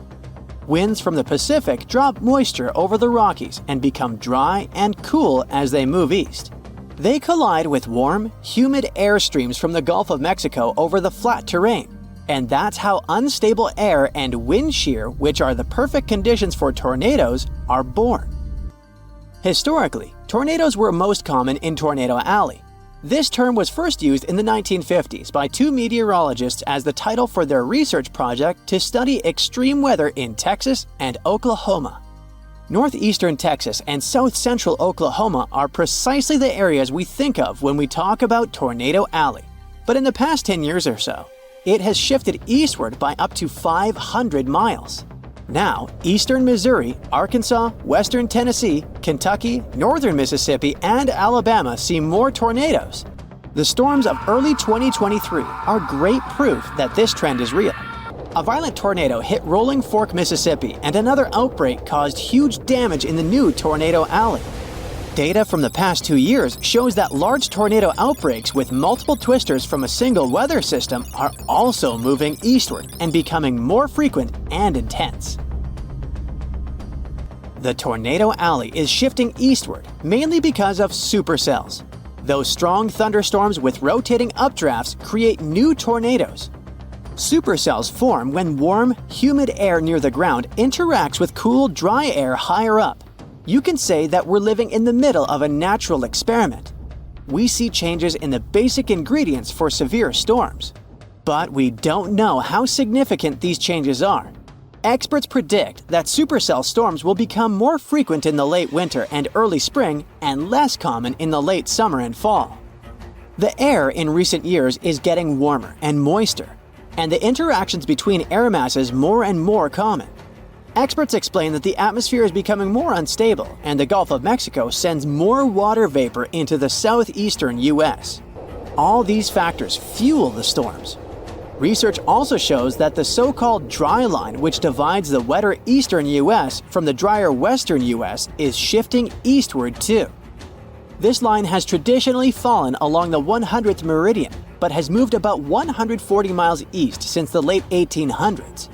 Winds from the Pacific drop moisture over the Rockies and become dry and cool as they move east. They collide with warm, humid air streams from the Gulf of Mexico over the flat terrain. And that's how unstable air and wind shear, which are the perfect conditions for tornadoes, are born. Historically, tornadoes were most common in Tornado Alley. This term was first used in the 1950s by two meteorologists as the title for their research project to study extreme weather in Texas and Oklahoma. Northeastern Texas and south-central Oklahoma are precisely the areas we think of when we talk about Tornado Alley. But in the past 10 years or so, it has shifted eastward by up to 500 miles. Now, eastern Missouri, Arkansas, western Tennessee, Kentucky, northern Mississippi, and Alabama see more tornadoes. The storms of early 2023 are great proof that this trend is real. A violent tornado hit Rolling Fork, Mississippi, and another outbreak caused huge damage in the new Tornado Alley. Data from the past 2 years shows that large tornado outbreaks with multiple twisters from a single weather system are also moving eastward and becoming more frequent and intense. The Tornado Alley is shifting eastward mainly because of supercells. Those strong thunderstorms with rotating updrafts create new tornadoes. Supercells form when warm, humid air near the ground interacts with cool, dry air higher up. You can say that we're living in the middle of a natural experiment. We see changes in the basic ingredients for severe storms. But we don't know how significant these changes are. Experts predict that supercell storms will become more frequent in the late winter and early spring and less common in the late summer and fall. The air in recent years is getting warmer and moister, and the interactions between air masses more and more common. Experts explain that the atmosphere is becoming more unstable, and the Gulf of Mexico sends more water vapor into the southeastern U.S. All these factors fuel the storms. Research also shows that the so-called dry line, which divides the wetter eastern U.S. from the drier western U.S., is shifting eastward too. This line has traditionally fallen along the 100th meridian, but has moved about 140 miles east since the late 1800s.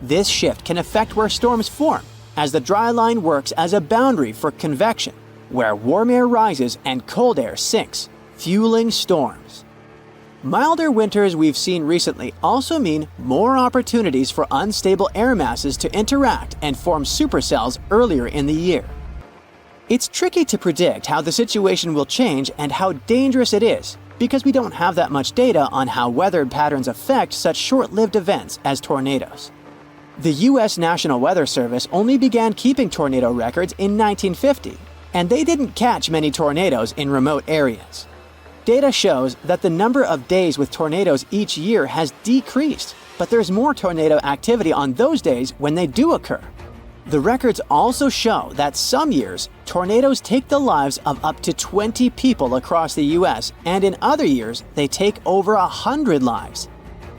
This shift can affect where storms form, as the dry line works as a boundary for convection, where warm air rises and cold air sinks, fueling storms. Milder winters we've seen recently also mean more opportunities for unstable air masses to interact and form supercells earlier in the year. It's tricky to predict how the situation will change and how dangerous it is, because we don't have that much data on how weather patterns affect such short-lived events as tornadoes. The U.S. National Weather Service only began keeping tornado records in 1950, and they didn't catch many tornadoes in remote areas. Data shows that the number of days with tornadoes each year has decreased, but there's more tornado activity on those days when they do occur. The records also show that some years, tornadoes take the lives of up to 20 people across the U.S., and in other years, they take over 100 lives.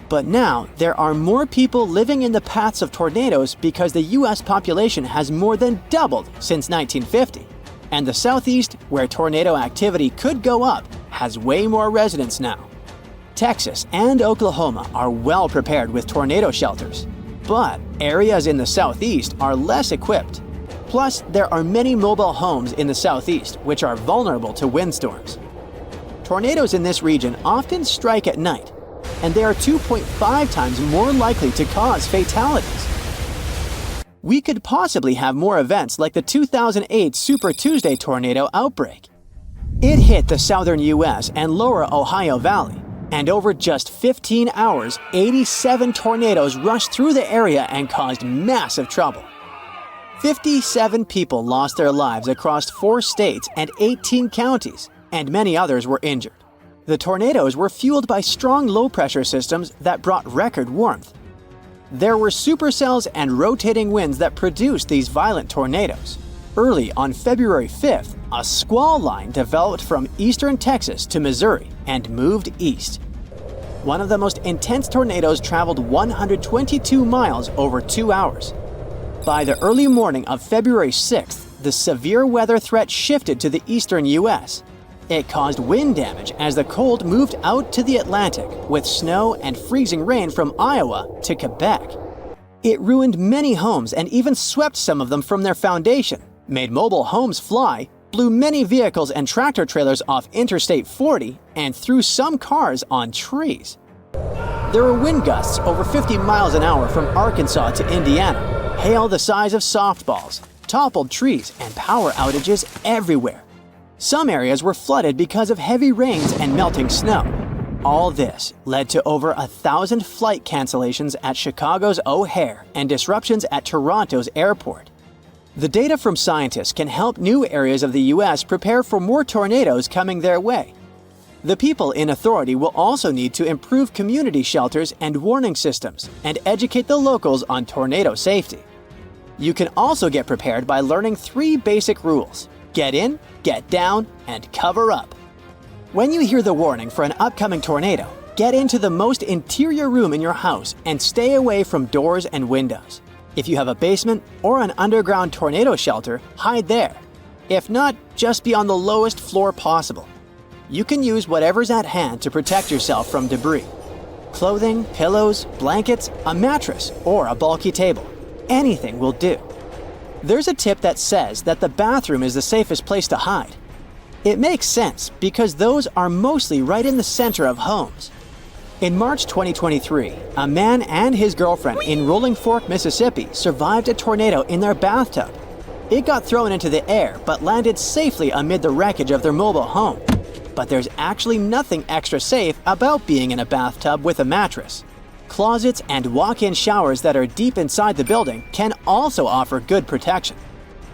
But now, there are more people living in the paths of tornadoes because the U.S. population has more than doubled since 1950. And the Southeast, where tornado activity could go up, has way more residents now. Texas and Oklahoma are well prepared with tornado shelters, but areas in the Southeast are less equipped. Plus, there are many mobile homes in the Southeast which are vulnerable to windstorms. Tornadoes in this region often strike at night, and they are 2.5 times more likely to cause fatalities. We could possibly have more events like the 2008 Super Tuesday tornado outbreak. It hit the southern U.S. and lower Ohio Valley, and over just 15 hours, 87 tornadoes rushed through the area and caused massive trouble. 57 people lost their lives across 4 states and 18 counties, and many others were injured. The tornadoes were fueled by strong low-pressure systems that brought record warmth. There were supercells and rotating winds that produced these violent tornadoes. Early on February 5th, a squall line developed from eastern Texas to Missouri and moved east. One of the most intense tornadoes traveled 122 miles over 2 hours. By the early morning of February 6th, the severe weather threat shifted to the eastern U.S. It caused wind damage as the cold moved out to the Atlantic, with snow and freezing rain from Iowa to Quebec. It ruined many homes and even swept some of them from their foundation, made mobile homes fly, blew many vehicles and tractor trailers off Interstate 40, and threw some cars on trees. There were wind gusts over 50 miles an hour from Arkansas to Indiana, hail the size of softballs, toppled trees, and power outages everywhere. Some areas were flooded because of heavy rains and melting snow. All this led to over 1,000 flight cancellations at Chicago's O'Hare and disruptions at Toronto's airport. The data from scientists can help new areas of the U.S. prepare for more tornadoes coming their way. The people in authority will also need to improve community shelters and warning systems and educate the locals on tornado safety. You can also get prepared by learning 3 basic rules: get in, get down, and cover up. When you hear the warning for an upcoming tornado, get into the most interior room in your house and stay away from doors and windows. If you have a basement or an underground tornado shelter, hide there. If not, just be on the lowest floor possible. You can use whatever's at hand to protect yourself from debris. Clothing, pillows, blankets, a mattress, or a bulky table. Anything will do. There's a tip that says that the bathroom is the safest place to hide. It makes sense because those are mostly right in the center of homes. In March 2023, a man and his girlfriend in Rolling Fork, Mississippi survived a tornado in their bathtub. It got thrown into the air but landed safely amid the wreckage of their mobile home. But there's actually nothing extra safe about being in a bathtub with a mattress. Closets and walk-in showers that are deep inside the building can also offer good protection.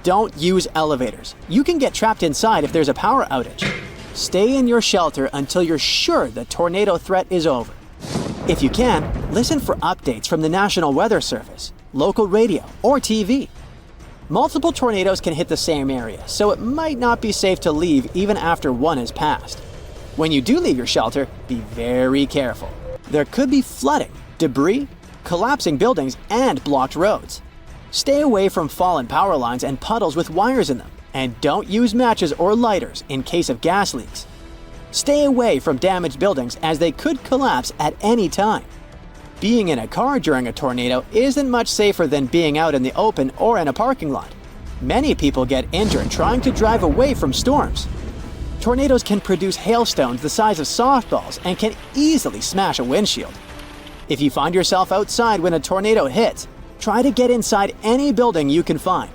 Don't use elevators. You can get trapped inside if there's a power outage. Stay in your shelter until you're sure the tornado threat is over. If you can, listen for updates from the National Weather Service, local radio, or TV. Multiple tornadoes can hit the same area, so it might not be safe to leave even after one has passed. When you do leave your shelter, be very careful. There could be flooding, debris, collapsing buildings, and blocked roads. Stay away from fallen power lines and puddles with wires in them, and don't use matches or lighters in case of gas leaks. Stay away from damaged buildings as they could collapse at any time. Being in a car during a tornado isn't much safer than being out in the open or in a parking lot. Many people get injured trying to drive away from storms. Tornadoes can produce hailstones the size of softballs and can easily smash a windshield. If you find yourself outside when a tornado hits, try to get inside any building you can find.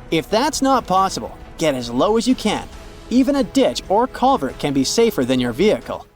If that's not possible, get as low as you can. Even a ditch or culvert can be safer than your vehicle.